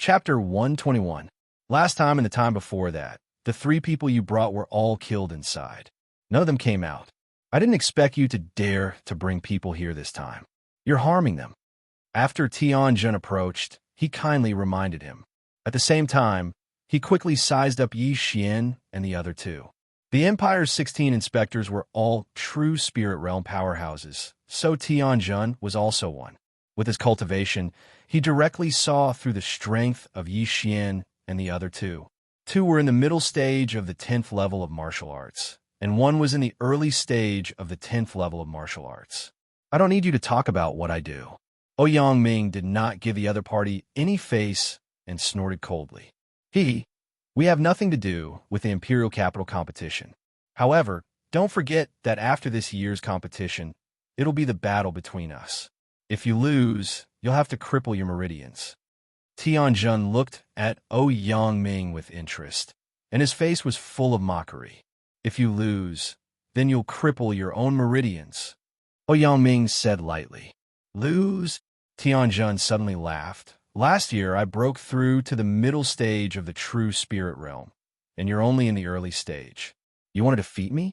Chapter 121. Last time and the time before that, the 3 people you brought were all killed inside. None of them came out. I didn't expect you to dare to bring people here this time. You're harming them. After Tianjun approached, he kindly reminded him. At the same time, he quickly sized up Yi Xian and the other 2. The Empire's 16 inspectors were all true spirit realm powerhouses, so Tianjun was also one. With his cultivation, he directly saw through the strength of Yi Xian and the other 2. 2 were in the middle stage of the 10th level of martial arts, and 1 was in the early stage of the 10th level of martial arts. I don't need you to talk about what I do. Yangming did not give the other party any face and snorted coldly. We have nothing to do with the Imperial Capital competition. However, don't forget that after this year's competition, it'll be the battle between us. If you lose, you'll have to cripple your meridians. Tianjun looked at Yangming with interest, and his face was full of mockery. If you lose, then you'll cripple your own meridians. Yangming said lightly. Lose? Tianjun suddenly laughed. Last year, I broke through to the middle stage of the true spirit realm, and you're only in the early stage. You want to defeat me?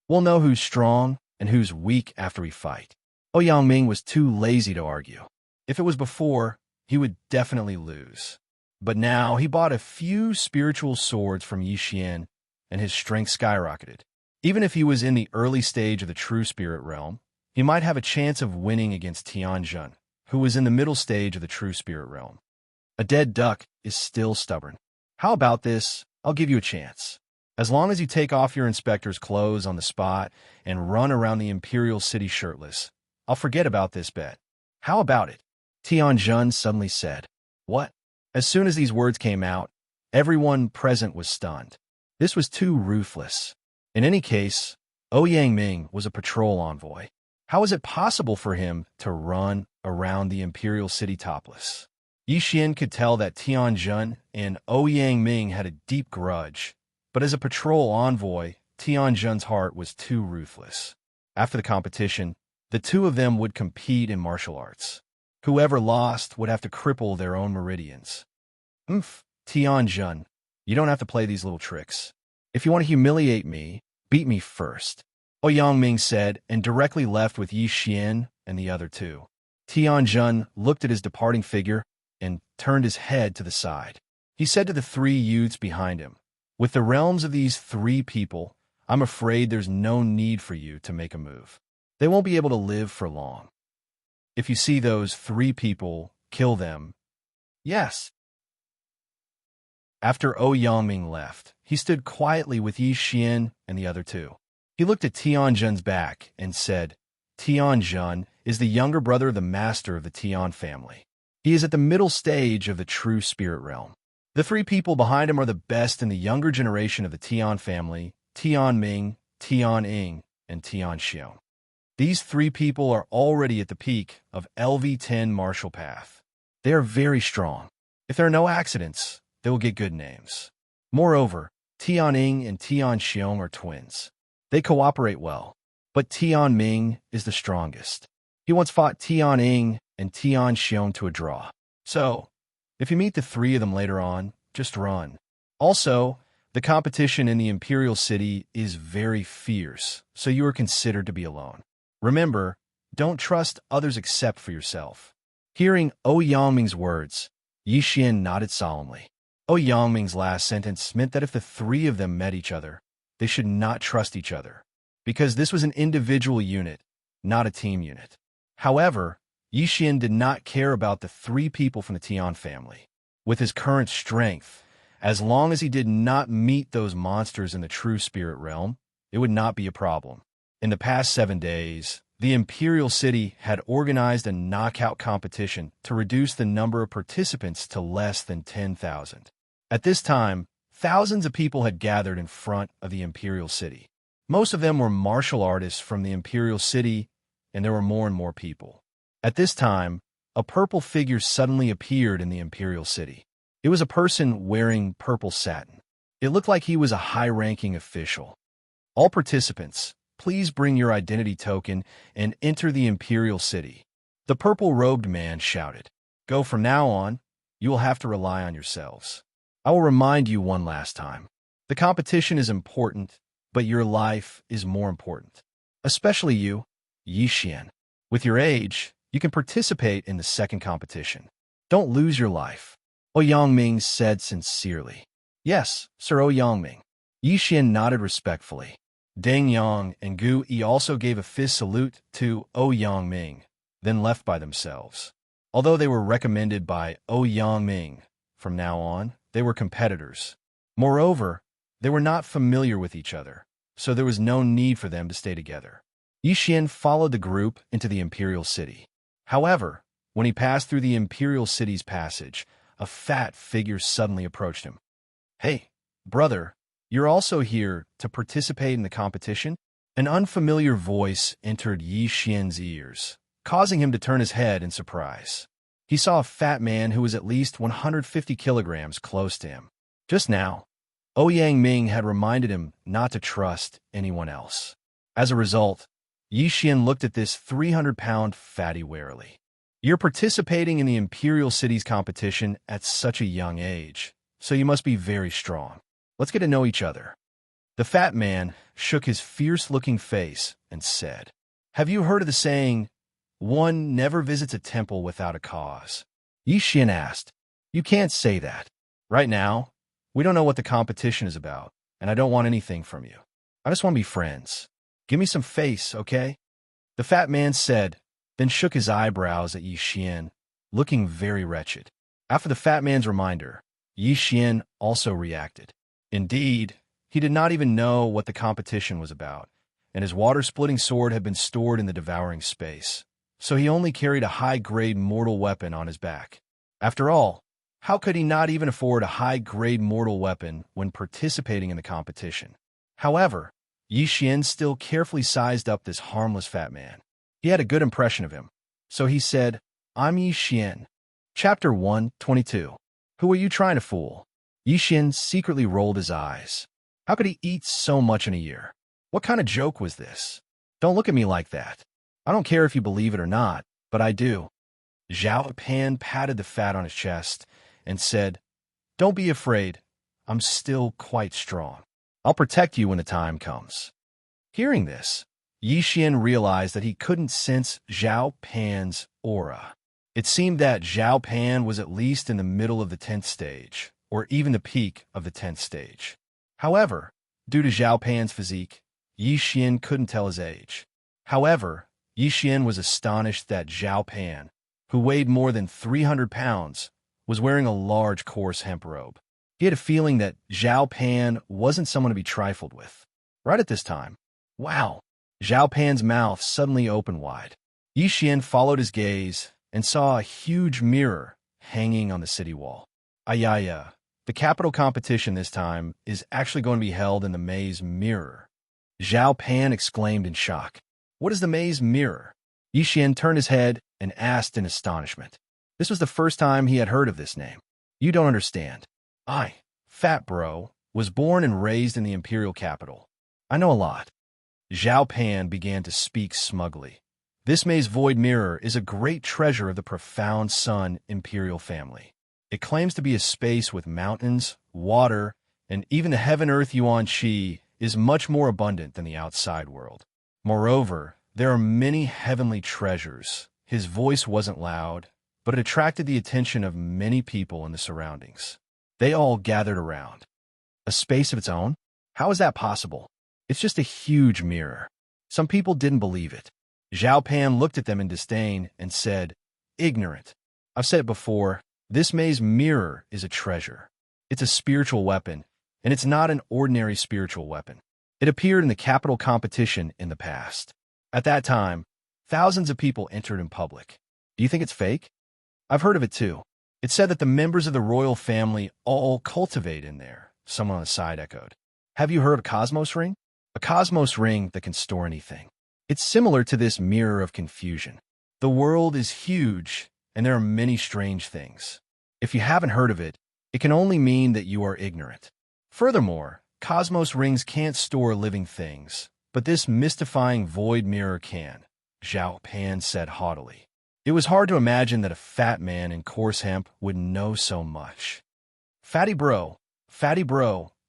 We'll know who's strong and who's weak after we fight. Yangming was too lazy to argue. If it was before, he would definitely lose. But now he bought a few spiritual swords from Yi Xian, and his strength skyrocketed. Even if he was in the early stage of the true spirit realm, he might have a chance of winning against Tianjun, who was in the middle stage of the true spirit realm. A dead duck is still stubborn. How about this? I'll give you a chance. As long as you take off your inspector's clothes on the spot and run around the Imperial City shirtless, I'll forget about this bet. How about it? Tianjun suddenly said. What? As soon as these words came out, everyone present was stunned. This was too ruthless. In any case, Yangming was a patrol envoy. How is it possible for him to run around the Imperial City topless? Yi Xian could tell that Tianjun and Yangming had a deep grudge, but as a patrol envoy, Tianjun's heart was too ruthless. After the competition, the 2 of them would compete in martial arts. Whoever lost would have to cripple their own meridians. Tianjun, you don't have to play these little tricks. If you want to humiliate me, beat me first. Yangming said, and directly left with Yi Xian and the other 2. Tianjun looked at his departing figure and turned his head to the side. He said to the 3 youths behind him, with the realms of these 3 people, I'm afraid there's no need for you to make a move. They won't be able to live for long. If you see those 3 people, kill them. Yes. After Yangming left, he stood quietly with Yi Xian and the other 2. He looked at Tianjun's back and said, Tianjun is the younger brother of the master of the Tian family. He is at the middle stage of the true spirit realm. The 3 people behind him are the best in the younger generation of the Tian family, Tianming, Tianying, and Xianxia. These 3 people are already at the peak of LV10 martial path. They are very strong. If there are no accidents, they will get good names. Moreover, Tianying and Xianxia are twins. They cooperate well, but Tianming is the strongest. He once fought Tianying and Xianxia to a draw. So, if you meet the 3 of them later on, just run. Also, the competition in the Imperial City is very fierce, so you are considered to be alone. Remember, don't trust others except for yourself. Hearing Yangming's words, Yi Xian nodded solemnly. Yangming's last sentence meant that if the 3 of them met each other, they should not trust each other, because this was an individual unit, not a team unit. However, Yi Xian did not care about the 3 people from the Tian family. With his current strength, as long as he did not meet those monsters in the true spirit realm, it would not be a problem. In the past 7 days, the Imperial City had organized a knockout competition to reduce the number of participants to less than 10,000. At this time, thousands of people had gathered in front of the Imperial City. Most of them were martial artists from the Imperial City, and there were more and more people. At this time, a purple figure suddenly appeared in the Imperial City. It was a person wearing purple satin. It looked like he was a high-ranking official. All participants, please bring your identity token and enter the Imperial City. The purple-robed man shouted. Go from now on, you will have to rely on yourselves. I will remind you one last time. The competition is important, but your life is more important. Especially you, Yixian. With your age, you can participate in the second competition. Don't lose your life. Yangming said sincerely. Yes, Sir Yangming. Yixian nodded respectfully. Deng Yang and Gu Yi also gave a fist salute to Yangming, then left by themselves. Although they were recommended by Yangming, from now on, they were competitors. Moreover, they were not familiar with each other, so there was no need for them to stay together. Yixian followed the group into the Imperial City. However, when he passed through the Imperial City's passage, a fat figure suddenly approached him. Hey, brother, you're also here to participate in the competition? An unfamiliar voice entered Yixian's ears, causing him to turn his head in surprise. He saw a fat man who was at least 150 kilograms close to him. Just now, Yangming had reminded him not to trust anyone else. As a result, Yixian looked at this 300-pound fatty warily. You're participating in the Imperial City's competition at such a young age, so you must be very strong. Let's get to know each other. The fat man shook his fierce-looking face and said, Have you heard of the saying, one never visits a temple without a cause? Yixian asked, You can't say that. Right now, we don't know what the competition is about, and I don't want anything from you. I just want to be friends. Give me some face, okay? The fat man said, then shook his eyebrows at Yixian, looking very wretched. After the fat man's reminder, Yixian also reacted. Indeed, he did not even know what the competition was about, and his water-splitting sword had been stored in the devouring space, so he only carried a high-grade mortal weapon on his back. After all, how could he not even afford a high-grade mortal weapon when participating in the competition? However, Yixian still carefully sized up this harmless fat man. He had a good impression of him, so he said, I'm Yixian. Chapter 122. Who are you trying to fool? Yixian secretly rolled his eyes. How could he eat so much in a year? What kind of joke was this? Don't look at me like that. I don't care if you believe it or not, but I do. Zhao Pan patted the fat on his chest and said, Don't be afraid. I'm still quite strong. I'll protect you when the time comes. Hearing this, Yixian realized that he couldn't sense Zhao Pan's aura. It seemed that Zhao Pan was at least in the middle of the 10th stage, or even the peak of the 10th stage. However, due to Zhao Pan's physique, Yixian couldn't tell his age. However, Yixian was astonished that Zhao Pan, who weighed more than 300 pounds, was wearing a large coarse hemp robe. He had a feeling that Zhao Pan wasn't someone to be trifled with. Right at this time, wow! Zhao Pan's mouth suddenly opened wide. Yixian followed his gaze and saw a huge mirror hanging on the city wall. Ayaya, the capital competition this time is actually going to be held in the maze mirror. Zhao Pan exclaimed in shock. What is the maze mirror? Yixian turned his head and asked in astonishment. This was the first time he had heard of this name. You don't understand. I, fat bro, was born and raised in the imperial capital. I know a lot. Zhao Pan began to speak smugly. This maze void mirror is a great treasure of the profound Sun imperial family. It claims to be a space with mountains, water, and even the heaven-earth Yuan Qi is much more abundant than the outside world. Moreover, there are many heavenly treasures. His voice wasn't loud, but it attracted the attention of many people in the surroundings. They all gathered around. A space of its own? How is that possible? It's just a huge mirror. Some people didn't believe it. Zhao Pan looked at them in disdain and said, Ignorant. I've said it before, this maze mirror is a treasure. It's a spiritual weapon, and it's not an ordinary spiritual weapon. It appeared in the capital competition in the past. At that time, thousands of people entered in public. Do you think it's fake? I've heard of it too. It said that the members of the royal family all cultivate in there, someone on the side echoed. Have you heard of Cosmos Ring? A Cosmos Ring that can store anything. It's similar to this mirror of confusion. The world is huge, and there are many strange things. If you haven't heard of it, it can only mean that you are ignorant. Furthermore, Cosmos Rings can't store living things, but this mystifying void mirror can, Zhao Pan said haughtily. It was hard to imagine that a fat man in coarse hemp would know so much. Fatty bro,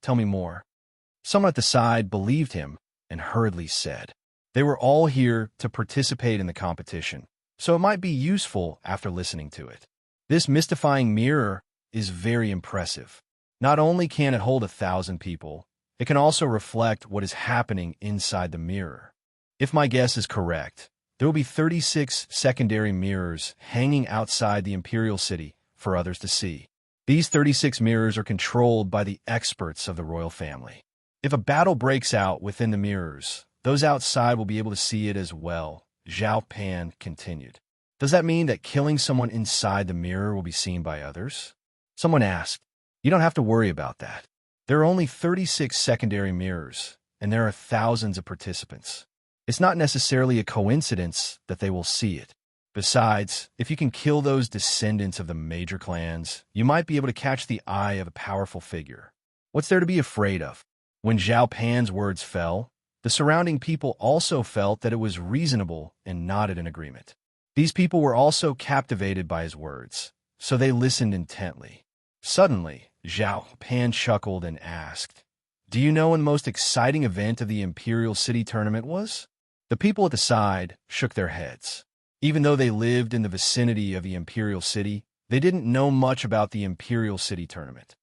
tell me more. Someone at the side believed him and hurriedly said. They were all here to participate in the competition, so it might be useful after listening to it. This mystifying mirror is very impressive. Not only can it hold 1,000 people, it can also reflect what is happening inside the mirror. If my guess is correct, there will be 36 secondary mirrors hanging outside the Imperial City for others to see. These 36 mirrors are controlled by the experts of the royal family. If a battle breaks out within the mirrors, those outside will be able to see it as well, Zhao Pan continued. Does that mean that killing someone inside the mirror will be seen by others? Someone asked. You don't have to worry about that. There are only 36 secondary mirrors, and there are thousands of participants. It's not necessarily a coincidence that they will see it. Besides, if you can kill those descendants of the major clans, you might be able to catch the eye of a powerful figure. What's there to be afraid of? When Zhao Pan's words fell, the surrounding people also felt that it was reasonable and nodded in agreement. These people were also captivated by his words, so they listened intently. Suddenly, Zhao Pan chuckled and asked, Do you know when the most exciting event of the Imperial City tournament was? The people at the side shook their heads. Even though they lived in the vicinity of the Imperial City, they didn't know much about the Imperial City tournament.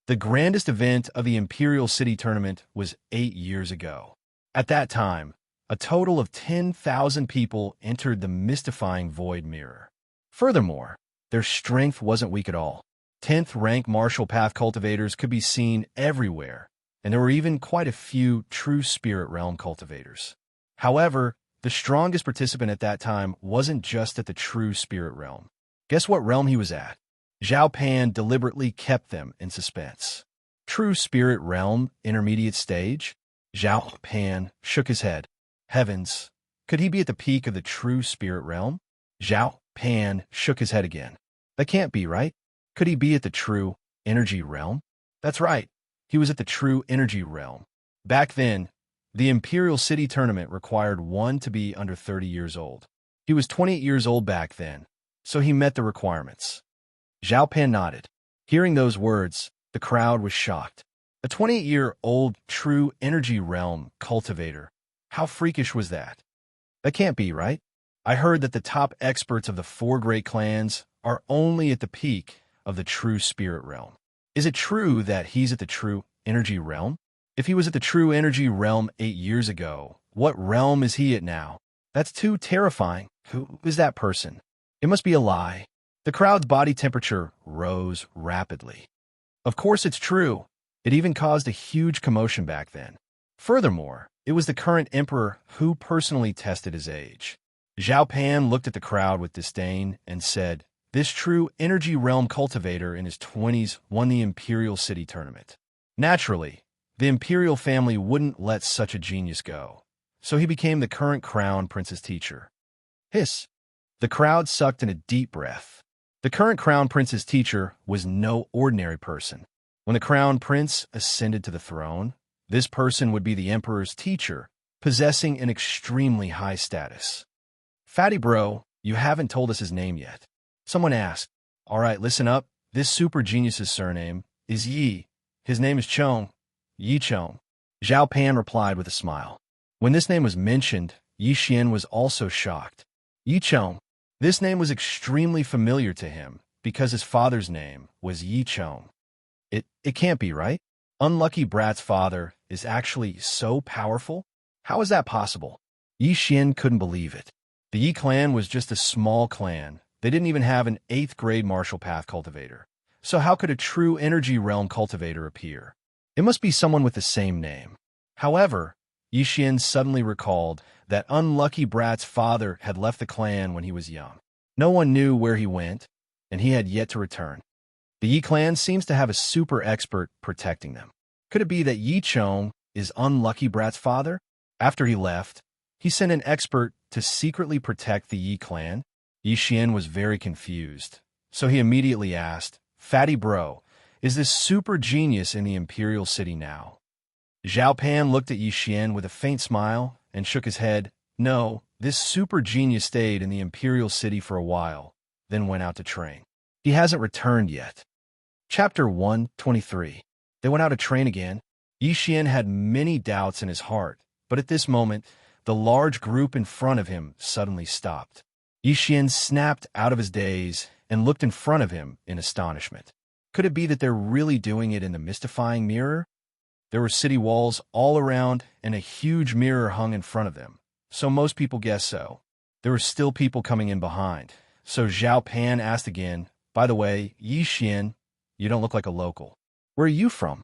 The grandest event of the Imperial City tournament was 8 years ago. At that time, a total of 10,000 people entered the mystifying void mirror. Furthermore, their strength wasn't weak at all. 10th rank martial path cultivators could be seen everywhere, and there were even quite a few true spirit realm cultivators. However, the strongest participant at that time wasn't just at the true spirit realm. Guess what realm he was at? Zhao Pan deliberately kept them in suspense. True spirit realm, intermediate stage? Zhao Pan shook his head. Heavens, could he be at the peak of the true spirit realm? Zhao Pan shook his head again. That can't be, right? Could he be at the true energy realm? That's right. He was at the true energy realm. Back then, the Imperial City tournament required one to be under 30 years old. He was 28 years old back then, so he met the requirements. Zhao Pan nodded. Hearing those words, the crowd was shocked. A 28-year-old true energy realm cultivator. How freakish was that? That can't be, right? I heard that the top experts of the 4 great clans are only at the peak of the true spirit realm. Is it true that he's at the true energy realm? If he was at the true energy realm 8 years ago, what realm is he at now? That's too terrifying. Who is that person? It must be a lie. The crowd's body temperature rose rapidly. Of course it's true. It even caused a huge commotion back then. Furthermore, it was the current emperor who personally tested his age. Zhao Pan looked at the crowd with disdain and said, This true energy realm cultivator in his 20s won the Imperial City tournament. Naturally, the Imperial family wouldn't let such a genius go, so he became the current crown prince's teacher. Hiss! The crowd sucked in a deep breath. The current crown prince's teacher was no ordinary person. When the crown prince ascended to the throne, this person would be the emperor's teacher, possessing an extremely high status. Fatty bro, you haven't told us his name yet. Someone asked. All right, listen up. This super genius's surname is Yi. His name is Chong. Yi Chong. Zhao Pan replied with a smile. When this name was mentioned, Yi Xian was also shocked. Yi Chong. This name was extremely familiar to him because his father's name was Yi Chong. It can't be, right? Unlucky Brat's father is actually so powerful? How is that possible? Yi Xian couldn't believe it. The Yi clan was just a small clan. They didn't even have an 8th grade martial path cultivator. So how could a true energy realm cultivator appear? It must be someone with the same name. However, Yi Xian suddenly recalled that Unlucky Brat's father had left the clan when he was young. No one knew where he went, and he had yet to return. The Yi clan seems to have a super expert protecting them. Could it be that Yi Chong is Unlucky Brat's father? After he left, he sent an expert to secretly protect the Yi clan. Yi Xian was very confused, so he immediately asked, Fatty bro, is this super genius in the Imperial City now? Zhao Pan looked at Yi Xian with a faint smile and shook his head. No, This super genius stayed in the Imperial City for a while, then went out to train. He hasn't returned yet. Chapter 123. They went out to train again. Xian had many doubts in his heart, but at this moment, the large group in front of him suddenly stopped. Xian snapped out of his daze and looked in front of him in astonishment. Could it be that they're really doing it in the mystifying mirror? There were city walls all around and a huge mirror hung in front of them, so most people guessed so. There were still people coming in behind, so Zhao Pan asked again, "By the way, Xian, you don't look like a local. Where are you from?"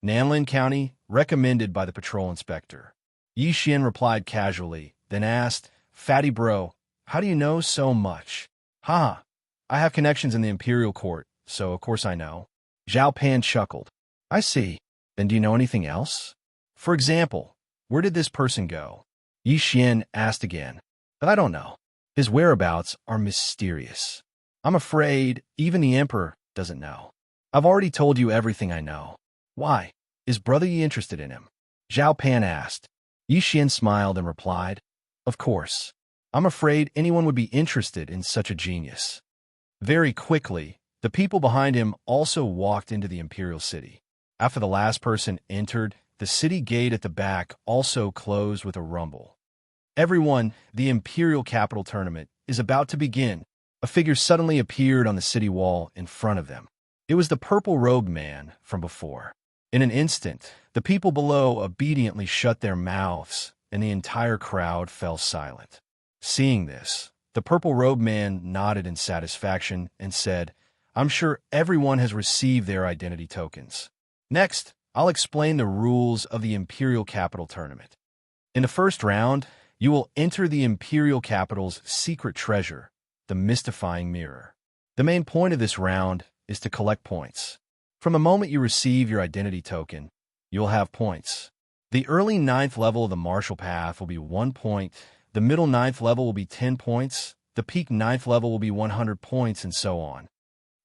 "Nanlin County, recommended by the patrol inspector." Xian replied casually, then asked, "Fatty bro, how do you know so much?" "Ha, I have connections in the Imperial Court, so of course I know." Zhao Pan chuckled. "I see. Then do you know anything else? For example, where did this person go?" Xian asked again. "I don't know. His whereabouts are mysterious. I'm afraid even the Emperor doesn't know. I've already told you everything I know." "Why? Is Brother Yi interested in him?" Zhao Pan asked. Xian smiled and replied, "Of course. I'm afraid anyone would be interested in such a genius." Very quickly, the people behind him also walked into the Imperial City. After the last person entered, the city gate at the back also closed with a rumble. "Everyone, the Imperial Capital Tournament is about to begin." A figure suddenly appeared on the city wall in front of them. It was the purple-robed man from before. In an instant, the people below obediently shut their mouths, and the entire crowd fell silent. Seeing this, the purple-robed man nodded in satisfaction and said, "I'm sure everyone has received their identity tokens. Next, I'll explain the rules of the Imperial Capital Tournament. In the first round, you will enter the Imperial Capital's secret treasure, the mystifying mirror. The main point of this round is to collect points. From the moment you receive your identity token, you'll have points. The early 9th level of the martial path will be 1 point, the middle 9th level will be 10 points, the peak 9th level will be 100 points, and so on.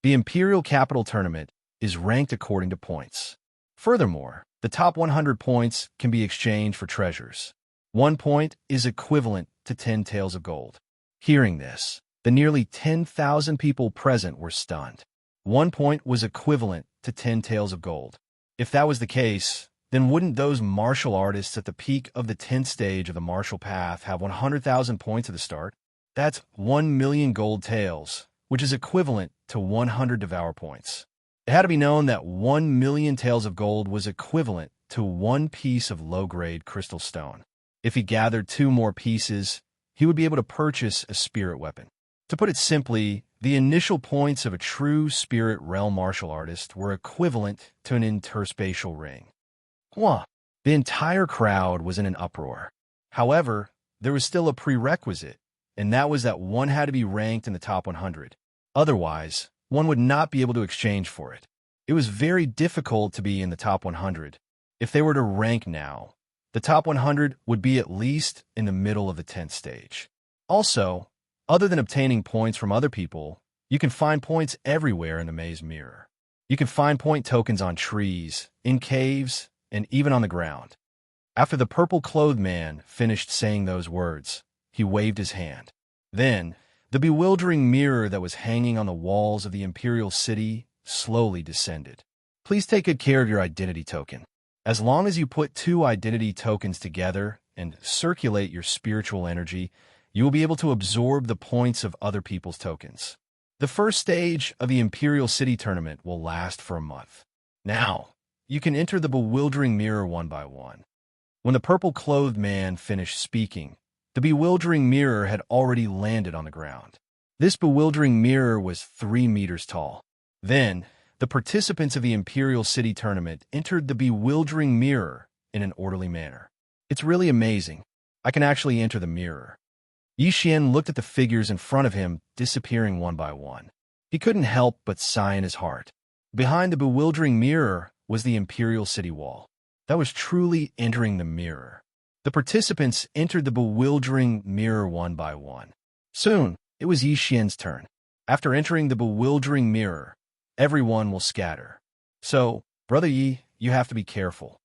The Imperial Capital Tournament is ranked according to points. Furthermore, the top 100 points can be exchanged for treasures. 1 point is equivalent to 10 taels of gold. Hearing this, the nearly 10,000 people present were stunned. 1 point was equivalent to 10 taels of gold. If that was the case, then wouldn't those martial artists at the peak of the 10th stage of the martial path have 100,000 points at the start? That's 1 million gold taels, which is equivalent to 100 Devourer points. It had to be known that 1 million taels of gold was equivalent to 1 piece of low-grade crystal stone. If he gathered 2 more pieces, he would be able to purchase a spirit weapon. To put it simply, the initial points of a true spirit realm martial artist were equivalent to an interspatial ring. Huh. The entire crowd was in an uproar. However, there was still a prerequisite, and that was that one had to be ranked in the top 100. Otherwise, one would not be able to exchange for it. It was very difficult to be in the top 100. If they were to rank now, the top 100 would be at least in the middle of the 10th stage. Also, other than obtaining points from other people, you can find points everywhere in the maze mirror. You can find point tokens on trees, in caves, and even on the ground. After the purple-clothed man finished saying those words, he waved his hand. Then, the bewildering mirror that was hanging on the walls of the Imperial City slowly descended. Please take good care of your identity token. As long as you put 2 identity tokens together and circulate your spiritual energy, you will be able to absorb the points of other people's tokens. The first stage of the Imperial City Tournament will last for a month. Now, you can enter the bewildering mirror one by one. When the purple-clothed man finished speaking, the bewildering mirror had already landed on the ground. This bewildering mirror was 3 meters tall. Then, the participants of the Imperial City Tournament entered the bewildering mirror in an orderly manner. It's really amazing. I can actually enter the mirror. Xian looked at the figures in front of him disappearing one by one. He couldn't help but sigh in his heart. Behind the bewildering mirror was the Imperial City wall. That was truly entering the mirror. The participants entered the bewildering mirror one by one. Soon, it was Xian's turn. After entering the bewildering mirror, everyone will scatter. So, Brother Yi, you have to be careful.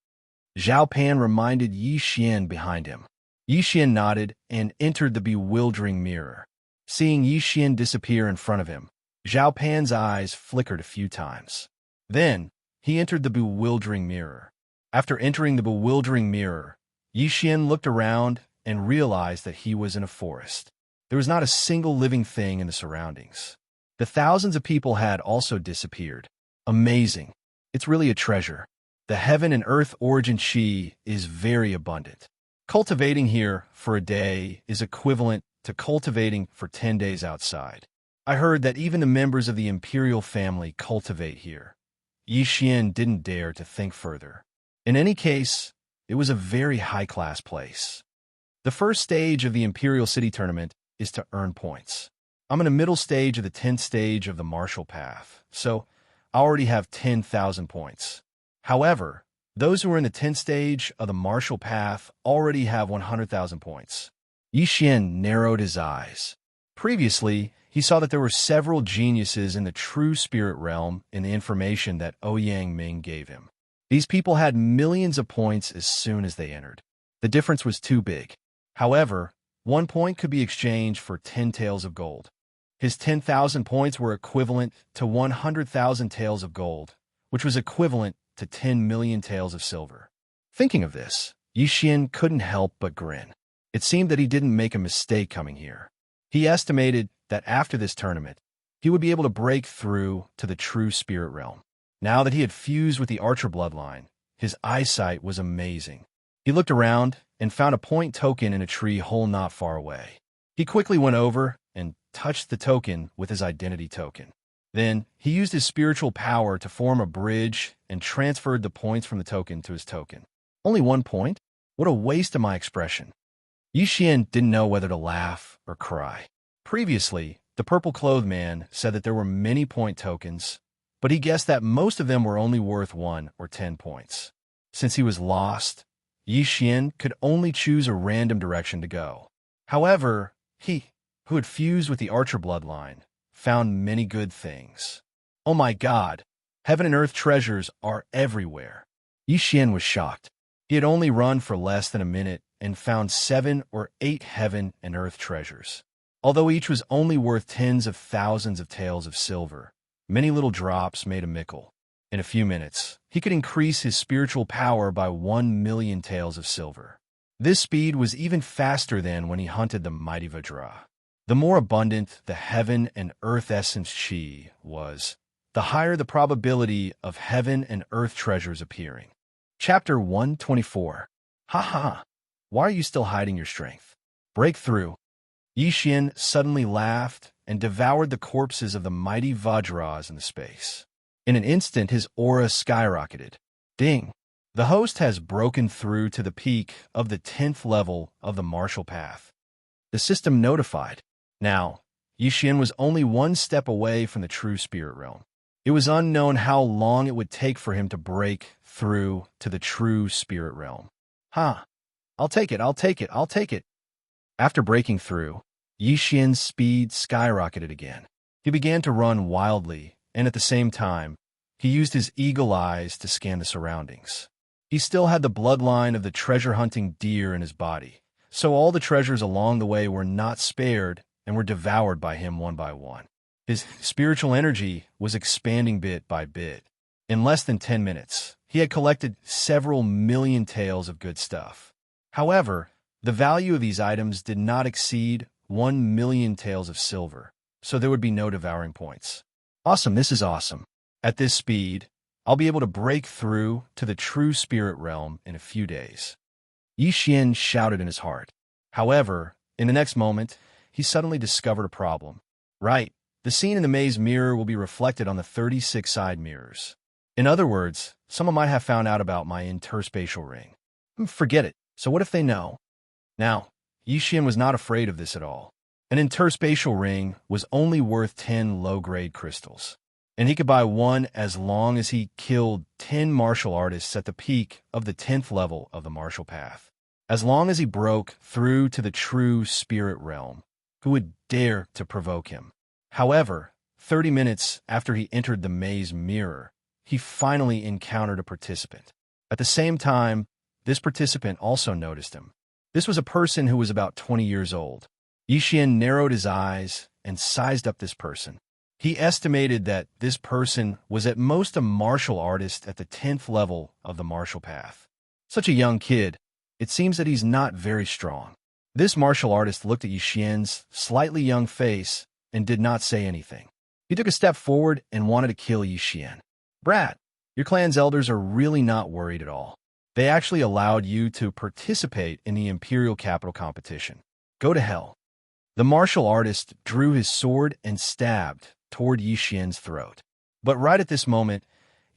Zhao Pan reminded Xian behind him. Yixian nodded and entered the bewildering mirror. Seeing Yixian disappear in front of him, Zhao Pan's eyes flickered a few times. Then, he entered the bewildering mirror. After entering the bewildering mirror, Yixian looked around and realized that he was in a forest. There was not a single living thing in the surroundings. The thousands of people had also disappeared. Amazing. It's really a treasure. The heaven and earth origin qi is very abundant. Cultivating here for a day is equivalent to cultivating for 10 days outside. I heard that even the members of the imperial family cultivate here. Yixian didn't dare to think further. In any case, it was a very high-class place. The first stage of the Imperial City Tournament is to earn points. I'm in the middle stage of the 10th stage of the Martial Path, so I already have 10,000 points. However, those who are in the 10th stage of the Martial Path already have 100,000 points. Yixian narrowed his eyes. Previously, he saw that there were several geniuses in the true spirit realm in the information that Ouyang Ming gave him. These people had millions of points as soon as they entered. The difference was too big. However, 1 point could be exchanged for 10 taels of gold. His 10,000 points were equivalent to 100,000 taels of gold, which was equivalent to 10 million taels of silver. Thinking of this, Yixian couldn't help but grin. It seemed that he didn't make a mistake coming here. He estimated that after this tournament, he would be able to break through to the true spirit realm. Now that he had fused with the Archer bloodline, his eyesight was amazing. He looked around and found a point token in a tree hole not far away. He quickly went over and touched the token with his identity token. Then, he used his spiritual power to form a bridge and transferred the points from the token to his token. Only 1 point? What a waste of my expression. Yixian didn't know whether to laugh or cry. Previously, the purple-clothed man said that there were many point tokens, but he guessed that most of them were only worth 1 or 10 points. Since he was lost, Yixian could only choose a random direction to go. However, he, who had fused with the Archer bloodline, found many good things. Oh my God! Heaven and earth treasures are everywhere. Yixian was shocked. He had only run for less than a minute and found 7 or 8 heaven and earth treasures. Although each was only worth tens of thousands of taels of silver, many little drops made a mickle. In a few minutes, he could increase his spiritual power by 1 million taels of silver. This speed was even faster than when he hunted the mighty Vajra. The more abundant the heaven and earth essence qi was, the higher the probability of heaven and earth treasures appearing. Chapter 124. Ha ha! Why are you still hiding your strength? Break through. Yixian suddenly laughed and devoured the corpses of the mighty Vajras in the space. In an instant, his aura skyrocketed. Ding! The host has broken through to the peak of the 10th level of the Martial Path. The system notified. Now, Yixian was only 1 step away from the true spirit realm. It was unknown how long it would take for him to break through to the true spirit realm. Ha! I'll take it, I'll take it, I'll take it. After breaking through, Yixian's speed skyrocketed again. He began to run wildly, and at the same time, he used his eagle eyes to scan the surroundings. He still had the bloodline of the treasure-hunting deer in his body, so all the treasures along the way were not spared and were devoured by him one by one. His spiritual energy was expanding bit by bit. In less than 10 minutes, he had collected several million taels of good stuff. However, the value of these items did not exceed 1 million taels of silver, so there would be no devouring points. Awesome, this is awesome. At this speed, I'll be able to break through to the true spirit realm in a few days. Yixian shouted in his heart. However, in the next moment, he suddenly discovered a problem. Right, the scene in the maze mirror will be reflected on the 36 side mirrors. In other words, someone might have found out about my interspatial ring. Forget it. So what if they know? Now, Yixian was not afraid of this at all. An interspatial ring was only worth 10 low-grade crystals, and he could buy one as long as he killed 10 martial artists at the peak of the 10th level of the martial path. As long as he broke through to the true spirit realm, who would dare to provoke him? However, 30 minutes after he entered the maze mirror, he finally encountered a participant. At the same time, this participant also noticed him. This was a person who was about 20 years old. Yixian narrowed his eyes and sized up this person. He estimated that this person was at most a martial artist at the 10th level of the martial path. Such a young kid, it seems that he's not very strong. This martial artist looked at Yixian's slightly young face and did not say anything. He took a step forward and wanted to kill Yixian. Brat, your clan's elders are really not worried at all. They actually allowed you to participate in the Imperial Capital competition. Go to hell. The martial artist drew his sword and stabbed toward Yixian's throat. But right at this moment,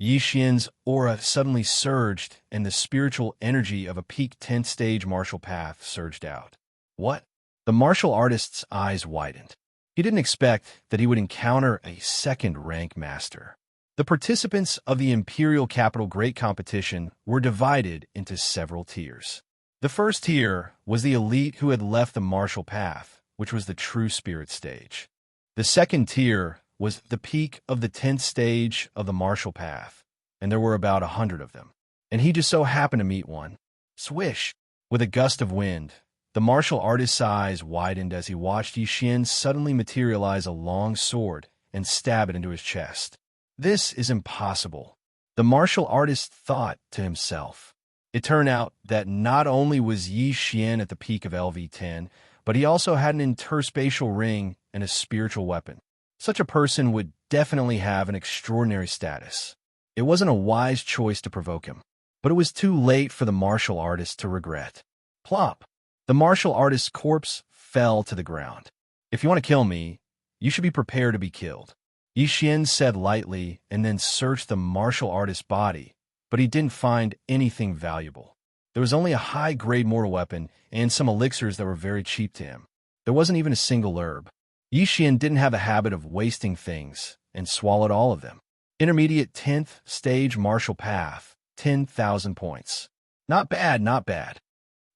Yixian's aura suddenly surged and the spiritual energy of a peak 10th stage martial path surged out. What? The martial artist's eyes widened. He didn't expect that he would encounter a second-rank master. The participants of the Imperial Capital Great Competition were divided into several tiers. The first tier was the elite who had left the martial path, which was the true spirit stage. The second tier was the peak of the 10th stage of the martial path, and there were about 100 of them. And he just so happened to meet one. Swish! With a gust of wind, the martial artist's eyes widened as he watched Yixian suddenly materialize a long sword and stab it into his chest. This is impossible, the martial artist thought to himself. It turned out that not only was Yixian at the peak of LV-10, but he also had an interspatial ring and a spiritual weapon. Such a person would definitely have an extraordinary status. It wasn't a wise choice to provoke him, but it was too late for the martial artist to regret. Plop! The martial artist's corpse fell to the ground. If you want to kill me, you should be prepared to be killed. Yixian said lightly and then searched the martial artist's body, but he didn't find anything valuable. There was only a high-grade mortal weapon and some elixirs that were very cheap to him. There wasn't even a single herb. Yixian didn't have a habit of wasting things and swallowed all of them. Intermediate 10th stage martial path, 10,000 points. Not bad, not bad.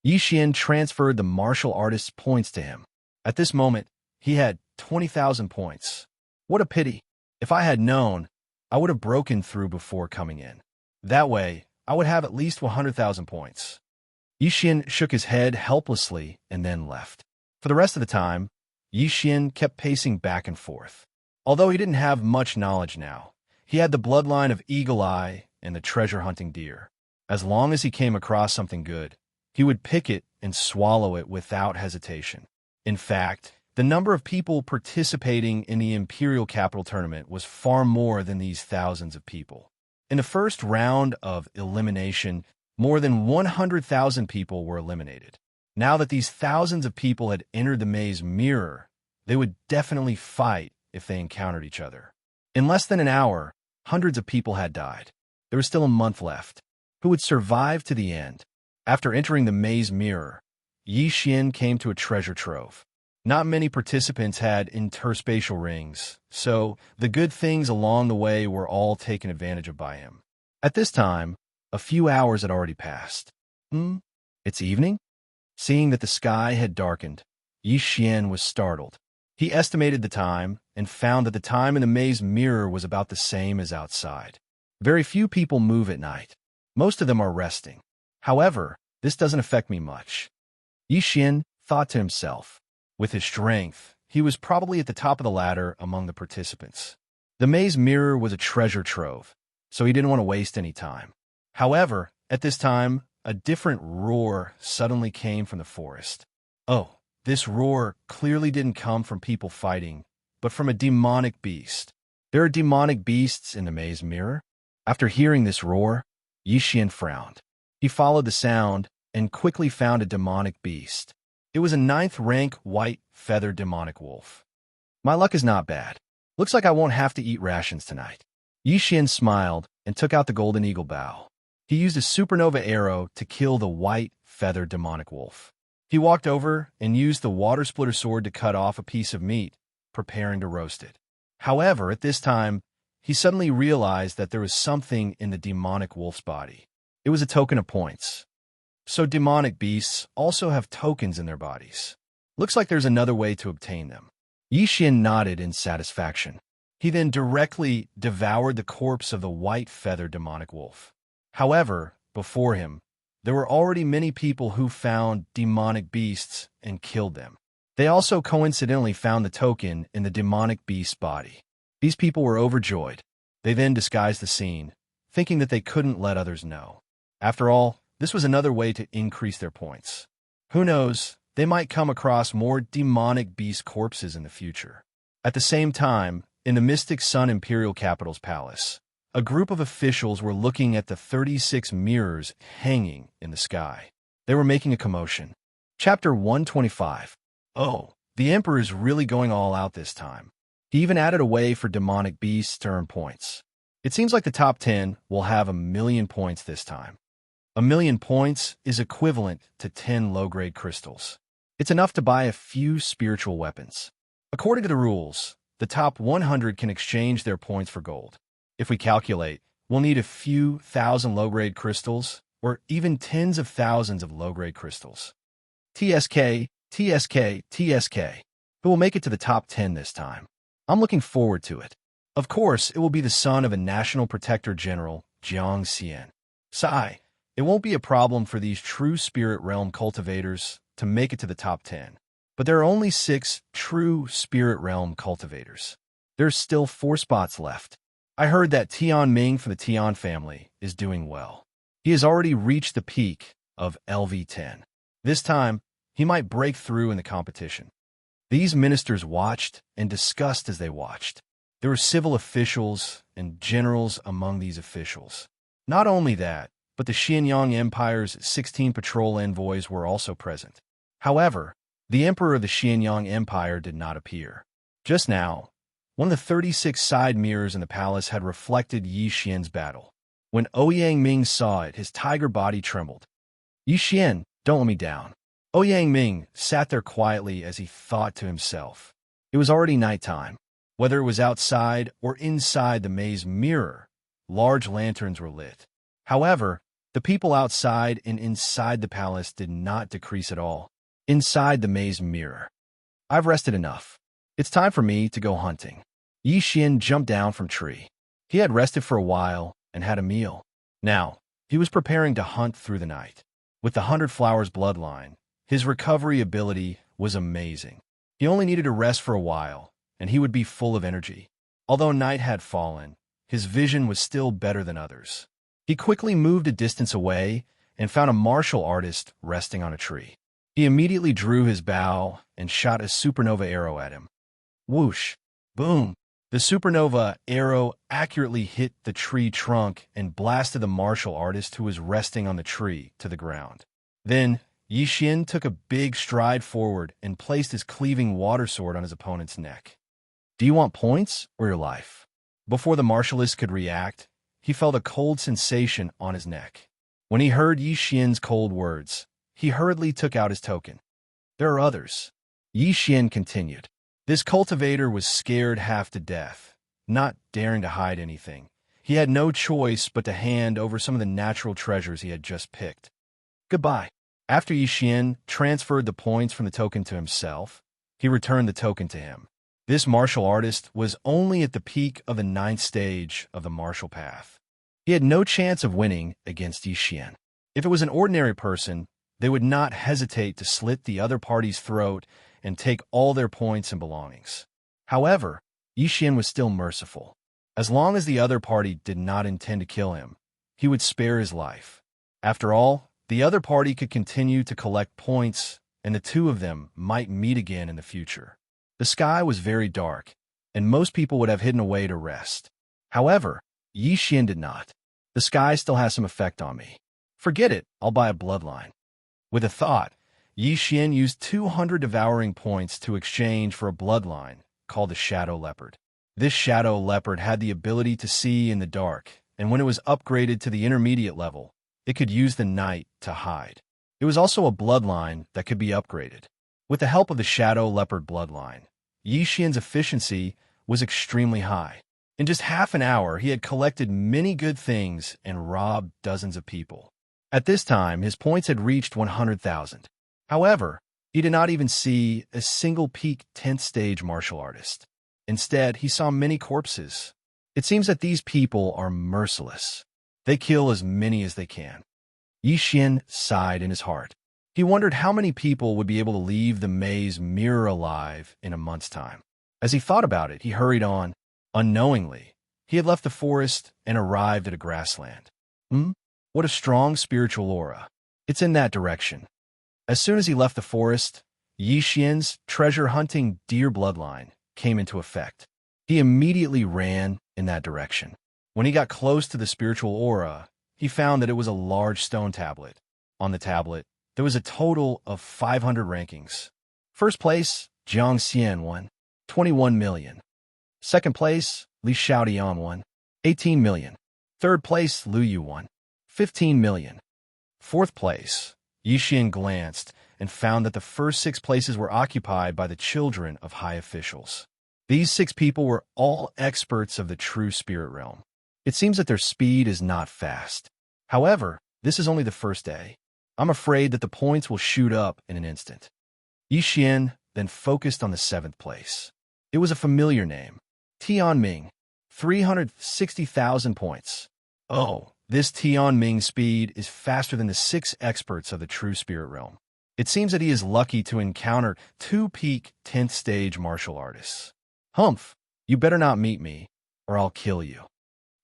Yixian transferred the martial artist's points to him. At this moment, he had 20,000 points. What a pity. If I had known, I would have broken through before coming in. That way, I would have at least 100,000 points. Yixian shook his head helplessly and then left. For the rest of the time, Yixian kept pacing back and forth. Although he didn't have much knowledge now, he had the bloodline of Eagle Eye and the treasure-hunting deer. As long as he came across something good, he would pick it and swallow it without hesitation. In fact, the number of people participating in the Imperial Capital Tournament was far more than these thousands of people. In the first round of elimination, more than 100,000 people were eliminated. Now that these thousands of people had entered the maze mirror, they would definitely fight if they encountered each other. In less than an hour, hundreds of people had died. There was still a month left. Who would survive to the end? After entering the maze mirror, Yixian came to a treasure trove. Not many participants had interspatial rings, so the good things along the way were all taken advantage of by him. At this time, a few hours had already passed. It's evening? Seeing that the sky had darkened, Yixian was startled. He estimated the time and found that the time in the maze mirror was about the same as outside. Very few people move at night. Most of them are resting. However, this doesn't affect me much. Yixian thought to himself. With his strength, he was probably at the top of the ladder among the participants. The maze mirror was a treasure trove, so he didn't want to waste any time. However, at this time, a different roar suddenly came from the forest. Oh, this roar clearly didn't come from people fighting, but from a demonic beast. There are demonic beasts in the maze mirror? After hearing this roar, Yixian frowned. He followed the sound and quickly found a demonic beast. It was a 9th-rank white feathered demonic wolf. My luck is not bad. Looks like I won't have to eat rations tonight. Yixian smiled and took out the golden eagle bow. He used a supernova arrow to kill the white feathered demonic wolf. He walked over and used the water splitter sword to cut off a piece of meat, preparing to roast it. However, at this time, he suddenly realized that there was something in the demonic wolf's body. It was a token of points. So demonic beasts also have tokens in their bodies. Looks like there's another way to obtain them. Yixian nodded in satisfaction. He then directly devoured the corpse of the white feathered demonic wolf. However, before him, there were already many people who found demonic beasts and killed them. They also coincidentally found the token in the demonic beast's body. These people were overjoyed. They then disguised the scene, thinking that they couldn't let others know. After all, this was another way to increase their points. Who knows, they might come across more demonic beast corpses in the future. At the same time, in the Mystic Sun Imperial Capital's palace, a group of officials were looking at the 36 mirrors hanging in the sky. They were making a commotion. Chapter 125. Oh, the Emperor is really going all out this time. He even added a way for demonic beasts to earn points. It seems like the top 10 will have 1,000,000 points this time. 1,000,000 points is equivalent to 10 low-grade crystals. It's enough to buy a few spiritual weapons. According to the rules, the top 100 can exchange their points for gold. If we calculate, we'll need a few thousand low-grade crystals, or even tens of thousands of low-grade crystals. TSK, TSK, TSK. Who will make it to the top 10 this time? I'm looking forward to it. Of course, it will be the son of a National Protector General, Xianxia. Sigh, it won't be a problem for these true Spirit Realm cultivators to make it to the top 10. But there are only 6 true Spirit Realm cultivators. There's still 4 spots left. I heard that Tian Ming from the Tian family is doing well. He has already reached the peak of LV10. This time, he might break through in the competition. These ministers watched and discussed as they watched. There were civil officials and generals among these officials. Not only that, but the Xianyang Empire's 16 patrol envoys were also present. However, the Emperor of the Xianyang Empire did not appear. Just now, one of the 36 side mirrors in the palace had reflected Yi Xian's battle. When Ouyang Ming saw it, his tiger body trembled. Yi Xian, don't let me down. Ouyang Ming sat there quietly as he thought to himself. It was already nighttime. Whether it was outside or inside the maze mirror, large lanterns were lit. However, the people outside and inside the palace did not decrease at all. Inside the maze mirror. I've rested enough. It's time for me to go hunting. Yi Xian jumped down from tree. He had rested for a while and had a meal. Now, he was preparing to hunt through the night. With the 100 Flowers bloodline, his recovery ability was amazing. He only needed to rest for a while, and he would be full of energy. Although night had fallen, his vision was still better than others. He quickly moved a distance away and found a martial artist resting on a tree. He immediately drew his bow and shot a supernova arrow at him. Whoosh! Boom! The supernova arrow accurately hit the tree trunk and blasted the martial artist who was resting on the tree to the ground. Then, Yi Xian took a big stride forward and placed his cleaving water sword on his opponent's neck. Do you want points or your life? Before the martialist could react, he felt a cold sensation on his neck. When he heard Yi Xian's cold words, he hurriedly took out his token. There are others. Yi Xian continued. This cultivator was scared half to death, not daring to hide anything. He had no choice but to hand over some of the natural treasures he had just picked. Goodbye. After Yi Xian transferred the points from the token to himself, he returned the token to him. This martial artist was only at the peak of the 9th stage of the martial path. He had no chance of winning against Yi Xian. If it was an ordinary person, they would not hesitate to slit the other party's throat and take all their points and belongings. However, Yi Xian was still merciful. As long as the other party did not intend to kill him, he would spare his life. After all, the other party could continue to collect points, and the two of them might meet again in the future. The sky was very dark, and most people would have hidden away to rest. However, Yi Xian did not. The sky still has some effect on me. Forget it, I'll buy a bloodline. With a thought, Yi Xian used 200 devouring points to exchange for a bloodline called the Shadow Leopard. This Shadow Leopard had the ability to see in the dark, and when it was upgraded to the intermediate level, it could use the night to hide. It was also a bloodline that could be upgraded. With the help of the Shadow Leopard bloodline, Yi Xian's efficiency was extremely high. In just half an hour, he had collected many good things and robbed dozens of people. At this time, his points had reached 100,000. However, he did not even see a single peak 10th stage martial artist. Instead, he saw many corpses. It seems that these people are merciless. They kill as many as they can. Yi Xian sighed in his heart. He wondered how many people would be able to leave the maze mirror alive in a month's time. As he thought about it, he hurried on. Unknowingly, he had left the forest and arrived at a grassland. What a strong spiritual aura. It's in that direction. As soon as he left the forest, Yi Xian's treasure-hunting deer bloodline came into effect. He immediately ran in that direction. When he got close to the spiritual aura, he found that it was a large stone tablet. On the tablet, there was a total of 500 rankings. First place, Xianxia won, 21 million. Second place, Li Xiaodian won, 18 million. Third place, Lu Yu won, 15 million. Fourth place, Yi Xian glanced and found that the first 6 places were occupied by the children of high officials. These 6 people were all experts of the true spirit realm. It seems that their speed is not fast. However, this is only the first day. I'm afraid that the points will shoot up in an instant. Yi Xian then focused on the 7th place. It was a familiar name. Tianming, 360,000 points. Oh, this Tianming speed is faster than the 6 experts of the true spirit realm. It seems that he is lucky to encounter 2 peak 10th stage martial artists. Humph, you better not meet me, or I'll kill you.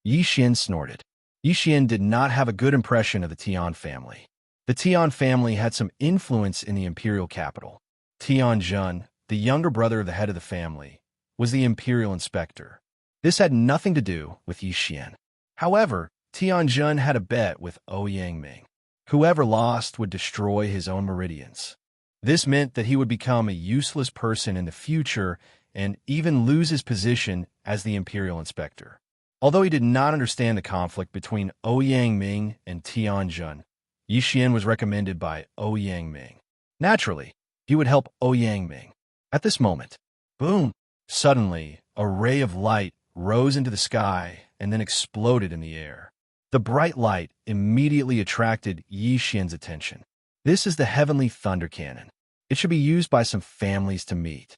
Yi Xian snorted. Yi Xian did not have a good impression of the Tian family. The Tian family had some influence in the imperial capital. Tian Jun, the younger brother of the head of the family, was the imperial inspector. This had nothing to do with Yi Xian. However, Tian Jun had a bet with Ouyang Ming. Whoever lost would destroy his own meridians. This meant that he would become a useless person in the future and even lose his position as the imperial inspector. Although he did not understand the conflict between Ouyang Ming and Tian Jun, Yi Xian was recommended by Ouyang Ming. Naturally, he would help Ouyang Ming. At this moment, boom! Suddenly, a ray of light rose into the sky and then exploded in the air. The bright light immediately attracted Yi Xian's attention. This is the heavenly thunder cannon. It should be used by some families to meet.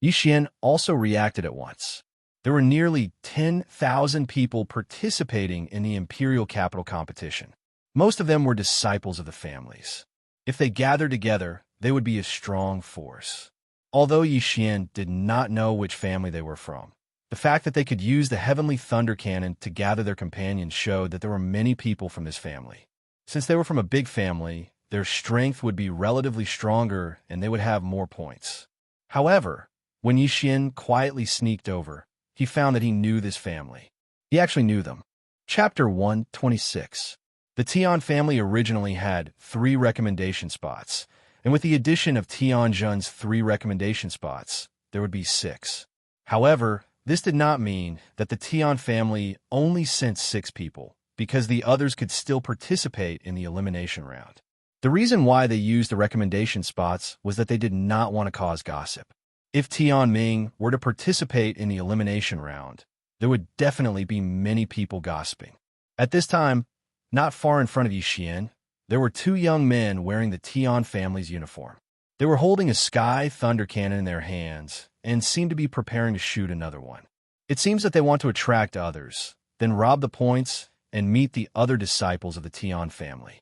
Yi Xian also reacted at once. There were nearly 10,000 people participating in the imperial capital competition. Most of them were disciples of the families. If they gathered together, they would be a strong force. Although Yi Xian did not know which family they were from, the fact that they could use the heavenly thunder cannon to gather their companions showed that there were many people from this family. Since they were from a big family, their strength would be relatively stronger and they would have more points. However, when Yi Xian quietly sneaked over, he found that he knew this family. He actually knew them. Chapter 126. The Tian family originally had 3 recommendation spots, and with the addition of Tian Jun's 3 recommendation spots, there would be 6. However, this did not mean that the Tian family only sent 6 people, because the others could still participate in the elimination round. The reason why they used the recommendation spots was that they did not want to cause gossip. If Tian Ming were to participate in the elimination round, there would definitely be many people gossiping. At this time, not far in front of Yi Xian, there were 2 young men wearing the Tian family's uniform. They were holding a sky thunder cannon in their hands and seemed to be preparing to shoot another one. It seems that they want to attract others, then rob the points and meet the other disciples of the Tian family.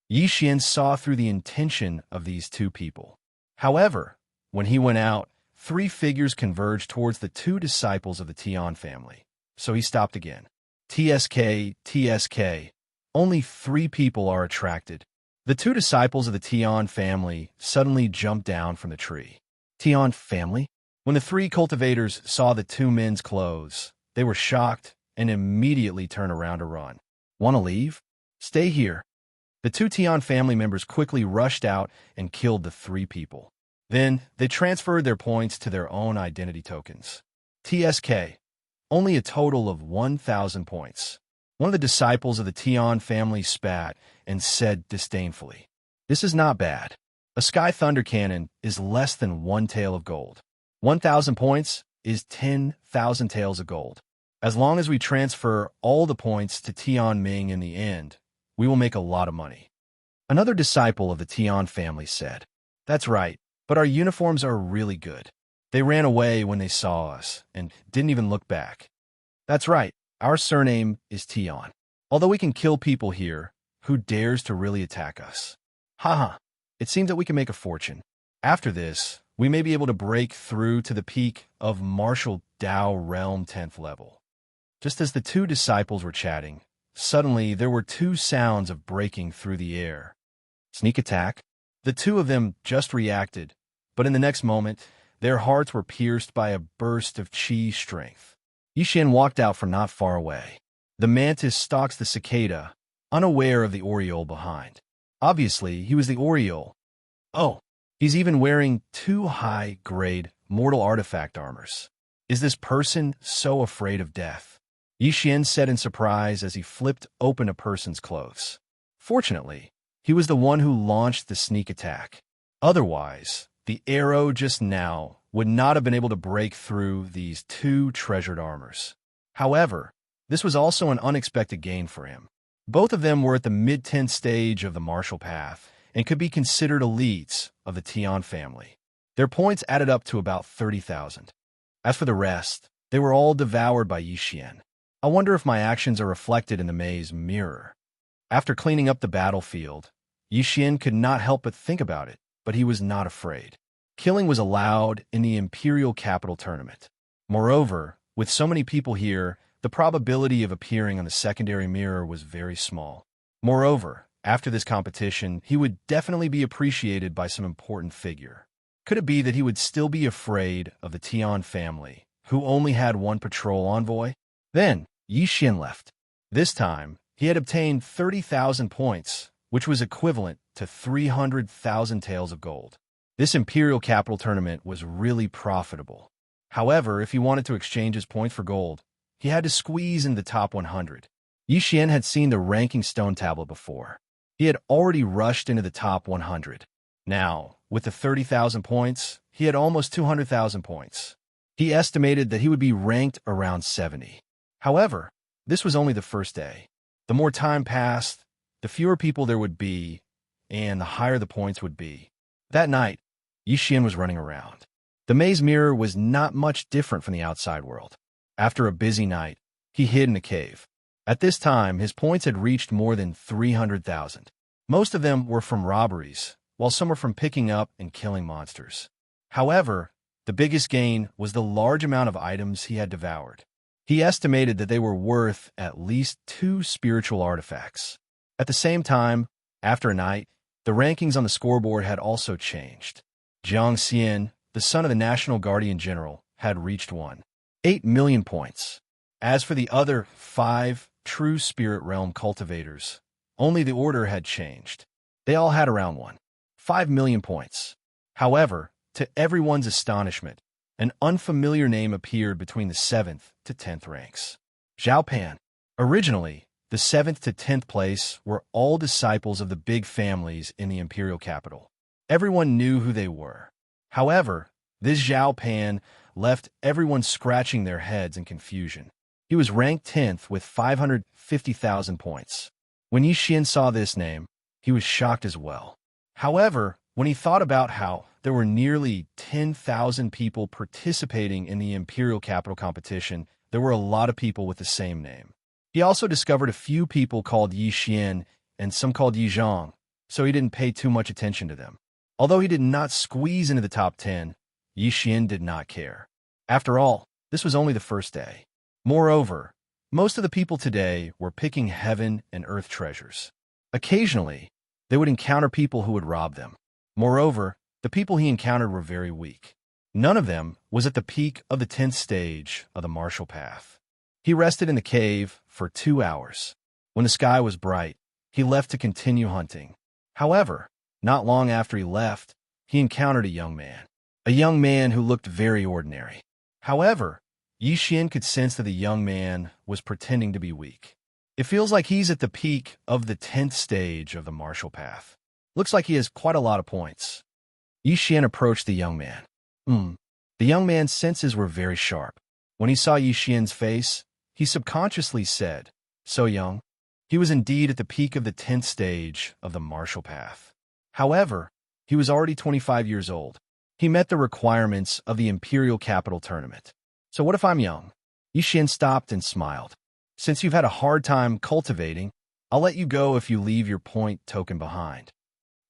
Yi Xian saw through the intention of these 2 people. However, when he went out, 3 figures converged towards the 2 disciples of the Tian family, so he stopped again. TSK, TSK. Only 3 people are attracted. The 2 disciples of the Tian family suddenly jumped down from the tree. Tian family? When the 3 cultivators saw the 2 men's clothes, they were shocked and immediately turned around to run. Want to leave? Stay here. The 2 Tian family members quickly rushed out and killed the 3 people. Then, they transferred their points to their own identity tokens. TSK. Only a total of 1,000 points. One of the disciples of the Tian family spat and said disdainfully, "This is not bad. A sky thunder cannon is less than 1 tael of gold. 1,000 points is 10,000 taels of gold. As long as we transfer all the points to Tian Ming in the end, we will make a lot of money." Another disciple of the Tian family said, "That's right, but our uniforms are really good. They ran away when they saw us and didn't even look back." "That's right. Our surname is Tian. Although we can kill people here, who dares to really attack us? Haha, it seems that we can make a fortune. After this, we may be able to break through to the peak of Martial Dao Realm 10th level. Just as the two disciples were chatting, suddenly there were two sounds of breaking through the air. Sneak attack? The two of them just reacted, but in the next moment, their hearts were pierced by a burst of chi strength. Yixian walked out from not far away. The mantis stalks the cicada, unaware of the Oriole behind. Obviously, he was the Oriole. Oh, he's even wearing two high-grade mortal artifact armors. Is this person so afraid of death? Yixian said in surprise as he flipped open a person's clothes. Fortunately, he was the one who launched the sneak attack. Otherwise, the arrow just now would not have been able to break through these two treasured armors. However, this was also an unexpected gain for him. Both of them were at the mid-10th stage of the martial path and could be considered elites of the Tian family. Their points added up to about 30,000. As for the rest, they were all devoured by Yixian. I wonder if my actions are reflected in the maze mirror. After cleaning up the battlefield, Yixian could not help but think about it, but he was not afraid. Killing was allowed in the Imperial Capital Tournament. Moreover, with so many people here, the probability of appearing on the secondary mirror was very small. Moreover, after this competition, he would definitely be appreciated by some important figure. Could it be that he would still be afraid of the Tian family, who only had one patrol envoy? Then, Yixian left. This time, he had obtained 30,000 points, which was equivalent to 300,000 taels of gold. This Imperial Capital Tournament was really profitable. However, if he wanted to exchange his points for gold, he had to squeeze in the top 100. Yixian had seen the ranking stone tablet before. He had already rushed into the top 100. Now, with the 30,000 points, he had almost 200,000 points. He estimated that he would be ranked around 70. However, this was only the first day. The more time passed, the fewer people there would be, and the higher the points would be. That night, Yixian was running around. The maze mirror was not much different from the outside world. After a busy night, he hid in a cave. At this time, his points had reached more than 300,000. Most of them were from robberies, while some were from picking up and killing monsters. However, the biggest gain was the large amount of items he had devoured. He estimated that they were worth at least 2 spiritual artifacts. At the same time, after a night, the rankings on the scoreboard had also changed. Xianxia, the son of the National Guardian General, had reached 1.8 million points. As for the other 5 true spirit realm cultivators, only the order had changed. They all had around 1.5 million points. However, to everyone's astonishment, an unfamiliar name appeared between the 7th to 10th ranks. Zhao Pan. Originally, the 7th to 10th place were all disciples of the big families in the imperial capital. Everyone knew who they were. However, this Zhao Pan left everyone scratching their heads in confusion. He was ranked 10th with 550,000 points. When Yixian saw this name, he was shocked as well. However, when he thought about how there were nearly 10,000 people participating in the Imperial Capital competition, there were a lot of people with the same name. He also discovered a few people called Yixian and some called Yizhang, so he didn't pay too much attention to them. Although he did not squeeze into the top 10, Yixian did not care. After all, this was only the first day. Moreover, most of the people today were picking heaven and earth treasures. Occasionally, they would encounter people who would rob them. Moreover, the people he encountered were very weak. None of them was at the peak of the 10th stage of the martial path. He rested in the cave for 2 hours. When the sky was bright, he left to continue hunting. However, not long after he left, he encountered a young man who looked very ordinary. However, Yixian could sense that the young man was pretending to be weak. It feels like he's at the peak of the 10th stage of the martial path. Looks like he has quite a lot of points. Yixian approached the young man. The young man's senses were very sharp. When he saw Yixian's face, he subconsciously said, "So young." He was indeed at the peak of the 10th stage of the martial path. However, he was already 25 years old. He met the requirements of the Imperial Capital Tournament. So what if I'm young? Yixian stopped and smiled. Since you've had a hard time cultivating, I'll let you go if you leave your point token behind.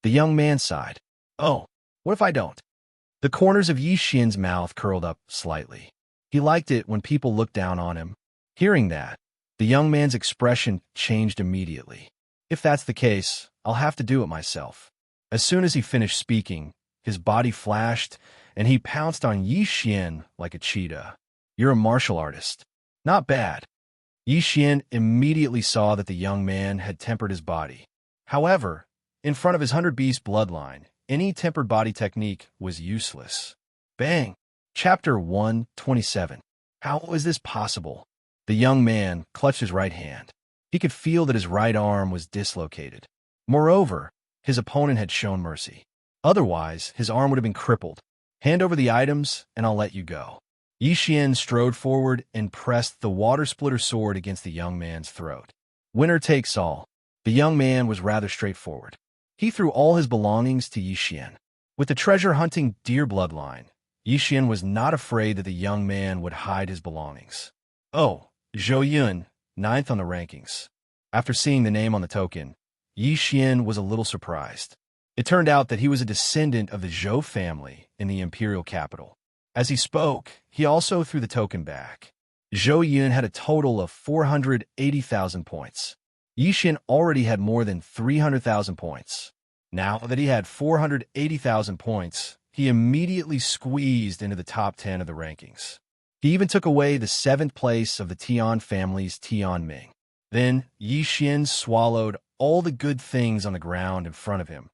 The young man sighed. Oh, what if I don't? The corners of Yi Xian's mouth curled up slightly. He liked it when people looked down on him. Hearing that, the young man's expression changed immediately. If that's the case, I'll have to do it myself. As soon as he finished speaking, his body flashed, and he pounced on Yi Xian like a cheetah. You're a martial artist. Not bad. Yi Xian immediately saw that the young man had tempered his body. However, in front of his 100-beast bloodline, any tempered body technique was useless. Bang! Chapter 127. How is this possible? The young man clutched his right hand. He could feel that his right arm was dislocated. Moreover, his opponent had shown mercy. Otherwise, his arm would have been crippled. Hand over the items, and I'll let you go. Yi Xian strode forward and pressed the water-splitter sword against the young man's throat. Winner takes all. The young man was rather straightforward. He threw all his belongings to Yi Xian. With the treasure-hunting deer bloodline, Yi Xian was not afraid that the young man would hide his belongings. Oh, Zhou Yun, 9th on the rankings. After seeing the name on the token, Yi Xian was a little surprised. It turned out that he was a descendant of the Zhou family in the imperial capital. As he spoke, he also threw the token back. Zhou Yun had a total of 480,000 points. Yi Xian already had more than 300,000 points. Now that he had 480,000 points, he immediately squeezed into the top 10 of the rankings. He even took away the 7th place of the Tian family's Tian Ming. Then Yi Xian swallowed all the good things on the ground in front of him,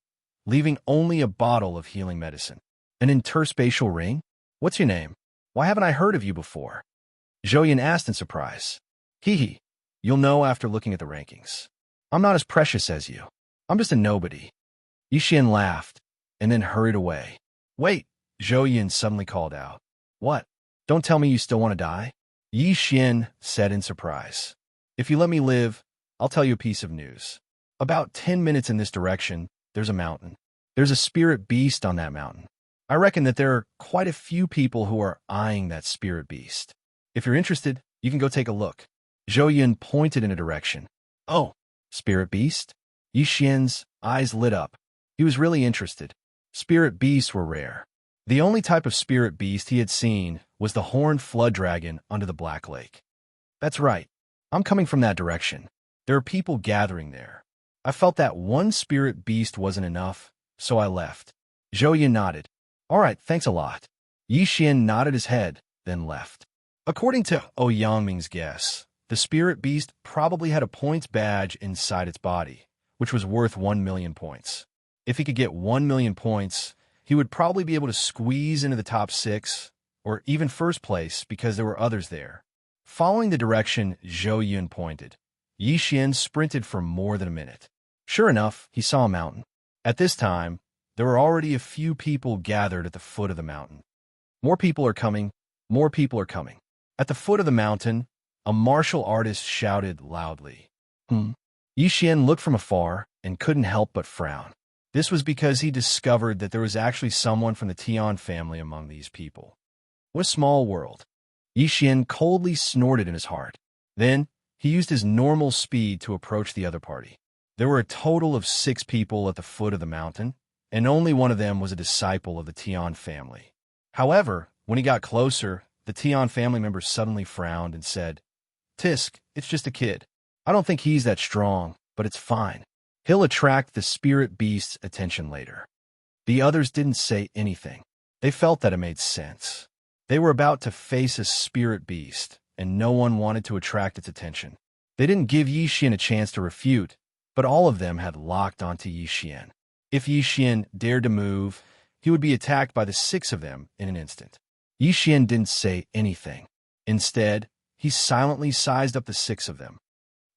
leaving only a bottle of healing medicine. An interspatial ring? What's your name? Why haven't I heard of you before? Zhou Yun asked in surprise. Hee. You'll know after looking at the rankings. I'm not as precious as you. I'm just a nobody. Yi Xian laughed, and then hurried away. Wait, Zhou Yun suddenly called out. What? Don't tell me you still want to die? Yi Xian said in surprise. If you let me live, I'll tell you a piece of news. About 10 minutes in this direction, there's a mountain. There's a spirit beast on that mountain. I reckon that there are quite a few people who are eyeing that spirit beast. If you're interested, you can go take a look. Zhou Yun pointed in a direction. Oh, spirit beast? Yi Xian's eyes lit up. He was really interested. Spirit beasts were rare. The only type of spirit beast he had seen was the horned flood dragon under the Black Lake. That's right. I'm coming from that direction. There are people gathering there. I felt that one spirit beast wasn't enough, so I left. Zhou Yun nodded. All right, thanks a lot. Yi Xian nodded his head, then left. According to Yangming's guess, the spirit beast probably had a points badge inside its body, which was worth 1 million points. If he could get 1 million points, he would probably be able to squeeze into the top 6, or even first place because there were others there. Following the direction Zhou Yun pointed, Yi Xian sprinted for more than a minute. Sure enough, he saw a mountain. At this time, there were already a few people gathered at the foot of the mountain. More people are coming. More people are coming. At the foot of the mountain, a martial artist shouted loudly. Yi Xian looked from afar and couldn't help but frown. This was because he discovered that there was actually someone from the Tian family among these people. What a small world. Yi Xian coldly snorted in his heart. Then, he used his normal speed to approach the other party. There were a total of 6 people at the foot of the mountain, and only one of them was a disciple of the Tian family. However, when he got closer, the Tian family member suddenly frowned and said, Tisk, it's just a kid. I don't think he's that strong, but it's fine. He'll attract the spirit beast's attention later. The others didn't say anything. They felt that it made sense. They were about to face a spirit beast, and no one wanted to attract its attention. They didn't give Yi Xian a chance to refute, but all of them had locked onto Yi Xian. If Yi Xian dared to move, he would be attacked by the 6 of them in an instant. Yi Xian didn't say anything. Instead, he silently sized up the 6 of them.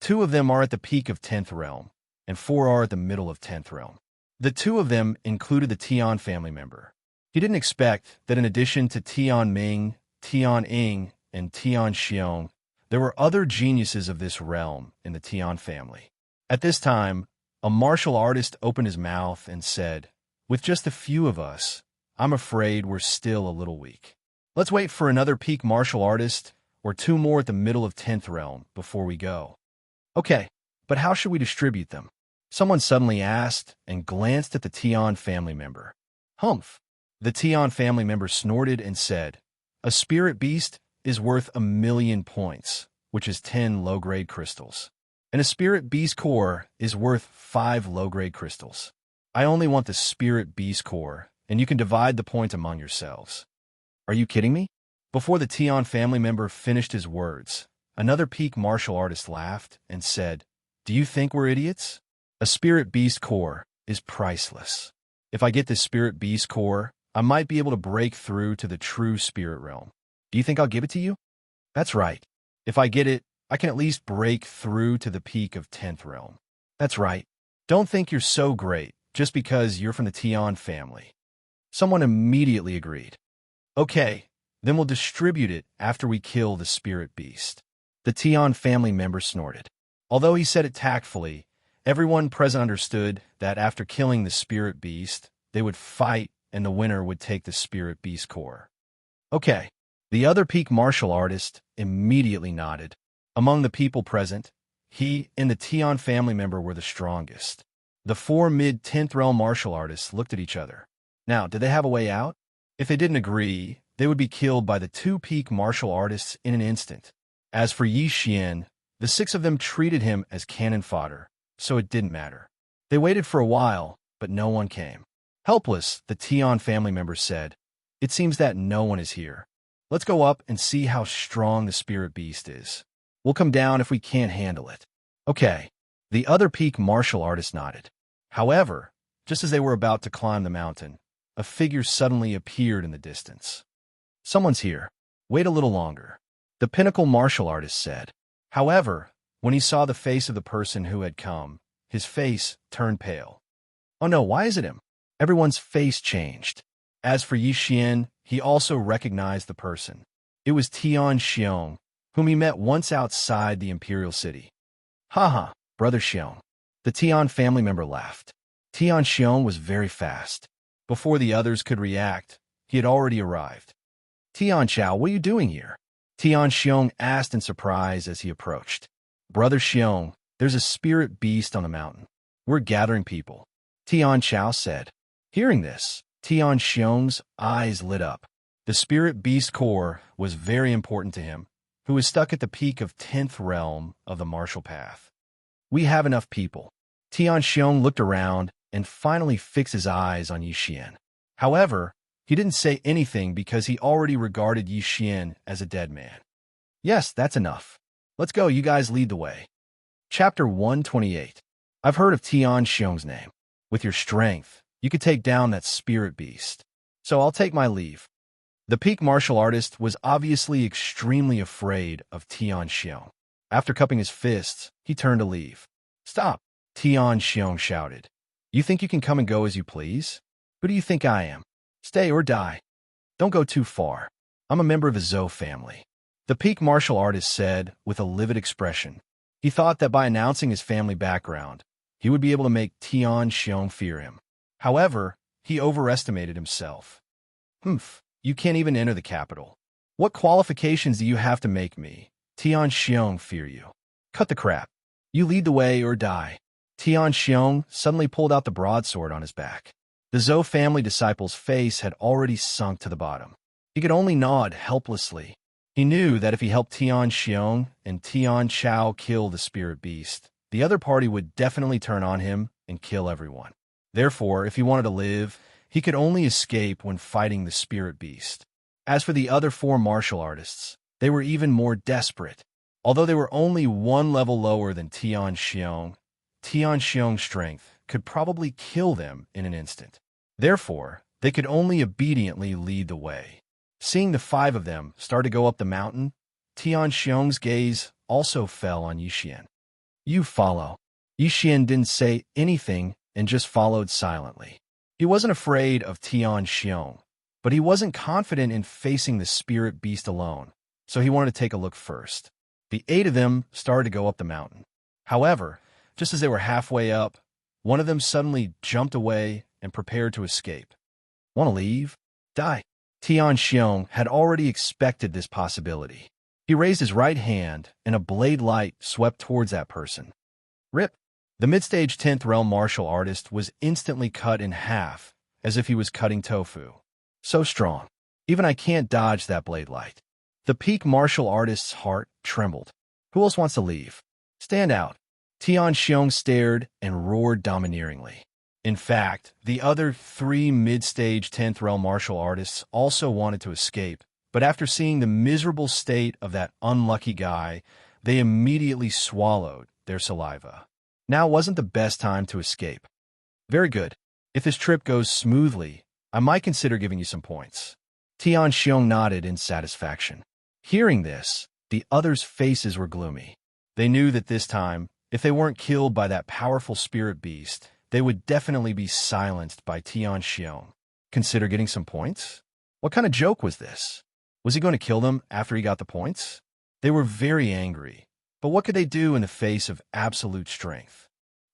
2 of them are at the peak of 10th realm, and 4 are at the middle of 10th realm. The 2 of them included the Tian family member. He didn't expect that in addition to Tian Ming, Tian Ying, and Tian Xiong, there were other geniuses of this realm in the Tian family. At this time, a martial artist opened his mouth and said, With just a few of us, I'm afraid we're still a little weak. Let's wait for another peak martial artist or 2 more at the middle of 10th realm before we go. Okay, But how should we distribute them? Someone suddenly asked and glanced at the Tian family member. Humph. The Tian family member snorted and said, a spirit beast is worth 1,000,000 points, which is 10 low-grade crystals. And a spirit beast core is worth 5 low-grade crystals. I only want the spirit beast core, and you can divide the point among yourselves. Are you kidding me? Before the Tian family member finished his words, another peak martial artist laughed and said, do you think we're idiots? A spirit beast core is priceless. If I get this spirit beast core, I might be able to break through to the true spirit realm. Do you think I'll give it to you? That's right. If I get it, I can at least break through to the peak of 10th realm. That's right. Don't think you're so great just because you're from the Tian family. Someone immediately agreed. Okay, then we'll distribute it after we kill the spirit beast. The Tian family member snorted. Although he said it tactfully, everyone present understood that after killing the spirit beast, they would fight and the winner would take the spirit beast core. Okay. The other peak martial artist immediately nodded. Among the people present, he and the Tian family member were the strongest. The 4 mid-10th realm martial artists looked at each other. Now, did they have a way out? If they didn't agree, they would be killed by the 2 peak martial artists in an instant. As for Xianxia, the 6 of them treated him as cannon fodder, so it didn't matter. They waited for a while, but no one came. Helpless, the Tian family member said, it seems that no one is here. Let's go up and see how strong the spirit beast is. We'll come down if we can't handle it. Okay. The other peak martial artist nodded. However, just as they were about to climb the mountain, a figure suddenly appeared in the distance. Someone's here. Wait a little longer. The pinnacle martial artist said. However, when he saw the face of the person who had come, his face turned pale. Oh no, why is it him? Everyone's face changed. As for Xianxia, he also recognized the person. It was Tian Xiong, whom he met once outside the imperial city. Haha, brother Xiong. The Tian family member laughed. Tian Xiong was very fast. Before the others could react, he had already arrived. Tian Xiao, what are you doing here? Tian Xiong asked in surprise as he approached. Brother Xiong, there's a spirit beast on the mountain. We're gathering people. Tian Xiao said. Hearing this, Tian Xiong's eyes lit up. The spirit beast core was very important to him, who was stuck at the peak of 10th realm of the martial path. We have enough people. Tian Xiong looked around and finally fixed his eyes on Xianxia. However, he didn't say anything because he already regarded Xianxia as a dead man. Yes, that's enough. Let's go, you guys lead the way. Chapter 128. I've heard of Tian Xiong's name. With your strength, you could take down that spirit beast. So I'll take my leave. The peak martial artist was obviously extremely afraid of Tian Xiong. After cupping his fists, he turned to leave. Stop, Tian Xiong shouted. You think you can come and go as you please? Who do you think I am? Stay or die. Don't go too far. I'm a member of the Zhou family. The peak martial artist said with a livid expression. He thought that by announcing his family background, he would be able to make Tian Xiong fear him. However, he overestimated himself. Humph, you can't even enter the capital. What qualifications do you have to make me, Tian Xiong, fear you? Cut the crap. You lead the way or die. Tian Xiong suddenly pulled out the broadsword on his back. The Zhou family disciple's face had already sunk to the bottom. He could only nod helplessly. He knew that if he helped Tian Xiong and Tian Chao kill the spirit beast, the other party would definitely turn on him and kill everyone. Therefore, if he wanted to live, he could only escape when fighting the spirit beast. As for the other 4 martial artists, they were even more desperate. Although they were only 1 level lower than Tian Xiong's strength could probably kill them in an instant. Therefore, they could only obediently lead the way. Seeing the 5 of them start to go up the mountain, Tian Xiong's gaze also fell on Xianxia. You follow. Xianxia didn't say anything and just followed silently. He wasn't afraid of Tian Xiong, but he wasn't confident in facing the spirit beast alone, so he wanted to take a look first. The 8 of them started to go up the mountain. However, just as they were halfway up, one of them suddenly jumped away and prepared to escape. Want to leave? Die. Tian Xiong had already expected this possibility. He raised his right hand, and a blade light swept towards that person. Rip. The mid-stage 10th realm martial artist was instantly cut in half, as if he was cutting tofu. So strong. Even I can't dodge that blade light. The peak martial artist's heart trembled. Who else wants to leave? Stand out. Xianxia stared and roared domineeringly. In fact, the other 3 mid-stage 10th realm martial artists also wanted to escape, but after seeing the miserable state of that unlucky guy, they immediately swallowed their saliva. Now wasn't the best time to escape. Very good. If this trip goes smoothly, I might consider giving you some points. Xianxia nodded in satisfaction. Hearing this, the others' faces were gloomy. They knew that this time, if they weren't killed by that powerful spirit beast, they would definitely be silenced by Xianxia. Consider getting some points? What kind of joke was this? Was he going to kill them after he got the points? They were very angry, but what could they do in the face of absolute strength?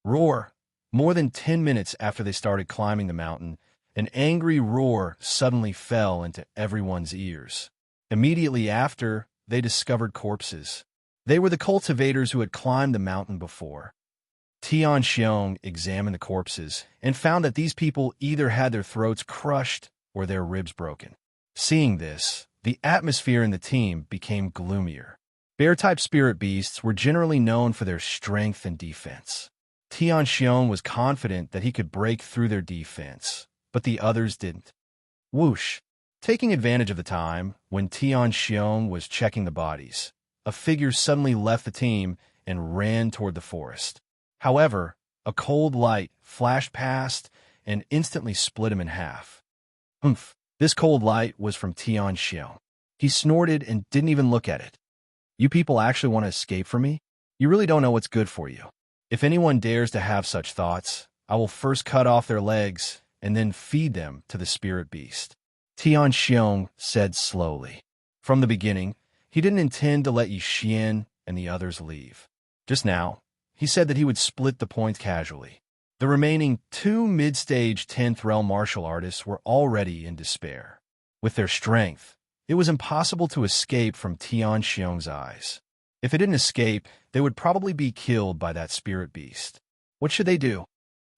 Roar! More than 10 minutes after they started climbing the mountain, an angry roar suddenly fell into everyone's ears. Immediately after, they discovered corpses. They were the cultivators who had climbed the mountain before. Xianxia examined the corpses and found that these people either had their throats crushed or their ribs broken. Seeing this, the atmosphere in the team became gloomier. Bear-type spirit beasts were generally known for their strength and defense. Xianxia was confident that he could break through their defense, but the others didn't. Whoosh! Taking advantage of the time, when Xianxia was checking the bodies, a figure suddenly left the team and ran toward the forest. However, a cold light flashed past and instantly split him in half. Humph! This cold light was from Xianxia. He snorted and didn't even look at it. You people actually want to escape from me? You really don't know what's good for you. If anyone dares to have such thoughts, I will first cut off their legs and then feed them to the spirit beast. Xianxia said slowly. From the beginning, he didn't intend to let Yixian and the others leave. Just now, he said that he would split the points casually. The remaining 2 mid-stage 10th realm martial artists were already in despair. With their strength, it was impossible to escape from Xianxia's eyes. If they didn't escape, they would probably be killed by that spirit beast. What should they do?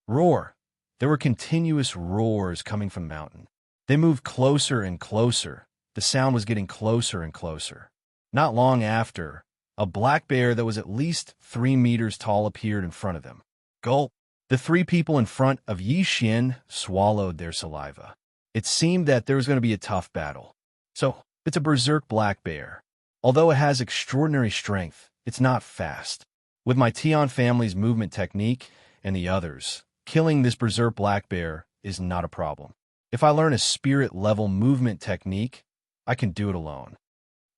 Roar! There were continuous roars coming from the mountain. They moved closer and closer. The sound was getting closer and closer. Not long after, a black bear that was at least 3 meters tall appeared in front of them. Gulp! The 3 people in front of Yixian swallowed their saliva. It seemed that there was going to be a tough battle. So, it's a berserk black bear. Although it has extraordinary strength, it's not fast. With my Tian family's movement technique and the others, killing this berserk black bear is not a problem. If I learn a spirit-level movement technique, I can do it alone.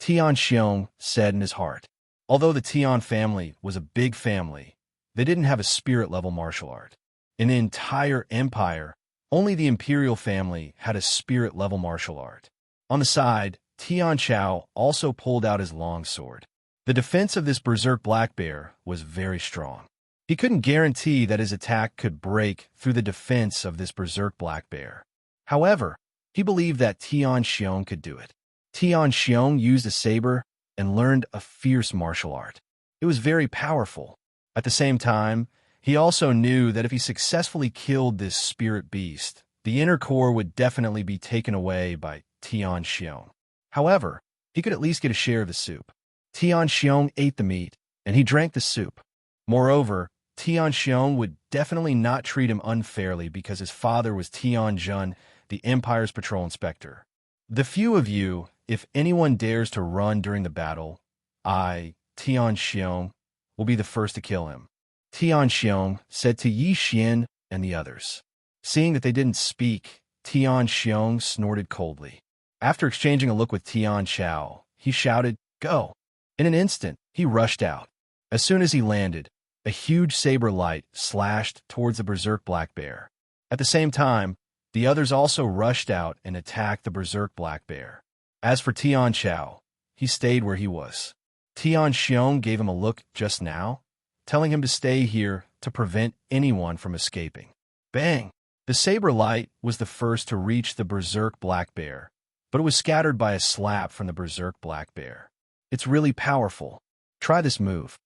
Xianxia said in his heart. Although the Tian family was a big family, they didn't have a spirit-level martial art. In the entire empire, only the imperial family had a spirit-level martial art. On the side, Xianxia also pulled out his long sword. The defense of this berserk black bear was very strong. He couldn't guarantee that his attack could break through the defense of this berserk black bear. However, he believed that Xianxia could do it. Xianxia used a saber and learned a fierce martial art. It was very powerful. At the same time, he also knew that if he successfully killed this spirit beast, the inner core would definitely be taken away by Xianxia. However, he could at least get a share of the soup. Xianxia ate the meat, and he drank the soup. Moreover, Xianxia would definitely not treat him unfairly because his father was Tianjun, the Empire's patrol inspector. The few of you, if anyone dares to run during the battle, I, Tianxia, will be the first to kill him. Xianxia said to Yixian and the others. Seeing that they didn't speak, Xianxia snorted coldly. After exchanging a look with Xianxia, he shouted, "Go!" In an instant, he rushed out. As soon as he landed, a huge saber light slashed towards the berserk black bear. At the same time, the others also rushed out and attacked the berserk black bear. As for Xianxia, he stayed where he was. Xianxia gave him a look just now, telling him to stay here to prevent anyone from escaping. Bang! The saber light was the first to reach the berserk black bear, but it was scattered by a slap from the berserk black bear. It's really powerful. Try this move.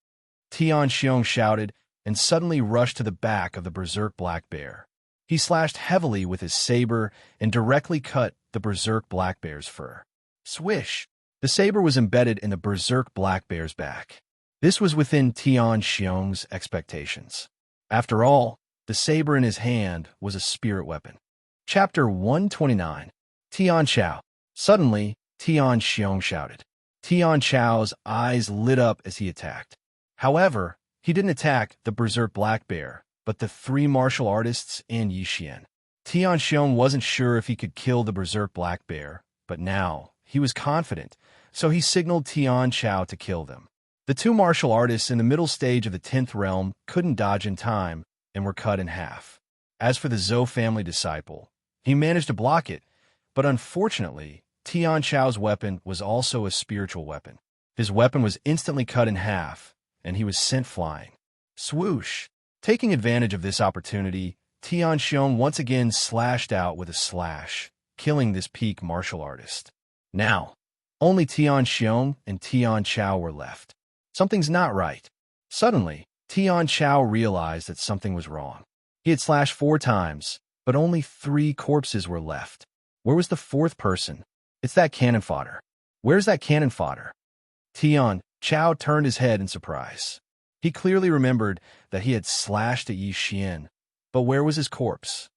Xianxia shouted, and suddenly rushed to the back of the berserk black bear. He slashed heavily with his saber and directly cut the berserk black bear's fur. Swish! The saber was embedded in the berserk black bear's back. This was within Xianxia's expectations. After all, the saber in his hand was a spirit weapon. Chapter 129. Xianxia. Suddenly, Xianxia shouted. Xianxia's eyes lit up as he attacked. However, he didn't attack the berserk black bear, but the three martial artists and Yixian. Xianxia wasn't sure if he could kill the berserk black bear, but now he was confident, so he signaled Xianxia to kill them. The two martial artists in the middle stage of the 10th realm couldn't dodge in time and were cut in half. As for the Zhou family disciple, he managed to block it, but unfortunately, Xianxia's weapon was also a spiritual weapon. His weapon was instantly cut in half, and he was sent flying. Swoosh! Taking advantage of this opportunity, Xianxia once again slashed out with a slash, killing this peak martial artist. Now, only Xianxia and Xianxia were left. Something's not right. Suddenly, Xianxia realized that something was wrong. He had slashed 4 times, but only 3 corpses were left. Where was the 4th person? It's that cannon fodder. Where's that cannon fodder? Xianxia turned his head in surprise. He clearly remembered that he had slashed at Yixian, but where was his corpse?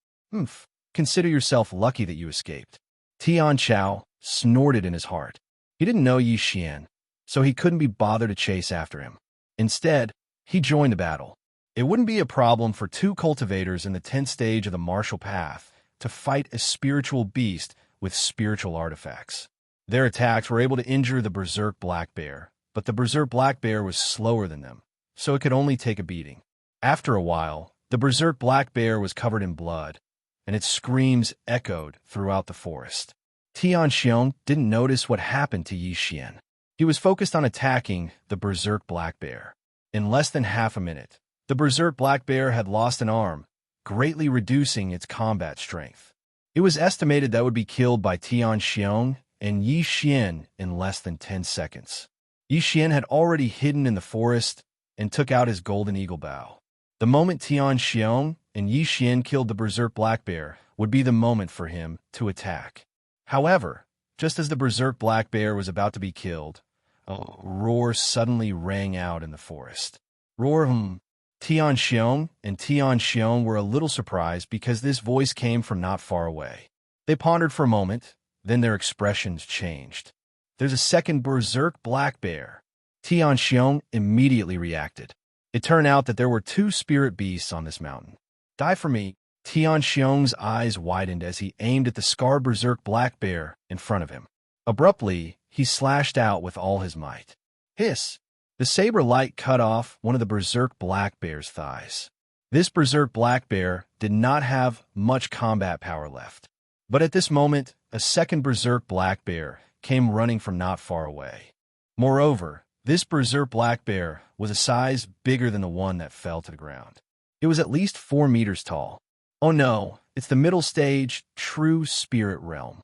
Consider yourself lucky that you escaped. Xianxia snorted in his heart. He didn't know Yixian, so he couldn't be bothered to chase after him. Instead, he joined the battle. It wouldn't be a problem for 2 cultivators in the 10th stage of the martial path to fight a spiritual beast with spiritual artifacts. Their attacks were able to injure the berserk black bear, but the berserk black bear was slower than them, so it could only take a beating. After a while, the berserk black bear was covered in blood, and its screams echoed throughout the forest. Xianxia didn't notice what happened to Yixian. He was focused on attacking the berserk black bear. In less than half a minute, the berserk black bear had lost an arm, greatly reducing its combat strength. It was estimated that it would be killed by Xianxia and Yixian in less than 10 seconds. Yixian had already hidden in the forest and took out his golden eagle bow. The moment Xianxia and Yixian killed the berserk black bear would be the moment for him to attack. However, just as the berserk black bear was about to be killed, a roar suddenly rang out in the forest. Roar! Xianxia and Xianxia were a little surprised because this voice came from not far away. They pondered for a moment, then their expressions changed. There's a second berserk black bear. Xianxia immediately reacted. It turned out that there were 2 spirit beasts on this mountain. Die for me! Xianxia's eyes widened as he aimed at the scarred berserk black bear in front of him. Abruptly, he slashed out with all his might. Hiss! The saber light cut off one of the berserk black bear's thighs. This berserk black bear did not have much combat power left. But at this moment, a second berserk black bear came running from not far away. Moreover, this berserk black bear was a size bigger than the one that fell to the ground. It was at least 4 meters tall. Oh no, it's the middle stage, true spirit realm.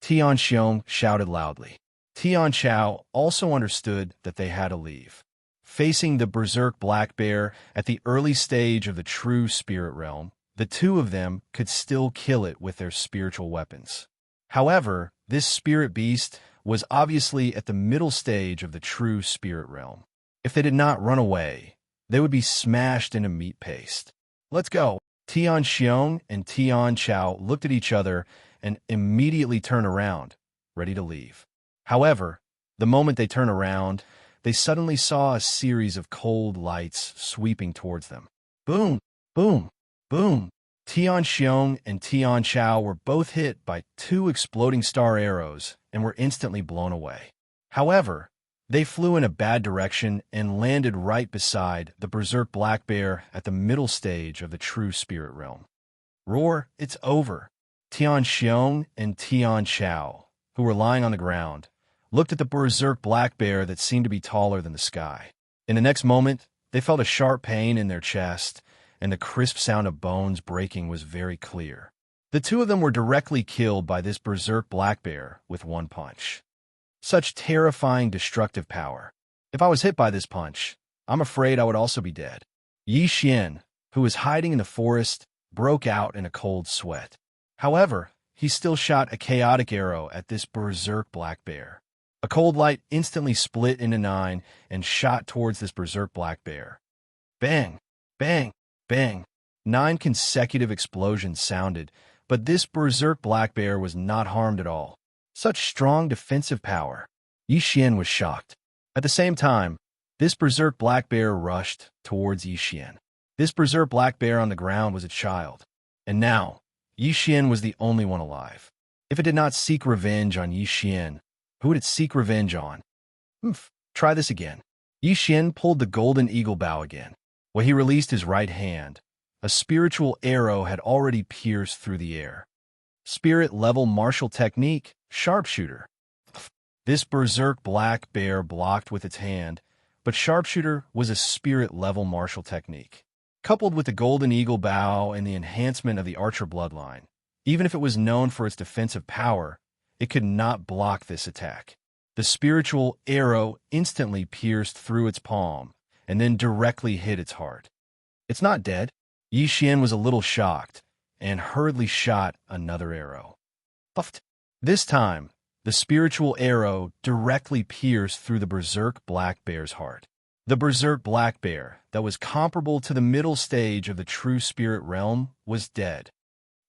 Xianxia shouted loudly. Xianxia also understood that they had to leave. Facing the berserk black bear at the early stage of the true spirit realm, the 2 of them could still kill it with their spiritual weapons. However, this spirit beast was obviously at the middle stage of the true spirit realm. If they did not run away, they would be smashed into meat paste. Let's go! Xianxia and Xianxia looked at each other and immediately turned around, ready to leave. However, the moment they turned around, they suddenly saw a series of cold lights sweeping towards them. Boom! Boom! Boom! Xianxia and Xianxia were both hit by 2 exploding star arrows and were instantly blown away. However, they flew in a bad direction and landed right beside the berserk black bear at the middle stage of the true spirit realm. Roar, it's over! Xianxia and Xianxia, who were lying on the ground, looked at the berserk black bear that seemed to be taller than the sky. In the next moment, they felt a sharp pain in their chest, and the crisp sound of bones breaking was very clear. The 2 of them were directly killed by this berserk black bear with 1 punch. Such terrifying destructive power. If I was hit by this punch, I'm afraid I would also be dead. Xian, who was hiding in the forest, broke out in a cold sweat. However, he still shot a chaotic arrow at this berserk black bear. A cold light instantly split into 9 and shot towards this berserk black bear. Bang! Bang! Bang! 9 consecutive explosions sounded, but this berserk black bear was not harmed at all. Such strong defensive power. Xian was shocked. At the same time, this berserk black bear rushed towards Xian. This berserk black bear on the ground was a child, and now Xian was the only one alive. If it did not seek revenge on Xian, who would it seek revenge on? Try this again. Xian pulled the golden eagle bow again. When he released his right hand, a spiritual arrow had already pierced through the air. Spirit-level martial technique, sharpshooter. This berserk black bear blocked with its hand, but sharpshooter was a spirit-level martial technique. Coupled with the golden eagle bow and the enhancement of the archer bloodline, even if it was known for its defensive power, it could not block this attack. The spiritual arrow instantly pierced through its palm and then directly hit its heart. It's not dead. Xian was a little shocked and hurriedly shot another arrow. Puffed. This time, the spiritual arrow directly pierced through the berserk black bear's heart. The berserk black bear, that was comparable to the middle stage of the true spirit realm, was dead.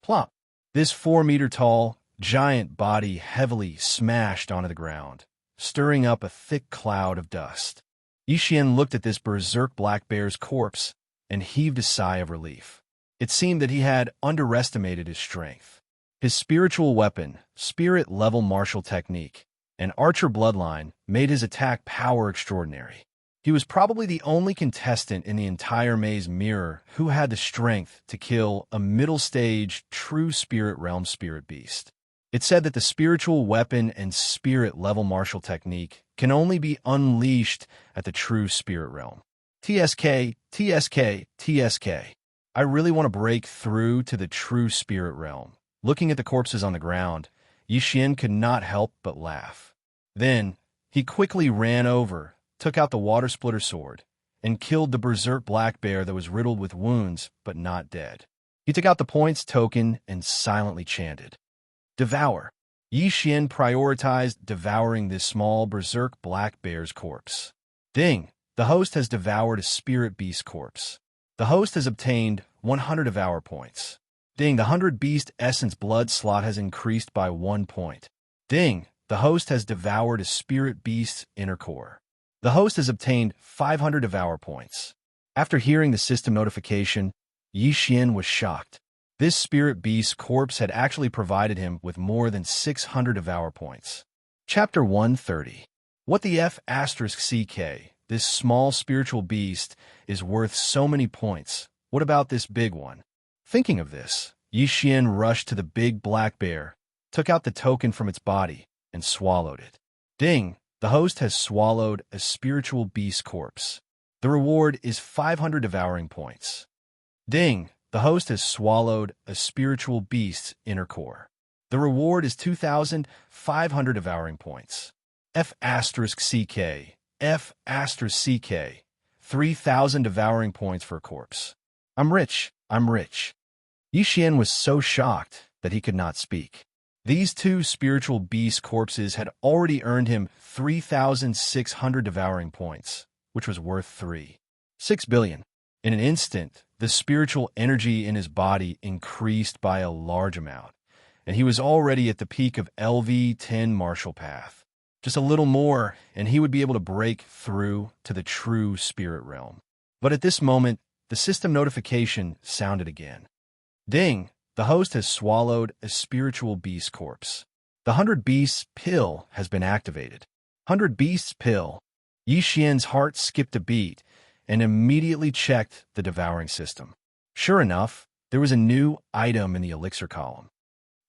Plop! This 4-meter-tall, giant body heavily smashed onto the ground, stirring up a thick cloud of dust. Xian looked at this berserk black bear's corpse and heaved a sigh of relief. It seemed that he had underestimated his strength. His spiritual weapon, spirit-level martial technique, and archer bloodline made his attack power extraordinary. He was probably the only contestant in the entire maze mirror who had the strength to kill a middle-stage, true spirit realm spirit beast. It said that the spiritual weapon and spirit-level martial technique can only be unleashed at the true spirit realm. TSK, TSK, TSK. I really want to break through to the true spirit realm. Looking at the corpses on the ground, Xian could not help but laugh. Then, he quickly ran over, took out the water splitter sword, and killed the berserk black bear that was riddled with wounds but not dead. He took out the points token and silently chanted, "Devour." Xian prioritized devouring this small berserk black bear's corpse. Ding! The host has devoured a spirit beast corpse. The host has obtained 100 devour points. Ding! The 100 beast essence blood slot has increased by 1 point. Ding! The host has devoured a spirit beast's inner core. The host has obtained 500 devour points. After hearing the system notification, Xian was shocked. This spirit beast's corpse had actually provided him with more than 600 devour points. Chapter 130. What the F***CK? This small spiritual beast is worth so many points. What about this big one? Thinking of this, Xian rushed to the big black bear, took out the token from its body, and swallowed it. Ding! The host has swallowed a spiritual beast corpse. The reward is 500 devouring points. Ding! The host has swallowed a spiritual beast's inner core. The reward is 2,500 devouring points. F***CK. F***CK. 3,000 devouring points for a corpse. I'm rich. I'm rich. Xian was so shocked that he could not speak. These 2 spiritual beast corpses had already earned him 3,600 devouring points, which was worth 6 billion. In an instant, the spiritual energy in his body increased by a large amount, and he was already at the peak of LV-10 martial path. Just a little more, and he would be able to break through to the true spirit realm. But at this moment, the system notification sounded again. Ding! The host has swallowed a spiritual beast corpse. The 100 Beasts pill has been activated. 100 Beasts pill. Xian's heart skipped a beat and immediately checked the devouring system. Sure enough, there was a new item in the elixir column.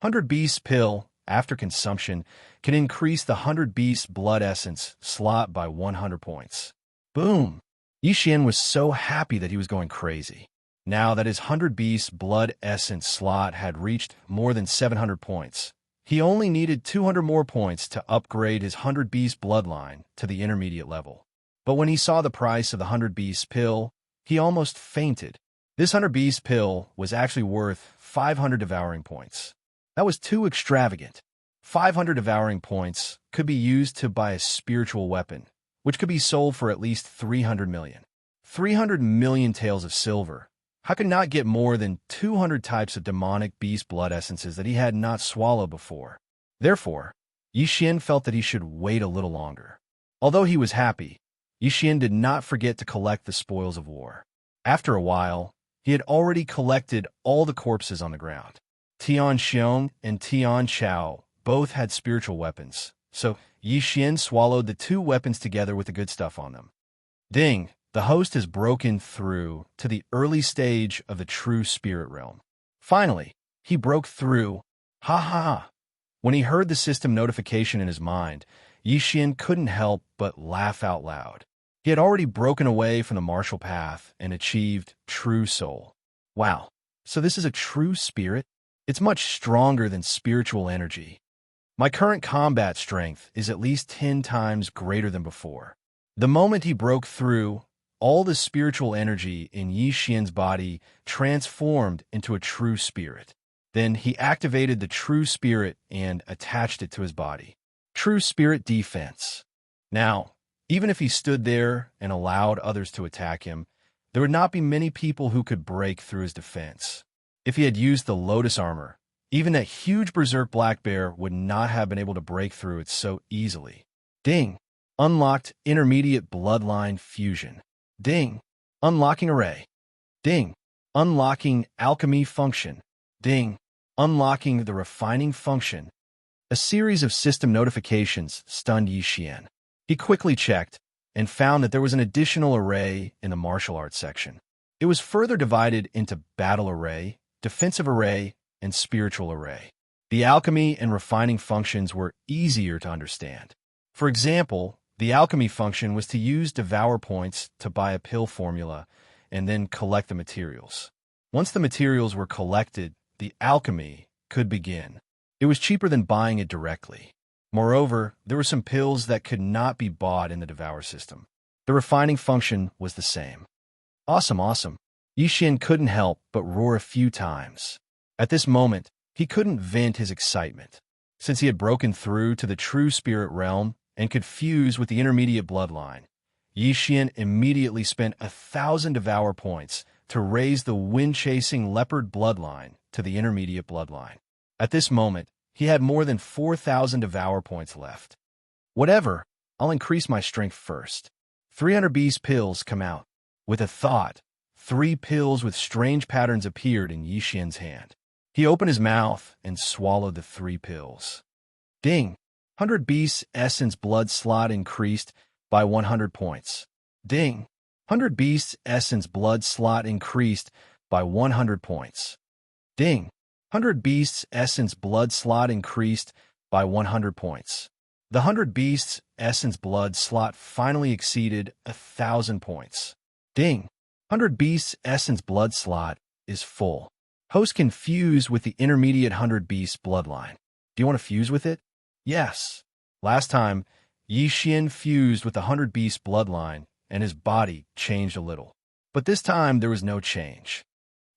100 Beasts pill, after consumption, can increase the 100 Beasts blood essence slot by 100 points. Boom! Xian was so happy that he was going crazy. Now that his 100 Beasts blood essence slot had reached more than 700 points, he only needed 200 more points to upgrade his 100 Beast bloodline to the intermediate level. But when he saw the price of the 100 Beast pill, he almost fainted. This 100 Beast pill was actually worth 500 devouring points. That was too extravagant. 500 devouring points could be used to buy a spiritual weapon, which could be sold for at least 300 million. 300 million taels of silver. How could not get more than 200 types of demonic beast blood essences that he had not swallowed before? Therefore, Yixian felt that he should wait a little longer. Although he was happy, Yixian did not forget to collect the spoils of war. After a while, he had already collected all the corpses on the ground. Tian Xiong and Tian Chao both had spiritual weapons, so Yixian swallowed the two weapons together with the good stuff on them. Ding! The host has broken through to the early stage of the true spirit realm. Finally, he broke through. Ha ha ha! When he heard the system notification in his mind, Yixian couldn't help but laugh out loud. He had already broken away from the martial path and achieved true soul. Wow, so this is a true spirit? It's much stronger than spiritual energy. My current combat strength is at least 10 times greater than before. The moment he broke through, all the spiritual energy in Yixian's body transformed into a true spirit. Then he activated the true spirit and attached it to his body. True spirit defense. Now, even if he stood there and allowed others to attack him, there would not be many people who could break through his defense. If he had used the lotus armor, even that huge berserk black bear would not have been able to break through it so easily. Ding! Unlocked intermediate bloodline fusion. Ding! Unlocking array. Ding! Unlocking alchemy function. Ding! Unlocking the refining function. A series of system notifications stunned Yixian. He quickly checked and found that there was an additional array in the martial arts section. It was further divided into battle array, defensive array, and spiritual array. The alchemy and refining functions were easier to understand. For example, the alchemy function was to use Devourer points to buy a pill formula and then collect the materials. Once the materials were collected, the alchemy could begin. It was cheaper than buying it directly. Moreover, there were some pills that could not be bought in the Devourer system. The refining function was the same. Awesome, awesome. Yixian couldn't help but roar a few times. At this moment, he couldn't vent his excitement. Since he had broken through to the true spirit realm and could fuse with the intermediate bloodline, Yixian immediately spent 1,000 Devourer points to raise the wind-chasing leopard bloodline to the intermediate bloodline. At this moment, he had more than 4,000 Devourer points left. Whatever, I'll increase my strength first. 300 Beast pills come out. With a thought, 3 pills with strange patterns appeared in Yixian's hand. He opened his mouth and swallowed the 3 pills. Ding! 100 Beast essence blood slot increased by 100 points. Ding! 100 Beast essence blood slot increased by 100 points. Ding! 100 Beasts essence blood slot increased by 100 points. The 100 Beasts essence blood slot finally exceeded 1,000 points. Ding! 100 Beasts essence blood slot is full. Host can fuse with the intermediate 100 Beasts bloodline. Do you want to fuse with it? Yes. Last time, Yixian fused with the 100 Beasts bloodline and his body changed a little. But this time there was no change.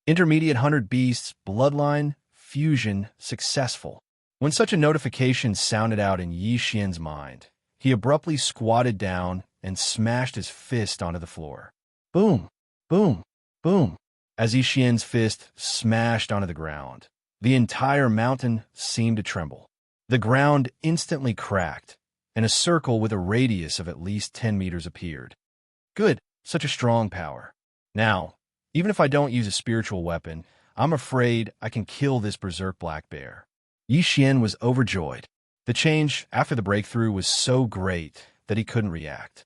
Intermediate 100 Beasts bloodline fusion successful. When such a notification sounded out in Yixian's mind, he abruptly squatted down and smashed his fist onto the floor. Boom! Boom! Boom! As Yixian's fist smashed onto the ground, the entire mountain seemed to tremble. The ground instantly cracked, and a circle with a radius of at least 10 meters appeared. Good, such a strong power. Now, even if I don't use a spiritual weapon, I'm afraid I can kill this berserk black bear. Yixian was overjoyed. The change after the breakthrough was so great that he couldn't react.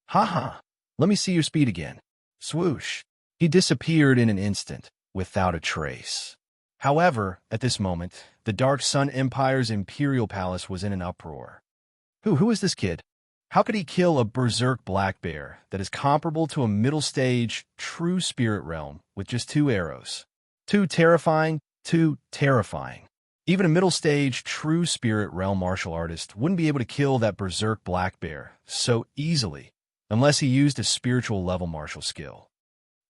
Ha! Let me see your speed again. Swoosh! He disappeared in an instant, without a trace. However, at this moment, the Dark Sun Empire's Imperial Palace was in an uproar. Who is this kid? How could he kill a berserk black bear that is comparable to a middle stage true spirit realm with just 2 arrows? Too terrifying. Even a middle stage true spirit realm martial artist wouldn't be able to kill that berserk black bear so easily unless he used a spiritual level martial skill.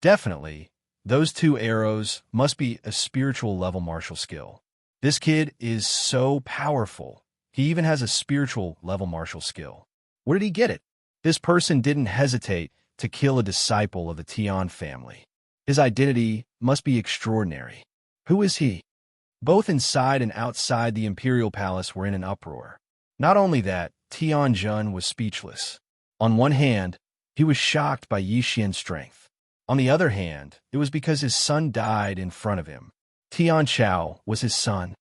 Definitely, those 2 arrows must be a spiritual level martial skill. This kid is so powerful. He even has a spiritual level martial skill. Where did he get it? This person didn't hesitate to kill a disciple of the Tian family. His identity must be extraordinary. Who is he? Both inside and outside the imperial palace were in an uproar. Not only that, Tianjun was speechless. On one hand, he was shocked by Yixian's strength. On the other hand, it was because his son died in front of him. Tianchao was his son.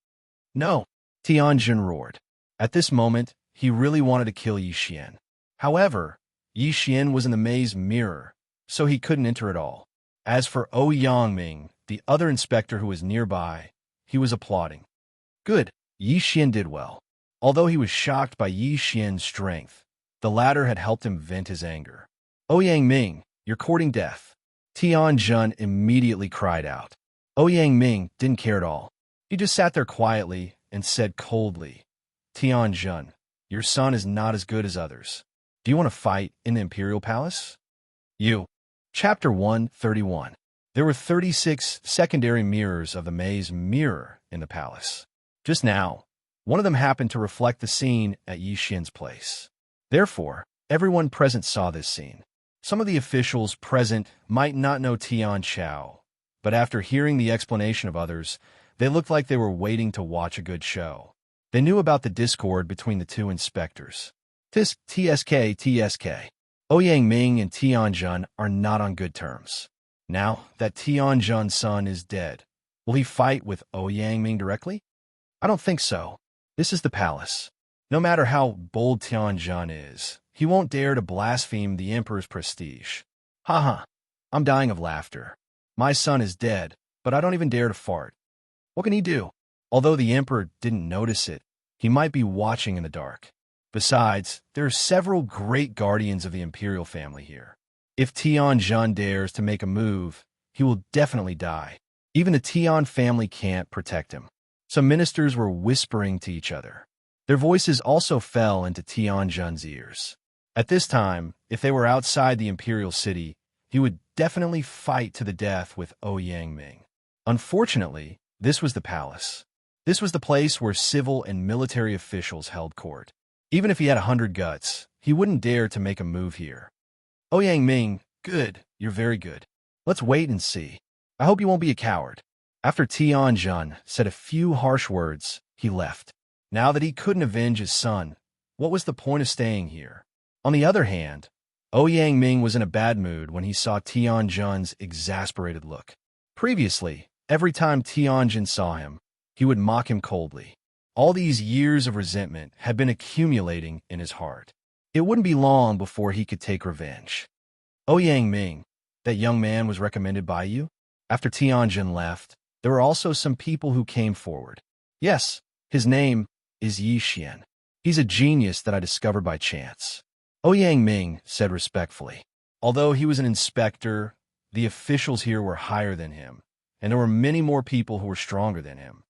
No, Tianjun roared. At this moment, he really wanted to kill Yixian. However, Yixian was in the maze mirror, so he couldn't enter at all. As for Yangming, the other inspector who was nearby, he was applauding. Good, Yixian did well. Although he was shocked by Yixian's strength, the latter had helped him vent his anger. Yangming, you're courting death. Tianjun immediately cried out. Yangming didn't care at all. He just sat there quietly and said coldly, Tianjun, your son is not as good as others. Do you want to fight in the Imperial Palace? You. Chapter 131. There were 36 secondary mirrors of the maze mirror in the palace. Just now, one of them happened to reflect the scene at Yixian's place. Therefore, everyone present saw this scene. Some of the officials present might not know Tianchao, but after hearing the explanation of others, they looked like they were waiting to watch a good show. They knew about the discord between the 2 inspectors. TSK. Yangming and Tianjun are not on good terms. Now that Tianjun's son is dead, will he fight with Yangming directly? I don't think so. This is the palace. No matter how bold Tianjun is, he won't dare to blaspheme the emperor's prestige. Haha, I'm dying of laughter. My son is dead, but I don't even dare to fart. What can he do? Although the emperor didn't notice it, he might be watching in the dark. Besides, there are several great guardians of the imperial family here. If Tianjun dares to make a move, he will definitely die. Even the Tian family can't protect him. Some ministers were whispering to each other. Their voices also fell into Tianjun's ears. At this time, if they were outside the imperial city, he would definitely fight to the death with Yangming. Unfortunately, this was the palace. This was the place where civil and military officials held court. Even if he had 100 guts, he wouldn't dare to make a move here. Yangming, good, you're very good. Let's wait and see. I hope you won't be a coward. After Tianjun said a few harsh words, he left. Now that he couldn't avenge his son, what was the point of staying here? On the other hand, Yangming was in a bad mood when he saw Tianjun's exasperated look. Previously, every time Tianjun saw him, he would mock him coldly. All these years of resentment had been accumulating in his heart. It wouldn't be long before he could take revenge. Yangming, that young man was recommended by you? After Tianjun left, there were also some people who came forward. Yes, his name is Yixian. He's a genius that I discovered by chance. Yangming said respectfully. Although he was an inspector, the officials here were higher than him, and there were many more people who were stronger than him.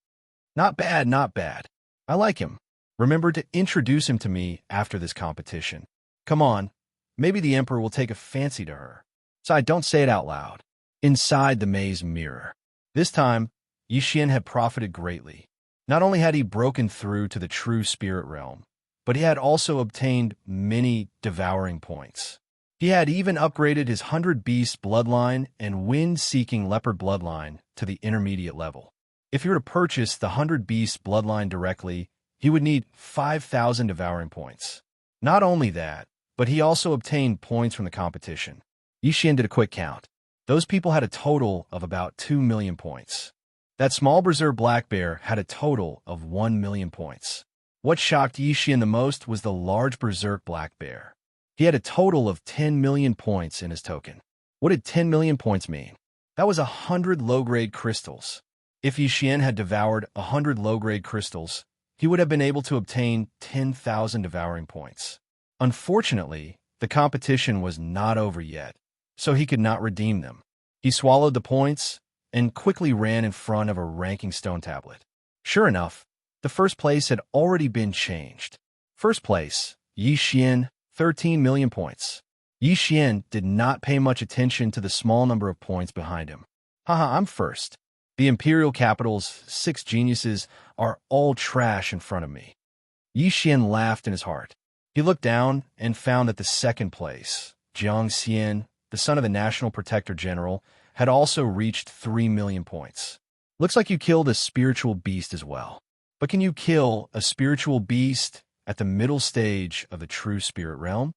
Not bad, not bad. I like him. Remember to introduce him to me after this competition. Come on, maybe the emperor will take a fancy to her. So I don't say it out loud. Inside the maze mirror. This time, Yixian had profited greatly. Not only had he broken through to the true spirit realm, but he had also obtained many devouring points. He had even upgraded his 100 Beast bloodline and Wind-Seeking Leopard bloodline to the intermediate level. If he were to purchase the 100 Beast bloodline directly, he would need 5,000 devouring points. Not only that, but he also obtained points from the competition. Yixian did a quick count. Those people had a total of about 2 million points. That small berserk black bear had a total of 1 million points. What shocked Yixian the most was the large berserk black bear. He had a total of 10 million points in his token. What did 10 million points mean? That was 100 low-grade crystals. If Yixian had devoured 100 low-grade crystals, he would have been able to obtain 10,000 devouring points. Unfortunately, the competition was not over yet, so he could not redeem them. He swallowed the points and quickly ran in front of a ranking stone tablet. Sure enough, the first place had already been changed. First place, Yixian, 13 million points. Yi Xian did not pay much attention to the small number of points behind him. Haha, I'm first. The imperial capital's 6 geniuses are all trash in front of me. Yi Xian laughed in his heart. He looked down and found that the second place, Xianxia, the son of the National Protector General, had also reached 3 million points. Looks like you killed a spiritual beast as well. But can you kill a spiritual beast at the middle stage of the true spirit realm?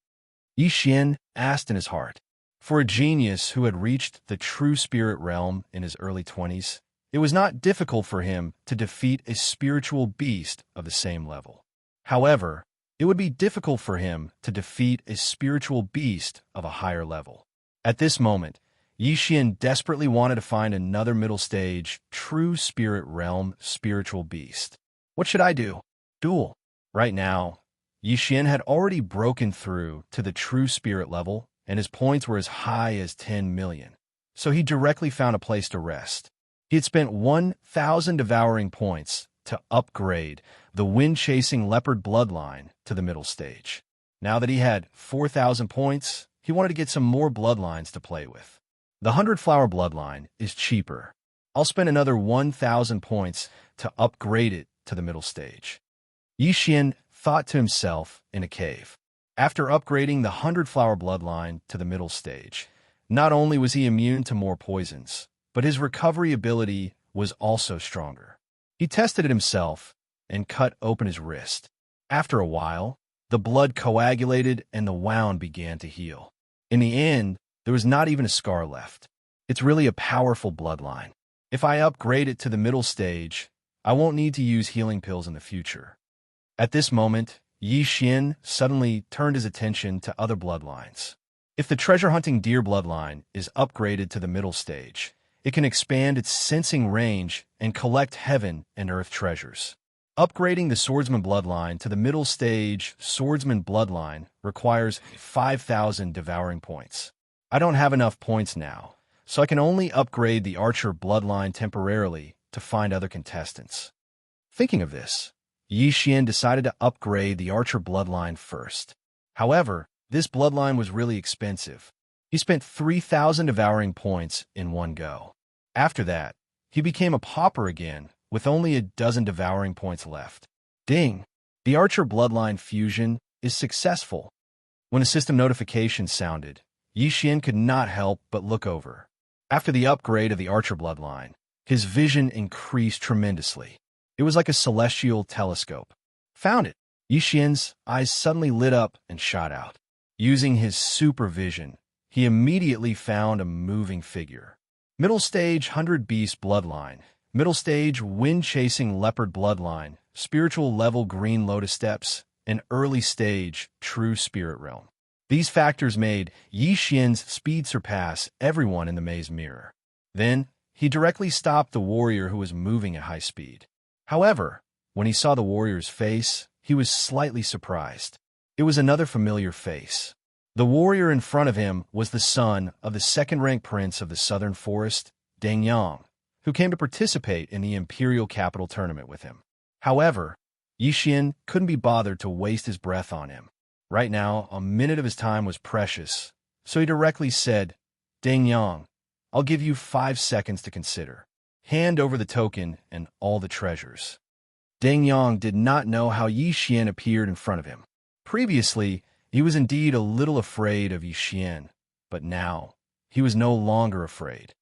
Yi Xian asked in his heart. For a genius who had reached the true spirit realm in his early 20s, it was not difficult for him to defeat a spiritual beast of the same level. However, it would be difficult for him to defeat a spiritual beast of a higher level. At this moment, Yi Xian desperately wanted to find another middle stage, true spirit realm spiritual beast. What should I do? Duel. Right now, Yi Xian had already broken through to the true spirit level, and his points were as high as 10 million. So he directly found a place to rest. He had spent 1,000 devouring points to upgrade the wind-chasing leopard bloodline to the middle stage. Now that he had 4,000 points, he wanted to get some more bloodlines to play with. The 100-flower bloodline is cheaper. I'll spend another 1,000 points to upgrade it to the middle stage. Yi Xian thought to himself in a cave. After upgrading the 100-flower bloodline to the middle stage, not only was he immune to more poisons, but his recovery ability was also stronger. He tested it himself and cut open his wrist. After a while, the blood coagulated and the wound began to heal. In the end, there was not even a scar left. It's really a powerful bloodline. If I upgrade it to the middle stage, I won't need to use healing pills in the future. At this moment, Yi Xian suddenly turned his attention to other bloodlines. If the treasure-hunting deer bloodline is upgraded to the middle stage, it can expand its sensing range and collect heaven and earth treasures. Upgrading the swordsman bloodline to the middle stage swordsman bloodline requires 5,000 devouring points. I don't have enough points now, so I can only upgrade the archer bloodline temporarily to find other contestants. Thinking of this, Yi Xian decided to upgrade the archer bloodline first. However, this bloodline was really expensive. He spent 3,000 devouring points in one go. After that, he became a pauper again, with only a dozen devouring points left. Ding! The archer bloodline fusion is successful. When a system notification sounded, Yi Xian could not help but look over. After the upgrade of the archer bloodline, his vision increased tremendously. It was like a celestial telescope. Found it! Yi Xian's eyes suddenly lit up and shot out. Using his supervision, he immediately found a moving figure. Middle stage 100 beast bloodline, middle stage wind-chasing leopard bloodline, spiritual level green lotus steps, and early stage true spirit realm. These factors made Yi Xian's speed surpass everyone in the maze mirror. Then, he directly stopped the warrior who was moving at high speed. However, when he saw the warrior's face, he was slightly surprised. It was another familiar face. The warrior in front of him was the son of the second-ranked prince of the southern forest, Deng Yang, who came to participate in the imperial capital tournament with him. However, Yi Xian couldn't be bothered to waste his breath on him. Right now, a minute of his time was precious, so he directly said, Deng Yang, I'll give you 5 seconds to consider. Hand over the token and all the treasures. Deng Yang did not know how Yi Xian appeared in front of him. Previously, he was indeed a little afraid of Yi Xian, but now, he was no longer afraid.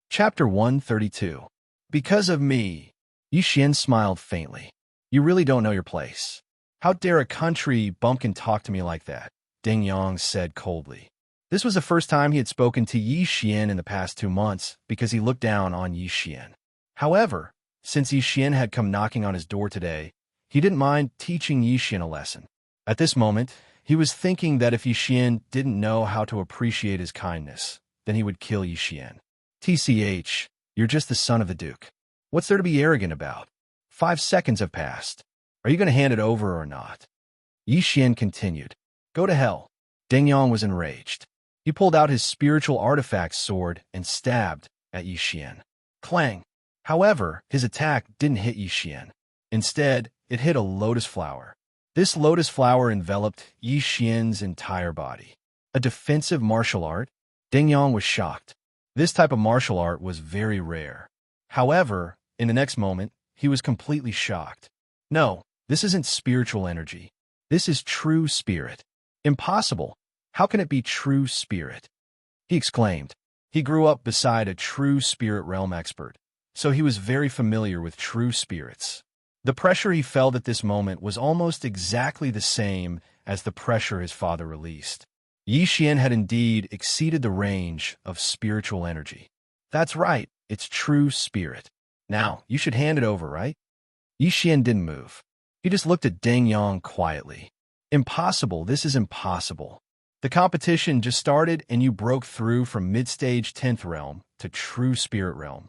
Chapter 132. Because of me. Yi Xian smiled faintly. You really don't know your place. How dare a country bumpkin talk to me like that? Deng Yang said coldly. This was the first time he had spoken to Yi Xian in the past 2 months because he looked down on Yi Xian. However, since Yi Xian had come knocking on his door today, he didn't mind teaching Yi Xian a lesson. At this moment, he was thinking that if Yi Xian didn't know how to appreciate his kindness, then he would kill Yi Xian. TCH, you're just the son of the Duke. What's there to be arrogant about? 5 seconds have passed. Are you going to hand it over or not? Yi Xian continued. Go to hell. Deng Yang was enraged. He pulled out his spiritual artifact sword and stabbed at Yi Xian. Clang! However, his attack didn't hit Yi Xian. Instead, it hit a lotus flower. This lotus flower enveloped Yi Xian's entire body. A defensive martial art? Ding Yang was shocked. This type of martial art was very rare. However, in the next moment, he was completely shocked. No, this isn't spiritual energy. This is true spirit. Impossible. How can it be true spirit? He exclaimed. He grew up beside a true spirit realm expert, so he was very familiar with true spirits. The pressure he felt at this moment was almost exactly the same as the pressure his father released. Yi Xian had indeed exceeded the range of spiritual energy. That's right, it's true spirit. Now, you should hand it over, right? Yi Xian didn't move. He just looked at Ding Yang quietly. Impossible, this is impossible. The competition just started and you broke through from mid-stage 10th realm to true spirit realm.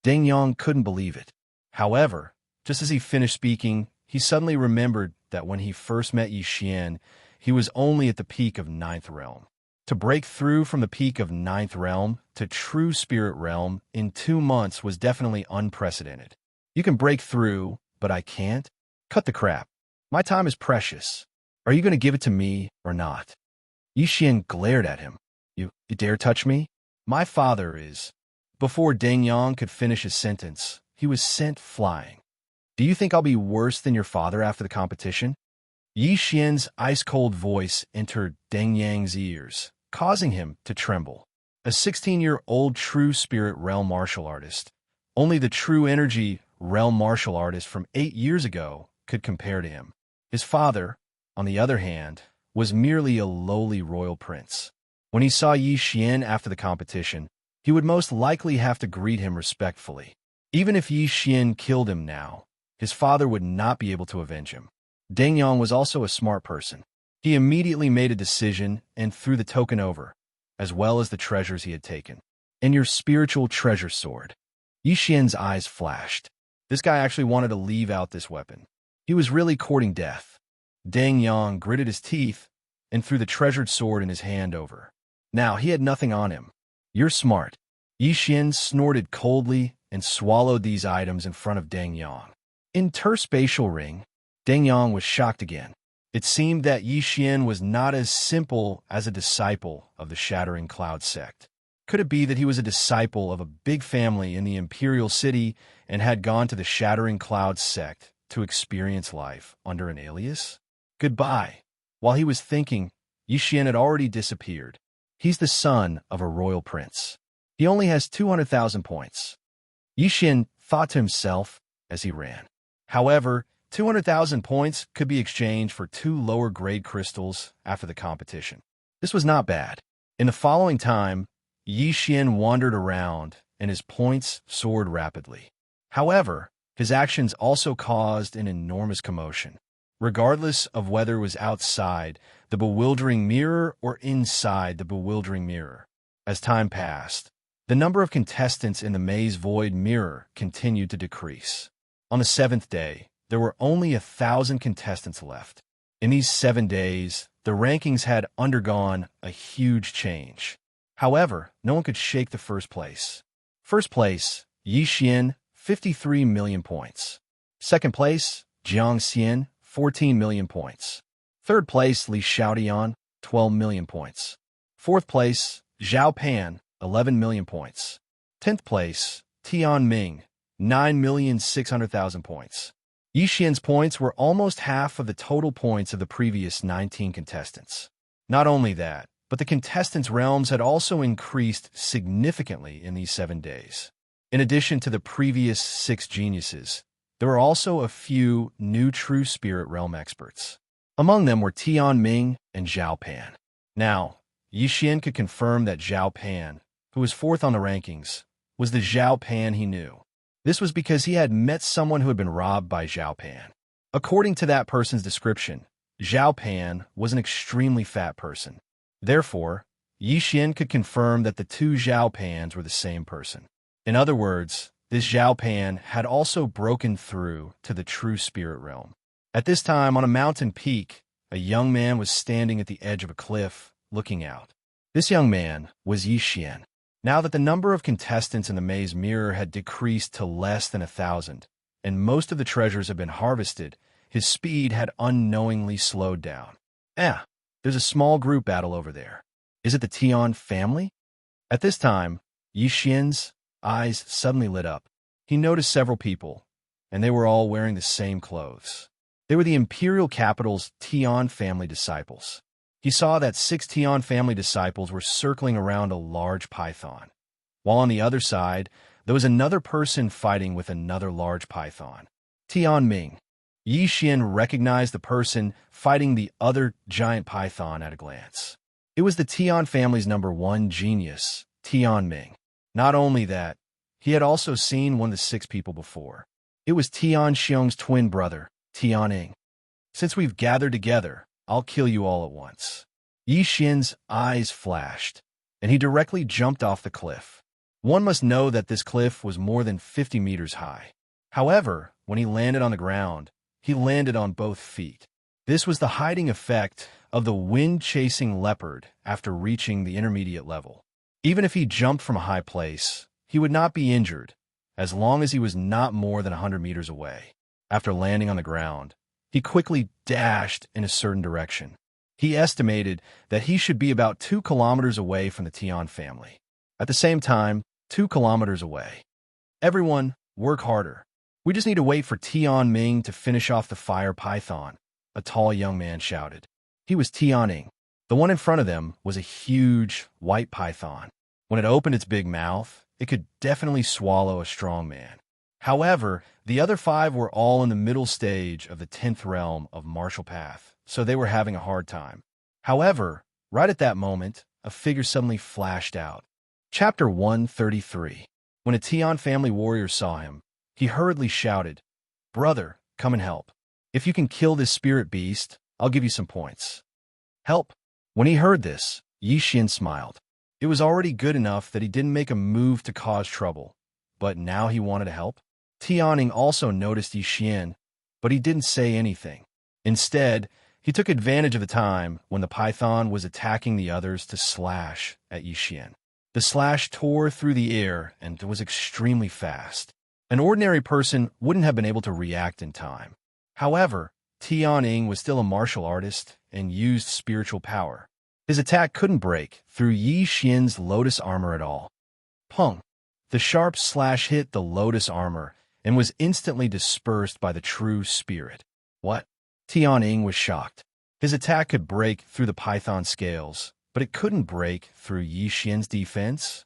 Ding Yang couldn't believe it. However, just as he finished speaking, he suddenly remembered that when he first met Yi Xian, he was only at the peak of 9th realm. To break through from the peak of 9th realm to true spirit realm in 2 months was definitely unprecedented. You can break through, but I can't? Cut the crap. My time is precious. Are you going to give it to me or not? Yi Xian glared at him. You dare touch me? My father is... Before Ding Yang could finish his sentence, he was sent flying. Do you think I'll be worse than your father after the competition? Yi Xian's ice-cold voice entered Ding Yang's ears, causing him to tremble. A 16-year-old true spirit realm martial artist. Only the true energy realm martial artist from 8 years ago could compare to him. His father, on the other hand, was merely a lowly royal prince. When he saw Yi Xian after the competition, he would most likely have to greet him respectfully. Even if Yi Xian killed him now, his father would not be able to avenge him. Ding Yang was also a smart person. He immediately made a decision and threw the token over, as well as the treasures he had taken. And your spiritual treasure sword. Yi Xian's eyes flashed. This guy actually wanted to leave out this weapon. He was really courting death. Ding Yang gritted his teeth and threw the treasured sword in his hand over. Now, he had nothing on him. You're smart. Yi Xian snorted coldly and swallowed these items in front of Ding Yang. Interspatial ring. Ding Yang was shocked again. It seemed that Yi Xian was not as simple as a disciple of the Shattering Cloud sect. Could it be that he was a disciple of a big family in the Imperial City and had gone to the Shattering Cloud sect to experience life under an alias? Goodbye. While he was thinking, Yi Xian had already disappeared. He's the son of a royal prince. He only has 200,000 points. Yi Xian thought to himself as he ran. However, 200,000 points could be exchanged for 2 lower-grade crystals after the competition. This was not bad. In the following time, Yi Xian wandered around, and his points soared rapidly. However, his actions also caused an enormous commotion. Regardless of whether it was outside the bewildering mirror or inside the bewildering mirror. As time passed, the number of contestants in the Maze Void mirror continued to decrease. On the 7th day, there were only 1,000 contestants left. In these 7 days, the rankings had undergone a huge change. However, no one could shake the first place. First place, Yi Xian, 53 million points. Second place, Xianxia, 14 million points. Third place, Li Xiaodian, 12 million points. Fourth place, Zhao Pan, 11 million points. 10th place, Tian Ming, 9,600,000 points. Yi Xian's points were almost half of the total points of the previous 19 contestants. Not only that, but the contestants' realms had also increased significantly in these 7 days. In addition to the previous 6 geniuses, there were also a few new true spirit realm experts. Among them were Tian Ming and Zhao Pan. Now, Yi Xian could confirm that Zhao Pan, who was 4th on the rankings, was the Zhao Pan he knew. This was because he had met someone who had been robbed by Zhao Pan. According to that person's description, Zhao Pan was an extremely fat person. Therefore, Yi Xian could confirm that the 2 Zhao Pans were the same person. In other words, this Zhao Pan had also broken through to the true spirit realm. At this time, on a mountain peak, a young man was standing at the edge of a cliff, looking out. This young man was Yi Xian. Now that the number of contestants in the maze mirror had decreased to less than 1,000, and most of the treasures had been harvested, his speed had unknowingly slowed down. There's a small group battle over there. Is it the Tian family? At this time, Xian's eyes suddenly lit up. He noticed several people, and they were all wearing the same clothes. They were the imperial capital's Tian family disciples. He saw that 6 Tian family disciples were circling around a large python, while on the other side, there was another person fighting with another large python. Tian Ming. Xian recognized the person fighting the other giant python at a glance. It was the Tian family's #1 genius, Tian Ming. Not only that, he had also seen one of the 6 people before. It was Tian Xiong's twin brother, Tian Ying. Since we've gathered together, I'll kill you all at once. Xian's eyes flashed, and he directly jumped off the cliff. One must know that this cliff was more than 50 meters high. However, when he landed on the ground, he landed on both feet. This was the hiding effect of the wind-chasing leopard after reaching the intermediate level. Even if he jumped from a high place, he would not be injured, as long as he was not more than 100 meters away. After landing on the ground, he quickly dashed in a certain direction. He estimated that he should be about 2 kilometers away from the Tian family. At the same time, 2 kilometers away. Everyone, work harder. We just need to wait for Tian Ming to finish off the fire python, a tall young man shouted. He was Tian Ming. The one in front of them was a huge, white python. When it opened its big mouth, it could definitely swallow a strong man. However, the other 5 were all in the middle stage of the 10th realm of martial path, so they were having a hard time. However, right at that moment, a figure suddenly flashed out. Chapter 133. When a Tian family warrior saw him, he hurriedly shouted, "Brother, come and help. If you can kill this spirit beast, I'll give you some points." Help. When he heard this, Xian smiled. It was already good enough that he didn't make a move to cause trouble, but now he wanted to help. Tianning also noticed Xian, but he didn't say anything. Instead, he took advantage of the time when the python was attacking the others to slash at Xian. The slash tore through the air and was extremely fast. An ordinary person wouldn't have been able to react in time. However, Tianning was still a martial artist and used spiritual power. His attack couldn't break through Xian's lotus armor at all. Pung! The sharp slash hit the lotus armor and was instantly dispersed by the true spirit. What? Tianning was shocked. His attack could break through the python scales, but it couldn't break through Xian's defense?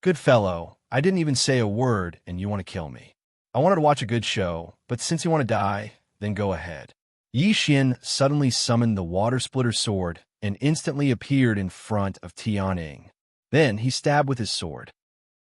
Good fellow, I didn't even say a word and you want to kill me. I wanted to watch a good show, but since you want to die, then go ahead. Xian suddenly summoned the water splitter sword and instantly appeared in front of Tianning. Then he stabbed with his sword.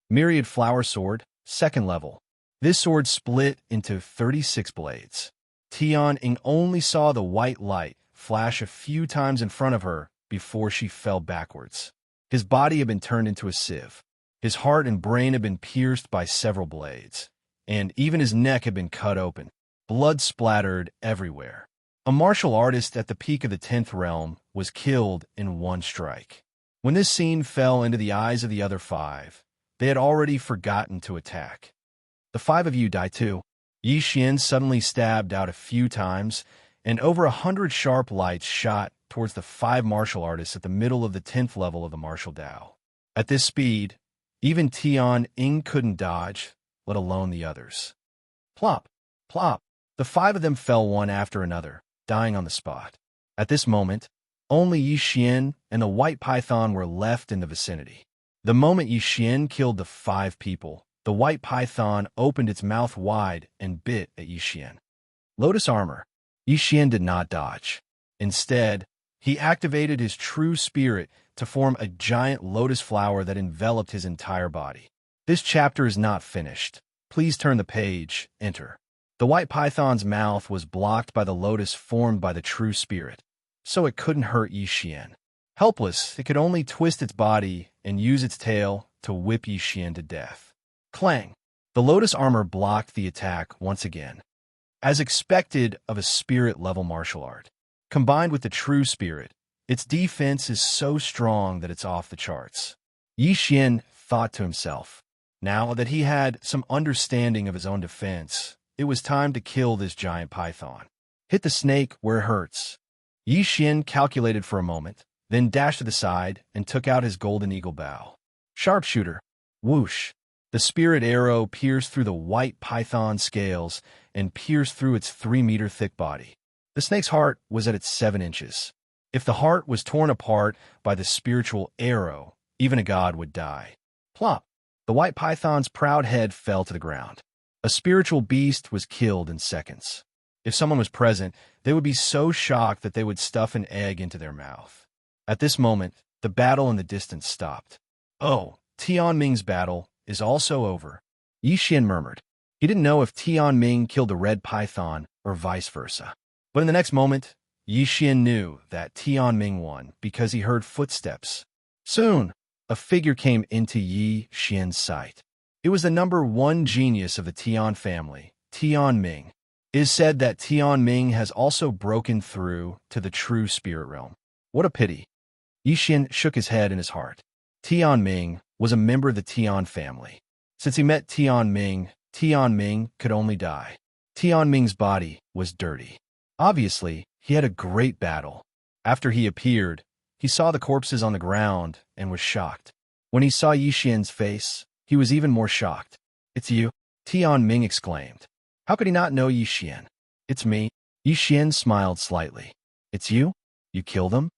Myriad Flower Sword, 2nd level. This sword split into 36 blades. Tianning only saw the white light flash a few times in front of her before she fell backwards. His body had been turned into a sieve. His heart and brain had been pierced by several blades, and even his neck had been cut open. Blood splattered everywhere. A martial artist at the peak of the 10th realm was killed in one strike. When this scene fell into the eyes of the other 5, they had already forgotten to attack. The 5 of you die too. Xian suddenly stabbed out a few times, and over 100 sharp lights shot towards the 5 martial artists at the middle of the 10th level of the martial Dao. At this speed, even Tianning couldn't dodge, let alone the others. Plop! Plop! The 5 of them fell one after another, dying on the spot. At this moment, only Xian and the white python were left in the vicinity. The moment Xian killed the 5 people, the white python opened its mouth wide and bit at Xian. Lotus armor. Xian did not dodge. Instead, he activated his true spirit to form a giant lotus flower that enveloped his entire body. This chapter is not finished. Please turn the page, enter. The white python's mouth was blocked by the lotus formed by the true spirit, so it couldn't hurt Xian. Helpless, it could only twist its body and use its tail to whip Xian to death. Clang! The lotus armor blocked the attack once again. As expected of a spirit-level martial art, combined with the true spirit, its defense is so strong that it's off the charts. Xian thought to himself, now that he had some understanding of his own defense, it was time to kill this giant python. Hit the snake where it hurts. Xian calculated for a moment, then dashed to the side and took out his golden eagle bow. Sharpshooter. Whoosh. The spirit arrow pierced through the white python scales and pierced through its 3-meter thick body. The snake's heart was at its 7 inches. If the heart was torn apart by the spiritual arrow, even a god would die. Plop! The white python's proud head fell to the ground. A spiritual beast was killed in seconds. If someone was present, they would be so shocked that they would stuff an egg into their mouth. At this moment, the battle in the distance stopped. Oh, Tianming's battle is also over, Yixian murmured. He didn't know if Tianming killed the red python or vice versa. But in the next moment, Yixian knew that Tianming won because he heard footsteps. Soon, a figure came into Yixian's sight. It was the number 1 genius of the Tian family, Tianming. It is said that Tianming has also broken through to the true spirit realm. What a pity. Yixian shook his head in his heart. Tianming was a member of the Tian family. Since he met Tianming, Tianming could only die. Tianming's body was dirty. Obviously, he had a great battle. After he appeared, he saw the corpses on the ground and was shocked. When he saw Yixian's face, he was even more shocked. "It's you," Tianming exclaimed. How could he not know Yixian? "It's me." Yixian smiled slightly. "It's you? You killed them?"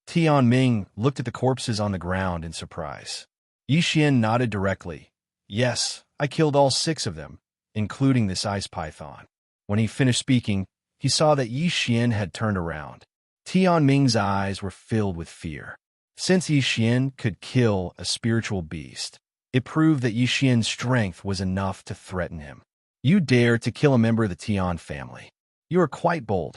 Tianming looked at the corpses on the ground in surprise. Yixian nodded directly. "Yes, I killed all 6 of them, including this ice python." When he finished speaking, he saw that Yixian had turned around. Tianming's eyes were filled with fear. Since Yixian could kill a spiritual beast, it proved that Yixian's strength was enough to threaten him. "You dare to kill a member of the Tian family. You are quite bold."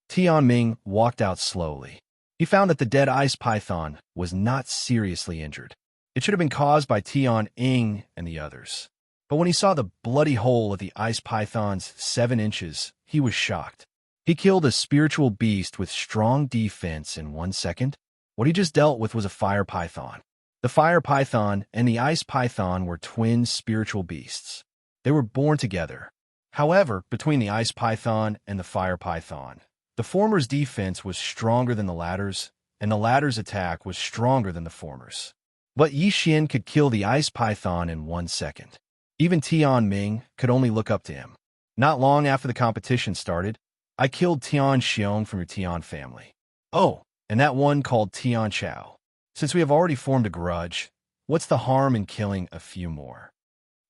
Tianming walked out slowly. He found that the dead ice python was not seriously injured. It should have been caused by Tianming and the others. But when he saw the bloody hole at the ice python's 7 inches, he was shocked. He killed a spiritual beast with strong defense in 1 second. What he just dealt with was a fire python. The fire python and the ice python were twin spiritual beasts. They were born together. However, between the ice python and the fire python, the former's defense was stronger than the latter's, and the latter's attack was stronger than the former's. But Yixian could kill the ice python in 1 second. Even Tianming could only look up to him. Not long after the competition started, "I killed Tian Xiong from your Tian family." "Oh, and that one called Tian Chao. Since we have already formed a grudge, what's the harm in killing a few more?"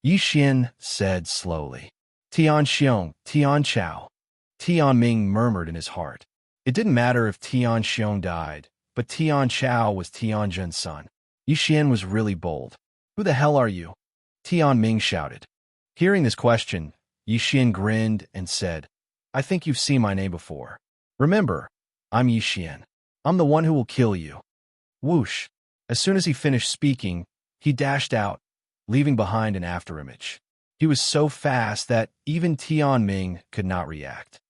Yixian said slowly. "Tian Xiong, Tian Chao." Tianming murmured in his heart. It didn't matter if Tian Xiong died, but Tian Chao was Tianjun's son. Yixian was really bold. "Who the hell are you?" Tianming shouted. Hearing this question, Yixian grinned and said, "I think you've seen my name before. Remember, I'm Yixian. I'm the one who will kill you." Whoosh! As soon as he finished speaking, he dashed out, leaving behind an afterimage. He was so fast that even Tianming could not react.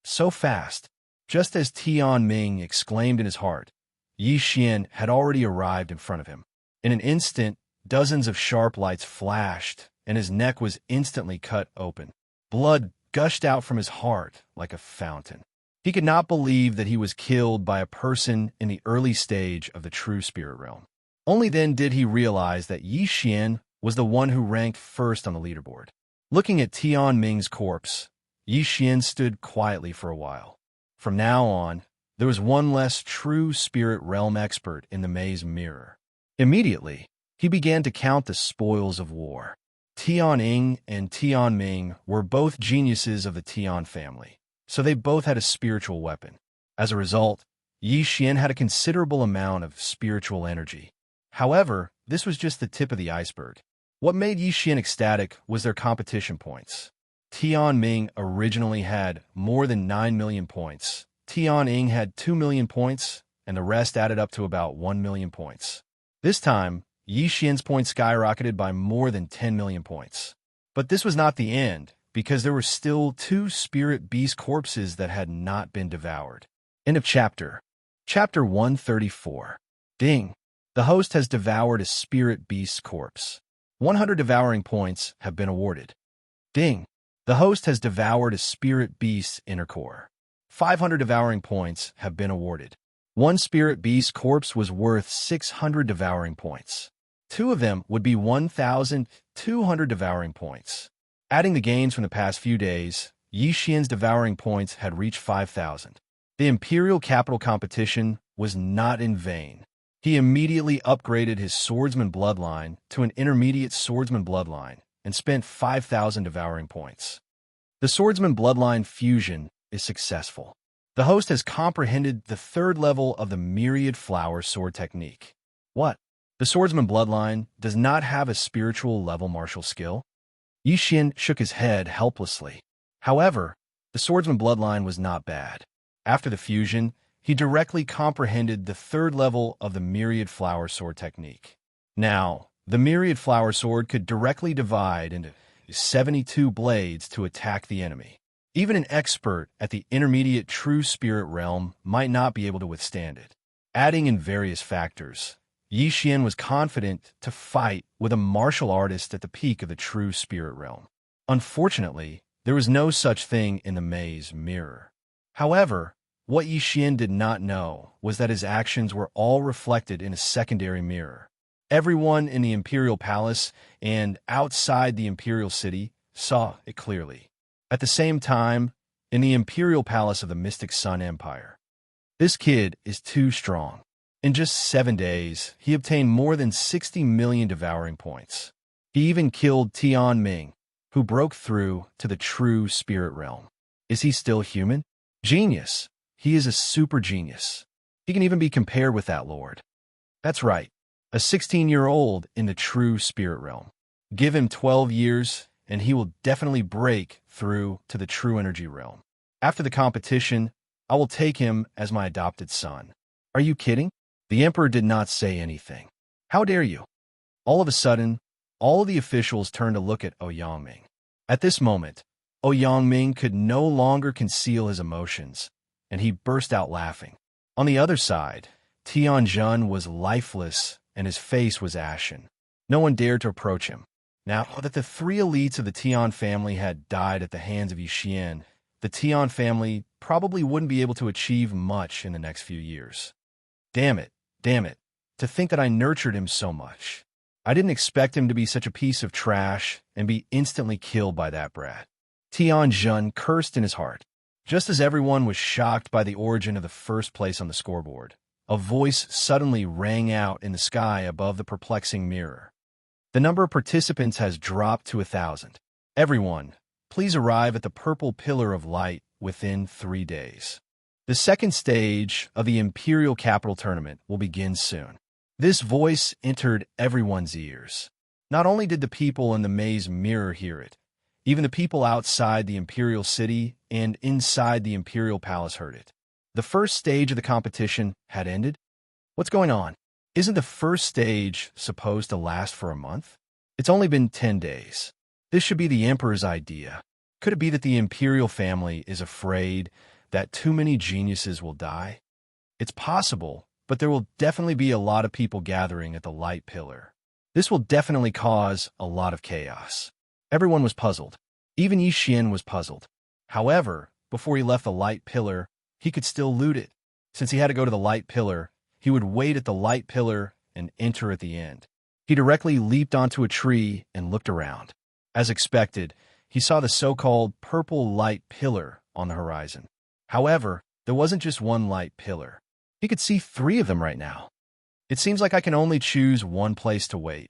So fast. Just as Tianming exclaimed in his heart, Yixian had already arrived in front of him. In an instant, dozens of sharp lights flashed, and his neck was instantly cut open. Blood gushed out from his heart like a fountain. He could not believe that he was killed by a person in the early stage of the true spirit realm. Only then did he realize that Yixian was the one who ranked first on the leaderboard. Looking at Tianming's corpse, Yixian stood quietly for a while. From now on, there was one less true spirit realm expert in the maze mirror. Immediately, he began to count the spoils of war. Tianming and Tianming were both geniuses of the Tian family, so they both had a spiritual weapon. As a result, Yixian had a considerable amount of spiritual energy. However, this was just the tip of the iceberg. What made Yixian ecstatic was their competition points. Tianming originally had more than 9 million points. Tianming had 2 million points, and the rest added up to about 1 million points. This time, Yixian's points skyrocketed by more than 10 million points. But this was not the end, because there were still 2 spirit beast corpses that had not been devoured. End of chapter. Chapter 134. Ding! The host has devoured a spirit beast corpse. 100 devouring points have been awarded. Ding! The host has devoured a spirit beast's inner core. 500 devouring points have been awarded. One spirit beast corpse was worth 600 devouring points. Two of them would be 1,200 devouring points. Adding the gains from the past few days, Yi Xian's devouring points had reached 5,000. The imperial capital competition was not in vain. He immediately upgraded his swordsman bloodline to an intermediate swordsman bloodline and spent 5,000 devouring points. The swordsman bloodline fusion is successful. The host has comprehended the third level of the myriad flower sword technique. What? The swordsman bloodline does not have a spiritual level martial skill? Yi Xian shook his head helplessly. However, the swordsman bloodline was not bad. After the fusion, he directly comprehended the third level of the myriad flower sword technique. Now, the myriad flower sword could directly divide into 72 blades to attack the enemy. Even an expert at the intermediate true spirit realm might not be able to withstand it. Adding in various factors, Yi Xian was confident to fight with a martial artist at the peak of the true spirit realm. Unfortunately, there was no such thing in the maze mirror. However, what Yi Xian did not know was that his actions were all reflected in a secondary mirror. Everyone in the imperial palace and outside the imperial city saw it clearly. At the same time, in the imperial palace of the Mystic Sun Empire, this kid is too strong. In just 7 days, he obtained more than 60 million devouring points. He even killed Tian Ming, who broke through to the true spirit realm. Is he still human? Genius. He is a super genius. He can even be compared with that lord. That's right, a 16-year-old in the true spirit realm. Give him 12 years, and he will definitely break through to the true energy realm. After the competition, I will take him as my adopted son. Are you kidding? The emperor did not say anything. How dare you? All of a sudden, all of the officials turned to look at Ouyang. At this moment, Ouyang could no longer conceal his emotions, and he burst out laughing. On the other side, Tianjun was lifeless and his face was ashen. No one dared to approach him. Now that the 3 elites of the Tian family had died at the hands of Yi Xian, the Tian family probably wouldn't be able to achieve much in the next few years. Damn it, to think that I nurtured him so much. I didn't expect him to be such a piece of trash and be instantly killed by that brat. Tianjun cursed in his heart. Just as everyone was shocked by the origin of the first place on the scoreboard, a voice suddenly rang out in the sky above the perplexing mirror. The number of participants has dropped to 1,000. Everyone, please arrive at the purple pillar of light within 3 days. The second stage of the Imperial Capital Tournament will begin soon. This voice entered everyone's ears. Not only did the people in the maze mirror hear it, even the people outside the Imperial City and inside the Imperial Palace heard it. The first stage of the competition had ended. What's going on? Isn't the first stage supposed to last for a month? It's only been 10 days. This should be the Emperor's idea. Could it be that the Imperial family is afraid that too many geniuses will die? It's possible, but there will definitely be a lot of people gathering at the light pillar. This will definitely cause a lot of chaos. Everyone was puzzled. Even Yi Xian was puzzled. However, before he left the light pillar, he could still loot it. Since he had to go to the light pillar, he would wait at the light pillar and enter at the end. He directly leaped onto a tree and looked around. As expected, he saw the so-called purple light pillar on the horizon. However, there wasn't just one light pillar. He could see 3 of them right now. It seems like I can only choose one place to wait.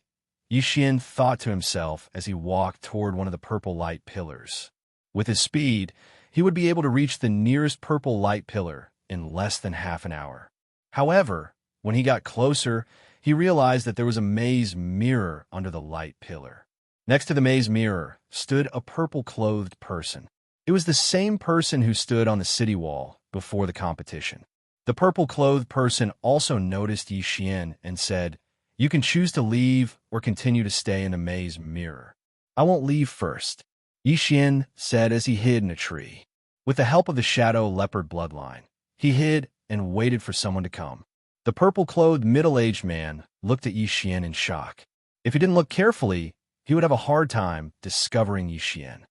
Yi Xian thought to himself as he walked toward one of the purple light pillars. With his speed, he would be able to reach the nearest purple light pillar in less than half an hour. However, when he got closer, he realized that there was a maze mirror under the light pillar. Next to the maze mirror stood a purple-clothed person. It was the same person who stood on the city wall before the competition. The purple-clothed person also noticed Yi Xian and said, "You can choose to leave or continue to stay in the maze mirror. I won't leave first," Yi Xian said as he hid in a tree. With the help of the shadow leopard bloodline, he hid and waited for someone to come. The purple-clothed middle-aged man looked at Yi Xian in shock. If he didn't look carefully, he would have a hard time discovering Yi Xian.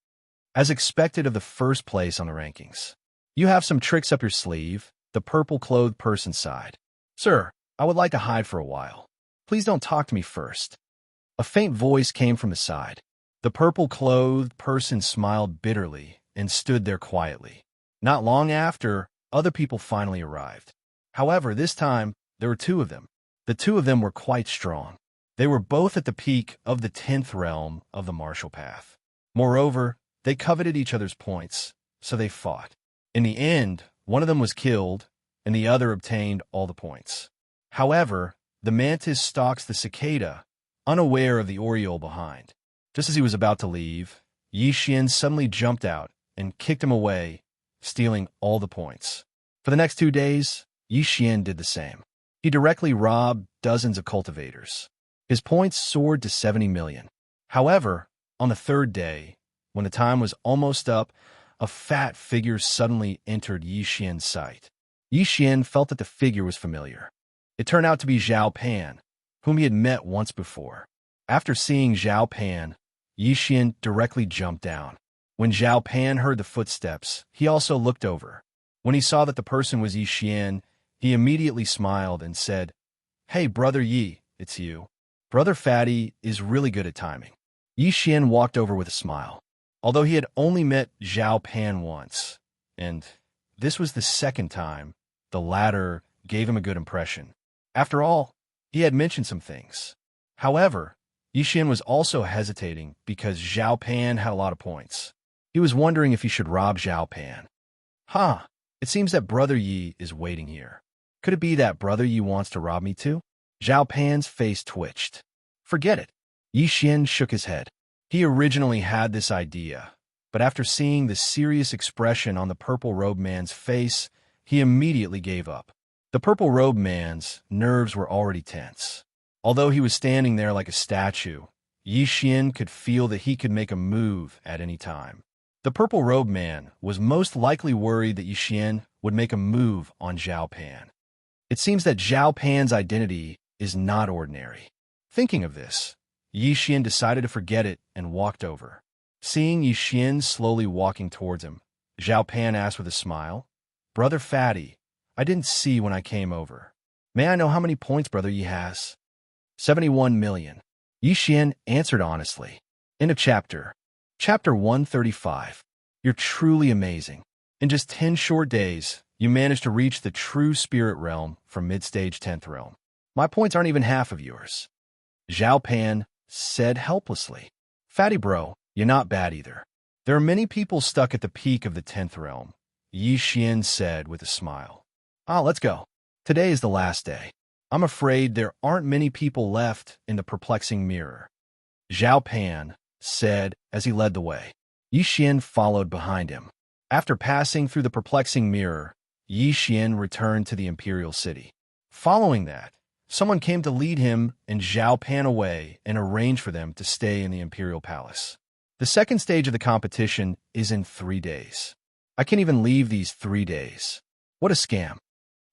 As expected of the first place on the rankings, "You have some tricks up your sleeve. The purple-clothed person sighed. Sir, I would like to hide for a while. Please don't talk to me first. A faint voice came from the side. The purple-clothed person smiled bitterly and stood there quietly. Not long after, other people finally arrived. However, this time, there were two of them. The two of them were quite strong. They were both at the peak of the 10th realm of the martial path. Moreover, they coveted each other's points, so they fought. In the end, one of them was killed, and the other obtained all the points. However, the mantis stalks the cicada, unaware of the oriole behind. Just as he was about to leave, Xianxia suddenly jumped out and kicked him away, stealing all the points. For the next 2 days, Xianxia did the same. He directly robbed dozens of cultivators. His points soared to 70 million. However, on the third day, when the time was almost up, a fat figure suddenly entered Xianxia's sight. Xianxia felt that the figure was familiar. It turned out to be Zhao Pan, whom he had met once before. After seeing Zhao Pan, Xianxia directly jumped down. When Zhao Pan heard the footsteps, he also looked over. When he saw that the person was Xianxia, he immediately smiled and said, "Hey, Brother Yi, it's you." Brother Fatty is really good at timing. Xianxia walked over with a smile. Although he had only met Zhao Pan once, and this was the second time, the latter gave him a good impression. After all, he had mentioned some things. However, Xianxia was also hesitating because Zhao Pan had a lot of points. He was wondering if he should rob Zhao Pan. It seems that Brother Yi is waiting here. Could it be that Brother Yi wants to rob me too? Zhao Pan's face twitched. Forget it. Xianxia shook his head. He originally had this idea, but after seeing the serious expression on the purple-robed man's face, he immediately gave up. The purple-robed man's nerves were already tense. Although he was standing there like a statue, Xianxia could feel that he could make a move at any time. The purple-robed man was most likely worried that Xianxia would make a move on Zhao Pan. It seems that Zhao Pan's identity is not ordinary. Thinking of this, Xianxia decided to forget it and walked over. Seeing Xianxia slowly walking towards him, Zhao Pan asked with a smile, "Brother Fatty, I didn't see when I came over. May I know how many points Brother Yi has?" 71 million. Xianxia answered honestly. End of chapter. Chapter 135. You're truly amazing. In just 10 short days, you managed to reach the true spirit realm from mid-stage 10th realm. My points aren't even half of yours. Zhao Pan said helplessly. Fatty bro, you're not bad either. There are many people stuck at the peak of the 10th realm, Xianxia said with a smile. Let's go. Today is the last day. I'm afraid there aren't many people left in the perplexing mirror. Zhao Pan said as he led the way. Xianxia followed behind him. After passing through the perplexing mirror, Xianxia returned to the imperial city. Following that, someone came to lead him and Zhao Pan away and arrange for them to stay in the imperial palace. The second stage of the competition is in 3 days. I can't even leave these 3 days. What a scam.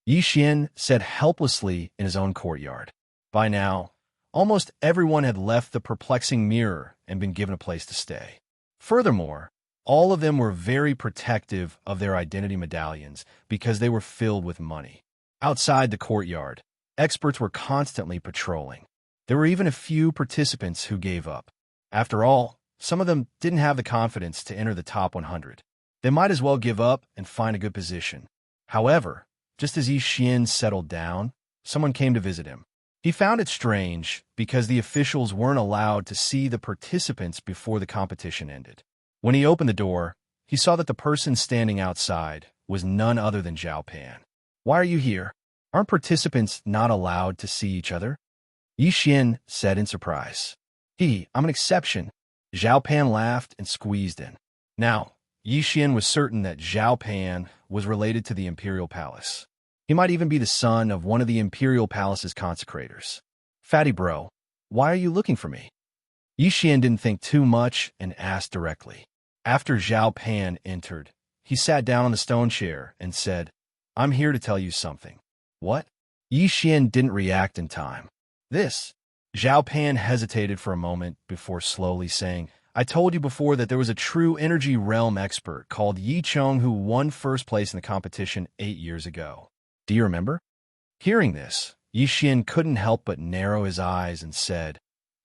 Xianxia said helplessly in his own courtyard. By now, almost everyone had left the perplexing mirror and been given a place to stay. Furthermore, all of them were very protective of their identity medallions because they were filled with money. Outside the courtyard, experts were constantly patrolling. There were even a few participants who gave up. After all, some of them didn't have the confidence to enter the top 100. They might as well give up and find a good position. However, just as Xianxia settled down, someone came to visit him. He found it strange because the officials weren't allowed to see the participants before the competition ended. When he opened the door, he saw that the person standing outside was none other than Zhao Pan. Why are you here? Aren't participants not allowed to see each other? Xianxia said in surprise. I'm an exception. Zhao Pan laughed and squeezed in. Now, Xianxia was certain that Zhao Pan was related to the imperial palace. He might even be the son of one of the imperial palace's consecrators. Fatty bro, why are you looking for me? Xianxia didn't think too much and asked directly. After Zhao Pan entered, he sat down on the stone chair and said, I'm here to tell you something. What? Xianxia didn't react in time. This. Zhao Pan hesitated for a moment before slowly saying, I told you before that there was a true energy realm expert called Yi Chong who won first place in the competition 8 years ago. Do you remember? Hearing this, Yi Xian couldn't help but narrow his eyes and said,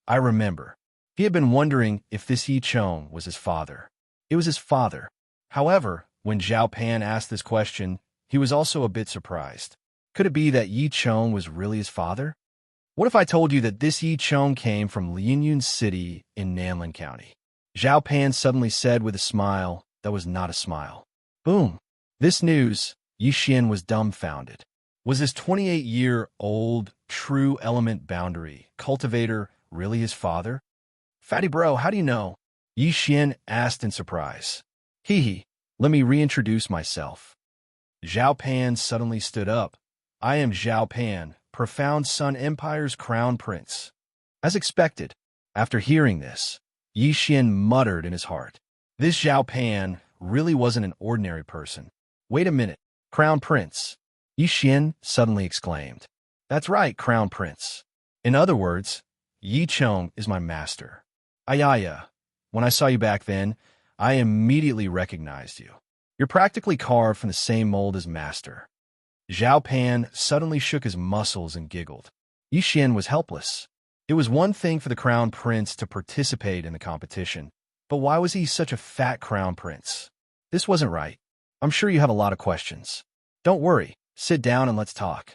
I remember. He had been wondering if this Yi Chong was his father. It was his father. However, when Zhao Pan asked this question, he was also a bit surprised. Could it be that Yi Chong was really his father? What if I told you that this Yi Chong came from Lianyun City in Nanlin County? Zhao Pan suddenly said with a smile that was not a smile. Boom! This news, Yi Xian was dumbfounded. Was this 28-year-old true element boundary cultivator really his father? Fatty bro, how do you know? Yi Xian asked in surprise. Hee, let me reintroduce myself. Zhao Pan suddenly stood up. I am Zhao Pan, Profound Sun Empire's crown prince. As expected, after hearing this, Yi Xian muttered in his heart. This Zhao Pan really wasn't an ordinary person. Wait a minute, crown prince. Yi Xian suddenly exclaimed. That's right, crown prince. In other words, Yi Chong is my master. Ayaya, when I saw you back then, I immediately recognized you. You're practically carved from the same mold as master. Zhao Pan suddenly shook his muscles and giggled. Yi Xian was helpless. It was one thing for the crown prince to participate in the competition, but why was he such a fat crown prince? This wasn't right. I'm sure you have a lot of questions. Don't worry, sit down and let's talk.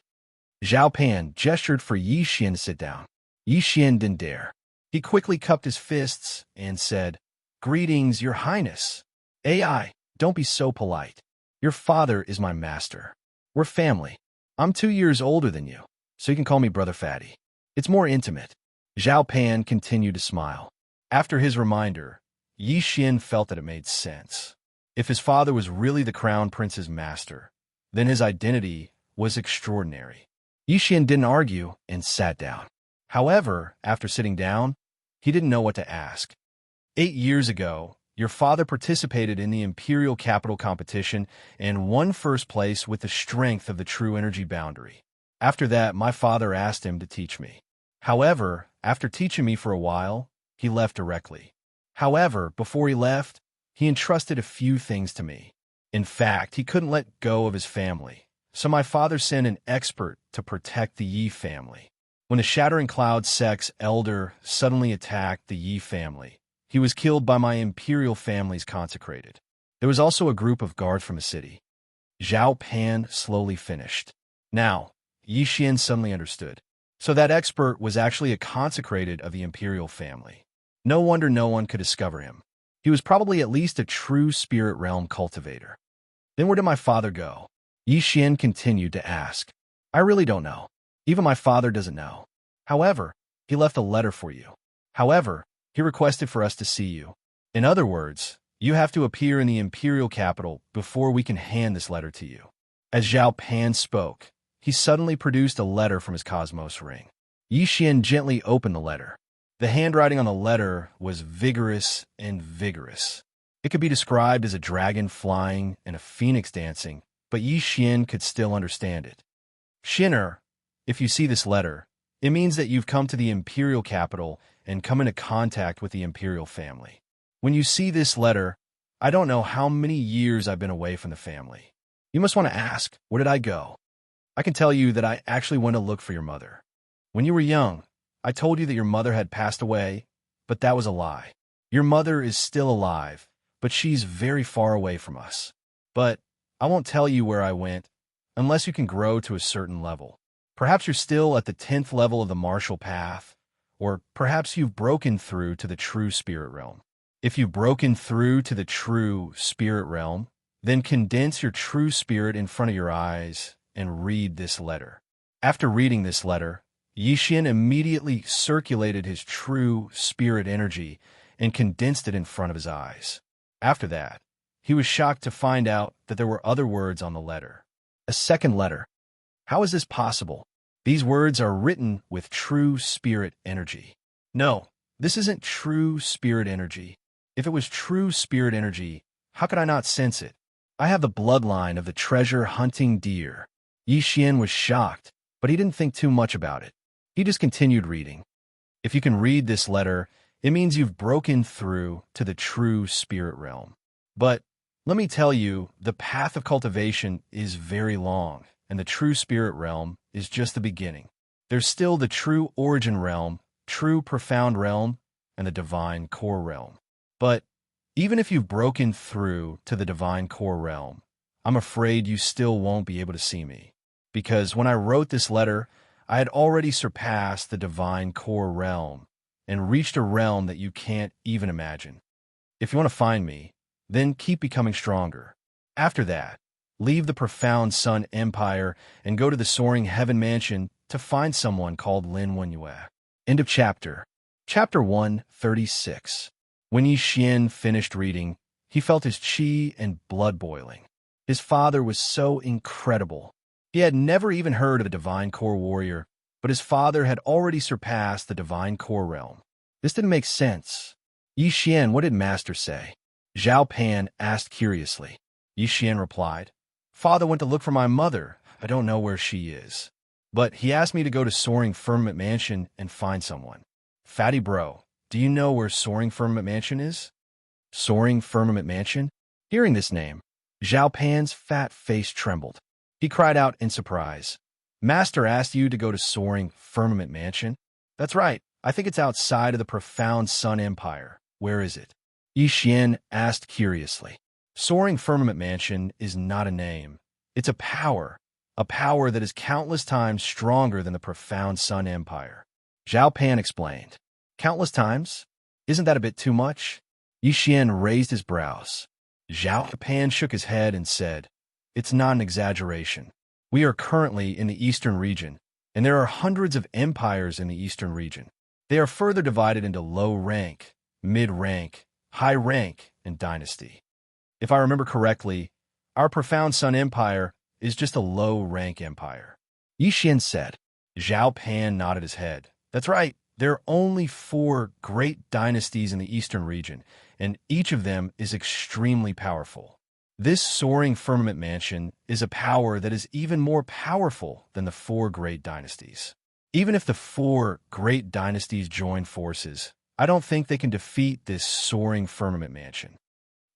Zhao Pan gestured for Yi Xian to sit down. Yi Xian didn't dare. He quickly cupped his fists and said, Greetings, your highness. AI, don't be so polite. Your father is my master. We're family. I'm 2 years older than you, so you can call me Brother Fatty. It's more intimate. Zhao Pan continued to smile. After his reminder, Yi Xian felt that it made sense. If his father was really the crown prince's master, then his identity was extraordinary. Yi Xian didn't argue and sat down. However, after sitting down, he didn't know what to ask. 8 years ago, your father participated in the Imperial Capital competition and won first place with the strength of the true energy boundary. After that, my father asked him to teach me. However, after teaching me for a while, he left directly. However, before he left, he entrusted a few things to me. In fact, he couldn't let go of his family, so my father sent an expert to protect the Yi family. When the Shattering Cloud sect's elder suddenly attacked the Yi family, he was killed by my imperial family's consecrated. There was also a group of guards from the city. Zhao Pan slowly finished. Now, Yi Xian suddenly understood. So that expert was actually a consecrated of the imperial family. No wonder no one could discover him. He was probably at least a true spirit realm cultivator. Then where did my father go? Yi Xian continued to ask. I really don't know. Even my father doesn't know. However, he left a letter for you. However, he requested for us to see you. In other words, you have to appear in the imperial capital before we can hand this letter to you. As Zhao Pan spoke, he suddenly produced a letter from his cosmos ring. Yi Xian gently opened the letter. The handwriting on the letter was vigorous and vigorous. It could be described as a dragon flying and a phoenix dancing, but Yi Xian could still understand it. Xin'er, if you see this letter, it means that you've come to the imperial capital and come into contact with the imperial family. When you see this letter, I don't know how many years I've been away from the family. You must want to ask, where did I go? I can tell you that I actually went to look for your mother. When you were young, I told you that your mother had passed away, but that was a lie. Your mother is still alive, but she's very far away from us. But I won't tell you where I went, unless you can grow to a certain level. Perhaps you're still at the 10th level of the martial path, or perhaps you've broken through to the true spirit realm. If you've broken through to the true spirit realm, then condense your true spirit in front of your eyes and read this letter. After reading this letter, Yi Xian immediately circulated his true spirit energy and condensed it in front of his eyes. After that, he was shocked to find out that there were other words on the letter. A second letter. How is this possible? These words are written with true spirit energy. No, this isn't true spirit energy. If it was true spirit energy, how could I not sense it? I have the bloodline of the treasure-hunting deer. Yi Xian was shocked, but he didn't think too much about it. He just continued reading. If you can read this letter, It means you've broken through to the true spirit realm. But let me tell you, the path of cultivation is very long, and the true spirit realm is just the beginning. There's still the true origin realm, true profound realm, and the divine core realm. But even if you've broken through to the divine core realm, I'm afraid you still won't be able to see me. Because when I wrote this letter, I had already surpassed the divine core realm and reached a realm that you can't even imagine. If you want to find me, then keep becoming stronger. After that, leave the profound Sun Empire and go to the soaring Heaven Mansion to find someone called Lin Wenyue. End of chapter. Chapter 136. When Yi Xian finished reading, he felt his qi and blood boiling. His father was so incredible. He had never even heard of a divine core warrior, but his father had already surpassed the divine core realm. This didn't make sense. Yi Xian, what did Master say? Zhao Pan asked curiously. Yi Xian replied, Father went to look for my mother. I don't know where she is. But he asked me to go to Soaring Firmament Mansion and find someone. Fatty bro, do you know where Soaring Firmament Mansion is? Soaring Firmament Mansion? Hearing this name, Zhao Pan's fat face trembled. He cried out in surprise. Master asked you to go to Soaring Firmament Mansion? That's right. I think it's outside of the profound Sun Empire. Where is it? Yi Xian asked curiously. Soaring Firmament Mansion is not a name. It's a power that is countless times stronger than the profound Sun Empire. Zhao Pan explained. Countless times? Isn't that a bit too much? Yi Xian raised his brows. Zhao Pan shook his head and said, It's not an exaggeration. We are currently in the Eastern region, and there are hundreds of empires in the Eastern region. They are further divided into low rank, mid rank, high rank, and dynasty. If I remember correctly, our profound Sun Empire is just a low rank empire. Yi Xian said. Zhao Pan nodded his head. That's right. There are only 4 great dynasties in the Eastern region, and each of them is extremely powerful. This Soaring Firmament Mansion is a power that is even more powerful than the 4 great dynasties. Even if the 4 great dynasties join forces, I don't think they can defeat this Soaring Firmament Mansion.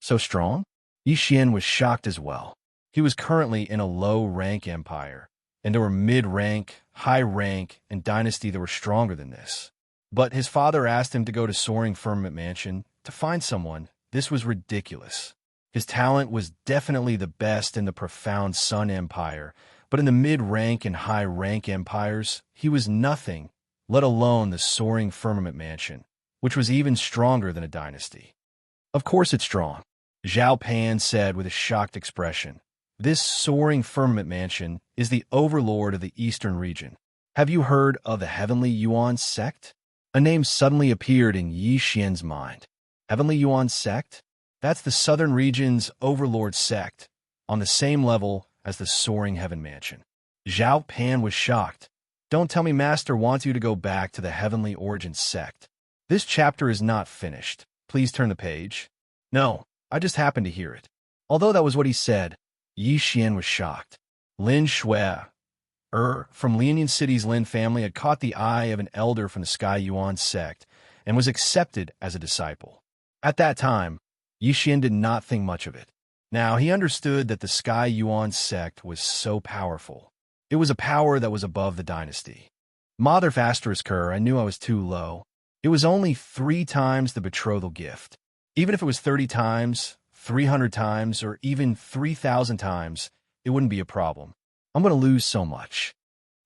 So strong? Yi Xian was shocked as well. He was currently in a low-rank empire, and there were mid-rank, high-rank, and dynasty that were stronger than this. But his father asked him to go to Soaring Firmament Mansion to find someone. This was ridiculous. His talent was definitely the best in the profound Sun Empire, but in the mid-rank and high-rank empires, he was nothing, let alone the Soaring Firmament Mansion, which was even stronger than a dynasty. Of course it's strong, Zhao Pan said with a shocked expression. This Soaring Firmament Mansion is the overlord of the Eastern region. Have you heard of the Heavenly Yuan sect? A name suddenly appeared in Yi Xian's mind. Heavenly Yuan sect? That's the Southern region's overlord sect, on the same level as the Soaring Heaven Mansion. Zhao Pan was shocked. Don't tell me Master wants you to go back to the Heavenly Origin sect. This chapter is not finished. Please turn the page. No, I just happened to hear it. Although that was what he said, Yi Xian was shocked. Lin Shui, from Lianyan City's Lin family, had caught the eye of an elder from the Sky Yuan sect and was accepted as a disciple. At that time, Yi Xian did not think much of it. Now, he understood that the Sky Yuan sect was so powerful. It was a power that was above the dynasty. Mother I knew I was too low. It was only 3 times the betrothal gift. Even if it was 30 times, 300 times, or even 3,000 times, it wouldn't be a problem. I'm going to lose so much.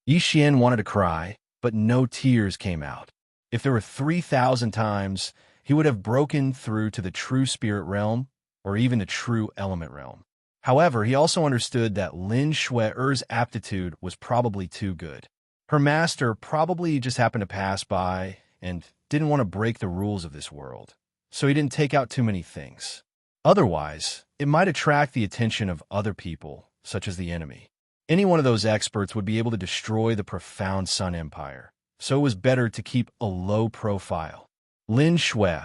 Yi Xian wanted to cry, but no tears came out. If there were 3,000 times, he would have broken through to the true spirit realm, or even the true element realm. However, he also understood that Lin Shui's aptitude was probably too good. Her master probably just happened to pass by and didn't want to break the rules of this world, so he didn't take out too many things. Otherwise, it might attract the attention of other people, such as the enemy. Any one of those experts would be able to destroy the profound Sun Empire, so it was better to keep a low profile. Lin Shui,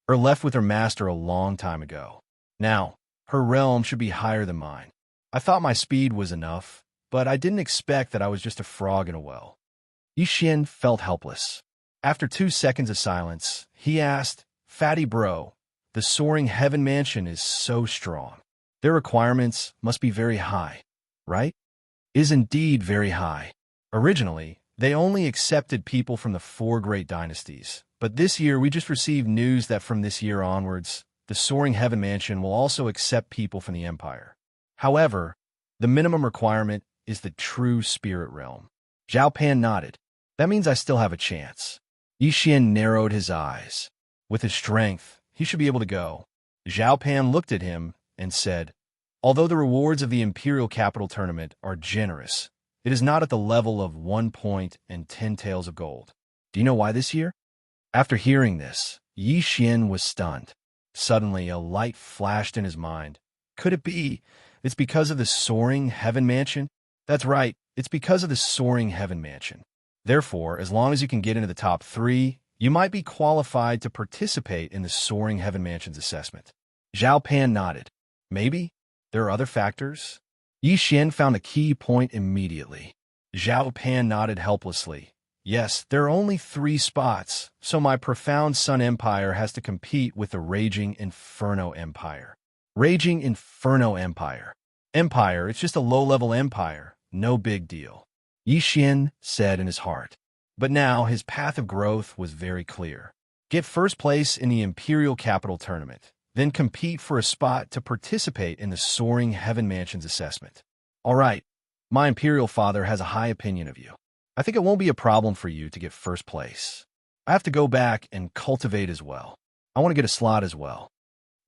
left with her master a long time ago. Now, her realm should be higher than mine. I thought my speed was enough, but I didn't expect that I was just a frog in a well. Yi Xian felt helpless. After 2 seconds of silence, he asked, "Fatty bro, the soaring heaven mansion is so strong. Their requirements must be very high, right?" "Is indeed very high. Originally, they only accepted people from the 4 great dynasties, but this year we just received news that from this year onwards, the soaring heaven mansion will also accept people from the empire. However, the minimum requirement is the true spirit realm." Zhao Pan nodded. "That means I still have a chance." Yi Xian narrowed his eyes. With his strength, he should be able to go. Zhao Pan looked at him and said, "Although the rewards of the Imperial Capital Tournament are generous, it is not at the level of 1 point and 10 taels of gold. Do you know why this year?" After hearing this, Yi Xian was stunned. Suddenly, a light flashed in his mind. Could it be? It's because of the soaring heaven mansion? That's right, it's because of the soaring heaven mansion. Therefore, as long as you can get into the top 3, you might be qualified to participate in the soaring heaven mansion's assessment. Zhao Pan nodded. Maybe there are other factors? Yi Xian found a key point immediately. Zhao Pan nodded helplessly. Yes, there are only 3 spots, so my profound Sun Empire has to compete with the Raging Inferno Empire. Raging Inferno Empire. Empire, it's just a low-level empire. No big deal. Yi Xian said in his heart. But now his path of growth was very clear. Get first place in the Imperial Capital Tournament, then compete for a spot to participate in the Soaring Heaven Mansion's assessment. All right, my Imperial Father has a high opinion of you. I think it won't be a problem for you to get first place. I have to go back and cultivate as well. I want to get a slot as well."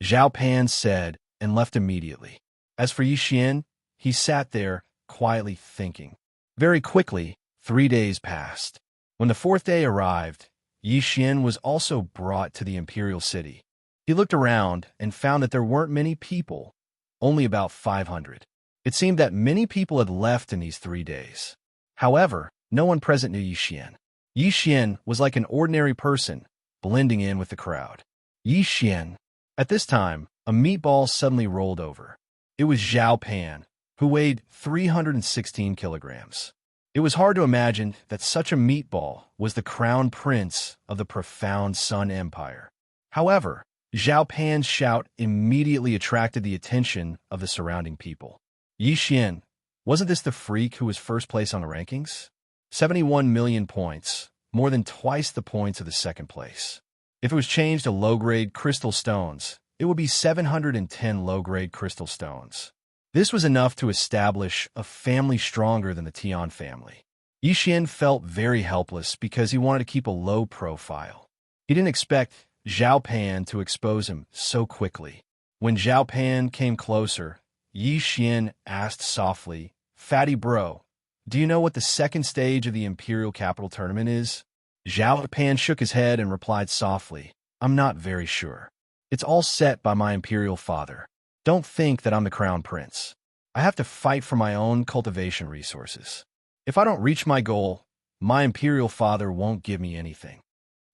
Zhao Pan said and left immediately. As for Yi Xian, he sat there, quietly thinking. Very quickly, 3 days passed. When the 4th day arrived, Yi Xian was also brought to the imperial city. He looked around and found that there weren't many people, only about 500. It seemed that many people had left in these 3 days. However, no one present knew Yi Xian. Yi Xian was like an ordinary person, blending in with the crowd. Yi Xian. At this time, a meatball suddenly rolled over. It was Zhao Pan, who weighed 316 kilograms. It was hard to imagine that such a meatball was the crown prince of the profound Sun Empire. However, Zhao Pan's shout immediately attracted the attention of the surrounding people. Yi Xian, wasn't this the freak who was first place on the rankings? 71 million points, more than twice the points of the second place. If it was changed to low-grade crystal stones, it would be 710 low-grade crystal stones. This was enough to establish a family stronger than the Tian family. Yi Xian felt very helpless because he wanted to keep a low profile. He didn't expect Zhao Pan to expose him so quickly. When Zhao Pan came closer, Yi Xian asked softly, "Fatty bro, do you know what the 2nd stage of the Imperial Capital Tournament is?" Zhao Pan shook his head and replied softly, "I'm not very sure. It's all set by my Imperial Father. Don't think that I'm the Crown Prince. I have to fight for my own cultivation resources. If I don't reach my goal, my Imperial Father won't give me anything."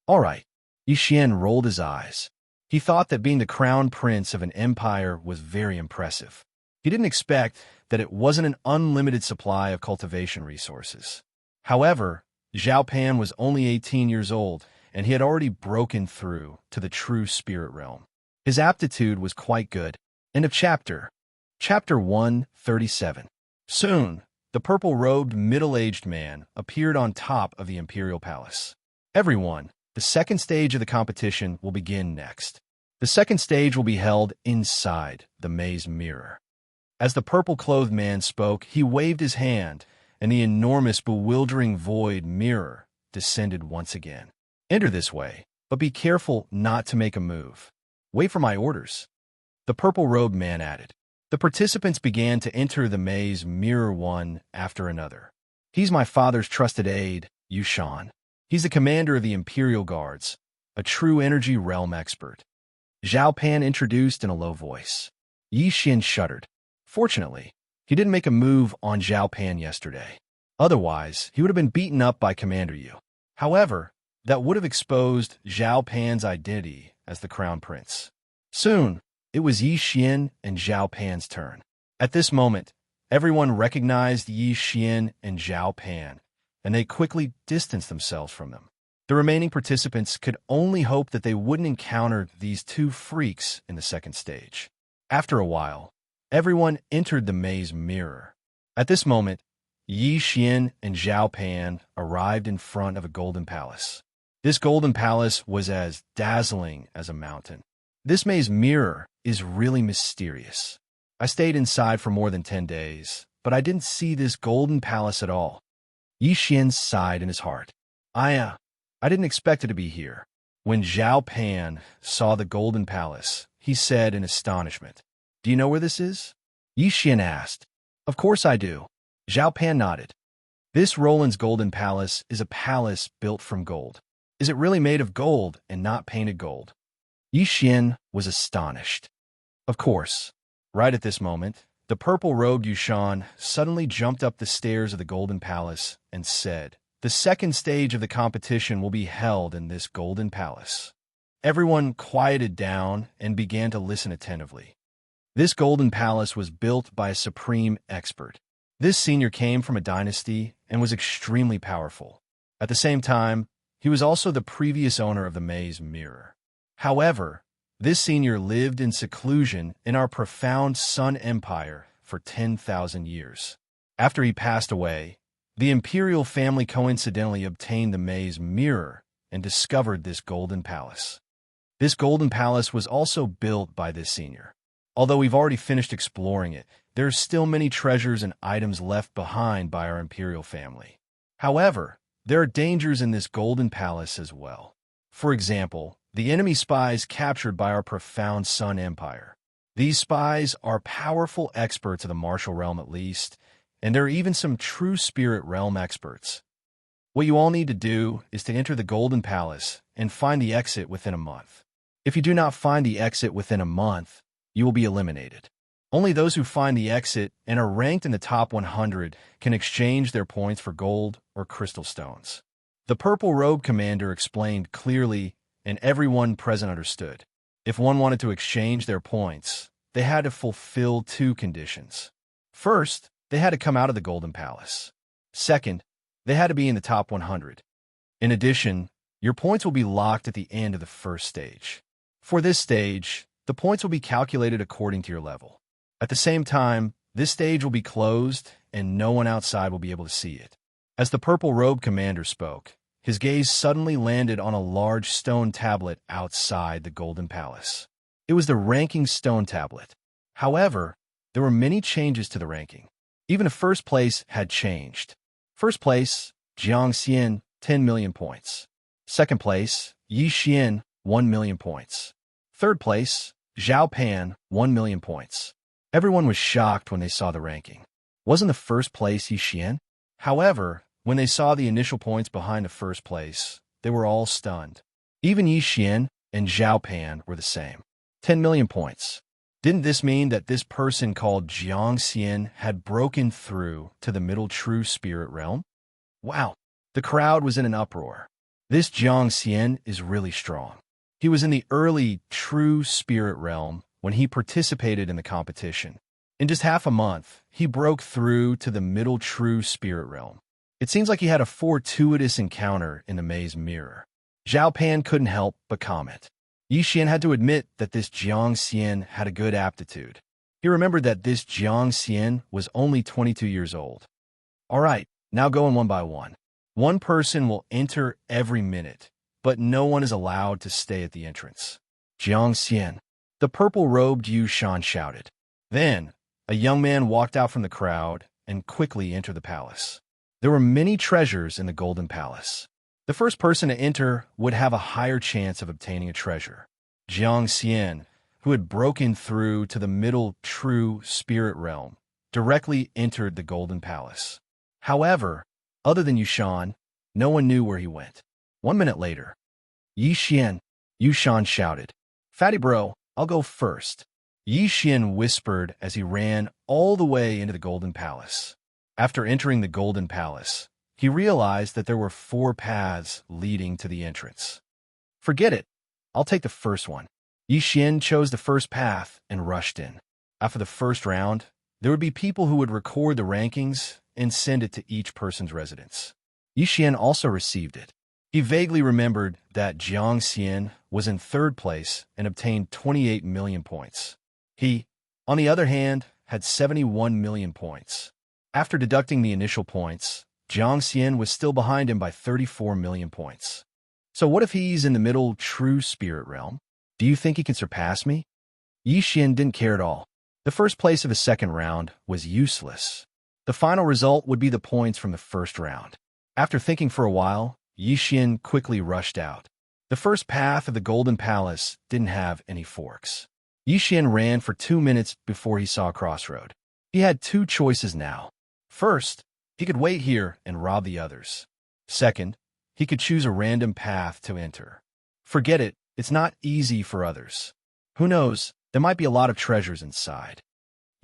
All right. Yi Xian rolled his eyes. He thought that being the Crown Prince of an empire was very impressive. He didn't expect that it wasn't an unlimited supply of cultivation resources. However, Zhao Pan was only 18 years old, and he had already broken through to the true spirit realm. His aptitude was quite good. End of chapter. Chapter 137. Soon, the purple-robed middle-aged man appeared on top of the imperial palace. Everyone, the 2nd stage of the competition will begin next. The 2nd stage will be held inside the maze mirror. As the purple-clothed man spoke, he waved his hand, and the enormous, bewildering void mirror descended once again. Enter this way, but be careful not to make a move. Wait for my orders. The purple-robed man added. The participants began to enter the maze mirror one after another. He's my father's trusted aide, Yu Shan. He's the commander of the Imperial Guards, a true energy realm expert. Zhao Pan introduced in a low voice. Yi Xian shuddered. Fortunately, he didn't make a move on Zhao Pan yesterday. Otherwise, he would have been beaten up by Commander Yu. However, that would have exposed Zhao Pan's identity as the Crown Prince. Soon, it was Yi Xian and Zhao Pan's turn. At this moment, everyone recognized Yi Xian and Zhao Pan, and they quickly distanced themselves from them. The remaining participants could only hope that they wouldn't encounter these two freaks in the second stage. After a while, everyone entered the maze mirror. At this moment, Yi Xian and Zhao Pan arrived in front of a golden palace. This golden palace was as dazzling as a mountain. This maze mirror is really mysterious. I stayed inside for more than 10 days, but I didn't see this golden palace at all. Yi Xian sighed in his heart. I didn't expect it to be here. When Zhao Pan saw the golden palace, he said in astonishment, "Do you know where this is?" Yi Xian asked. "Of course I do." Zhao Pan nodded. "This Roland's golden palace is a palace built from gold. Is it really made of gold and not painted gold?" Yi Xian was astonished. Of course. Right at this moment, the purple-robed Yushan suddenly jumped up the stairs of the golden palace and said, "The second stage of the competition will be held in this golden palace." Everyone quieted down and began to listen attentively. This golden palace was built by a supreme expert. This senior came from a dynasty and was extremely powerful. At the same time, he was also the previous owner of the maze mirror. However, this senior lived in seclusion in our profound Sun Empire for 10,000 years. After he passed away, the imperial family coincidentally obtained the maze mirror and discovered this golden palace. This golden palace was also built by this senior. Although we've already finished exploring it, there are still many treasures and items left behind by our imperial family. However, there are dangers in this golden palace as well. For example, the enemy spies captured by our profound Sun Empire. These spies are powerful experts of the martial realm at least, and there are even some true spirit realm experts. What you all need to do is to enter the golden palace and find the exit within a month. If you do not find the exit within a month, you will be eliminated. Only those who find the exit and are ranked in the top 100 can exchange their points for gold or crystal stones. The purple robe commander explained clearly, and everyone present understood. If one wanted to exchange their points, they had to fulfill two conditions. First, they had to come out of the golden palace. Second, they had to be in the top 100. In addition, your points will be locked at the end of the first stage. For this stage, the points will be calculated according to your level. At the same time, this stage will be closed and no one outside will be able to see it. As the purple robe commander spoke, his gaze suddenly landed on a large stone tablet outside the golden palace. It was the ranking stone tablet. However, there were many changes to the ranking. Even the first place had changed. First place, Xianxia, 10 million points. Second place, Yi Xian, 1 million points. Third place, Zhao Pan, 1 million points. Everyone was shocked when they saw the ranking. Wasn't the first place Yi Xian? However, when they saw the initial points behind the first place, they were all stunned. Even Yi Xian and Zhao Pan were the same. 10 million points. Didn't this mean that this person called Xianxia had broken through to the middle true spirit realm? Wow, the crowd was in an uproar. This Xianxia is really strong. He was in the early true spirit realm when he participated in the competition. In just half a month, he broke through to the middle true spirit realm. It seems like he had a fortuitous encounter in the maze mirror. Zhao Pan couldn't help but comment. Yi Xian had to admit that this Xianxia had a good aptitude. He remembered that this Xianxia was only 22 years old. All right, now going one by one. One person will enter every minute, but no one is allowed to stay at the entrance. Xianxia. The purple-robed Yushan shouted. Then, a young man walked out from the crowd and quickly entered the palace. There were many treasures in the golden palace. The first person to enter would have a higher chance of obtaining a treasure. Xianxia, who had broken through to the middle true spirit realm, directly entered the golden palace. However, other than Yushan, no one knew where he went. 1 minute later, Yi Xian, Yushan shouted, "Fatty bro, I'll go first." Yi Xian whispered as he ran all the way into the golden palace. After entering the golden palace, he realized that there were 4 paths leading to the entrance. Forget it. I'll take the first one. Yi Xian chose the first path and rushed in. After the first round, there would be people who would record the rankings and send it to each person's residence. Yi Xian also received it. He vaguely remembered that Xianxia was in third place and obtained 28 million points. He, on the other hand, had 71 million points. After deducting the initial points, Xianxia was still behind him by 34 million points. So what if he's in the middle true spirit realm? Do you think he can surpass me? Yixin didn't care at all. The first place of his second round was useless. The final result would be the points from the first round. After thinking for a while, Yixin quickly rushed out. The first path of the Golden Palace didn't have any forks. Yixin ran for 2 minutes before he saw a crossroad. He had two choices now. First, he could wait here and rob the others. Second, he could choose a random path to enter. Forget it, it's not easy for others. Who knows, there might be a lot of treasures inside.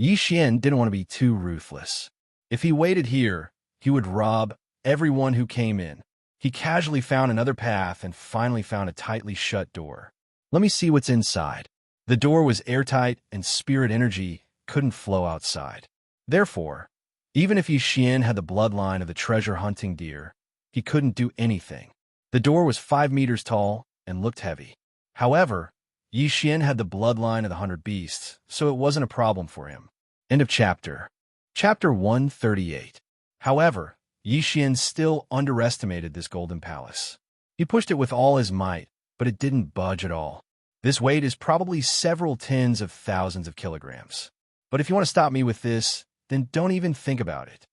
Yixin didn't want to be too ruthless. If he waited here, he would rob everyone who came in. He casually found another path and finally found a tightly shut door. Let me see what's inside. The door was airtight and spirit energy couldn't flow outside. Therefore, even if Yixin had the bloodline of the treasure-hunting deer, he couldn't do anything. The door was 5 meters tall and looked heavy. However, Yixin had the bloodline of the 100 beasts, so it wasn't a problem for him. End of chapter. Chapter 138. However, Yixin still underestimated this golden palace. He pushed it with all his might, but it didn't budge at all. This weight is probably several tens of thousands of kilograms. But if you want to stop me with this, then don't even think about it.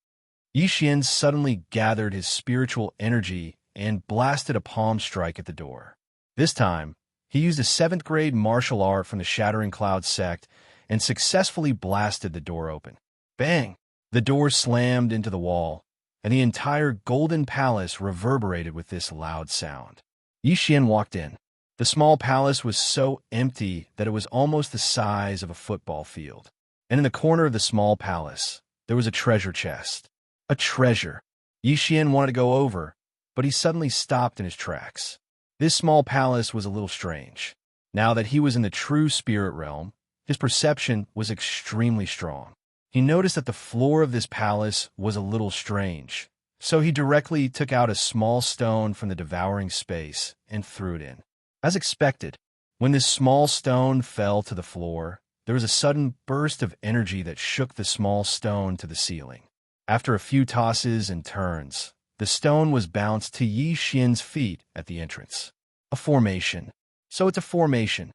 Yixin suddenly gathered his spiritual energy and blasted a palm strike at the door. This time, he used a 7th grade martial art from the Shattering Cloud sect and successfully blasted the door open. Bang! The door slammed into the wall, and the entire golden palace reverberated with this loud sound. Yixin walked in. The small palace was so empty that it was almost the size of a football field. And in the corner of the small palace, there was a treasure chest. A treasure. Yixin wanted to go over, but he suddenly stopped in his tracks. This small palace was a little strange. Now that he was in the true spirit realm, his perception was extremely strong. He noticed that the floor of this palace was a little strange, so he directly took out a small stone from the devouring space and threw it in. As expected, when this small stone fell to the floor, there was a sudden burst of energy that shook the small stone to the ceiling. After a few tosses and turns, the stone was bounced to Yixin's feet at the entrance. A formation. So it's a formation.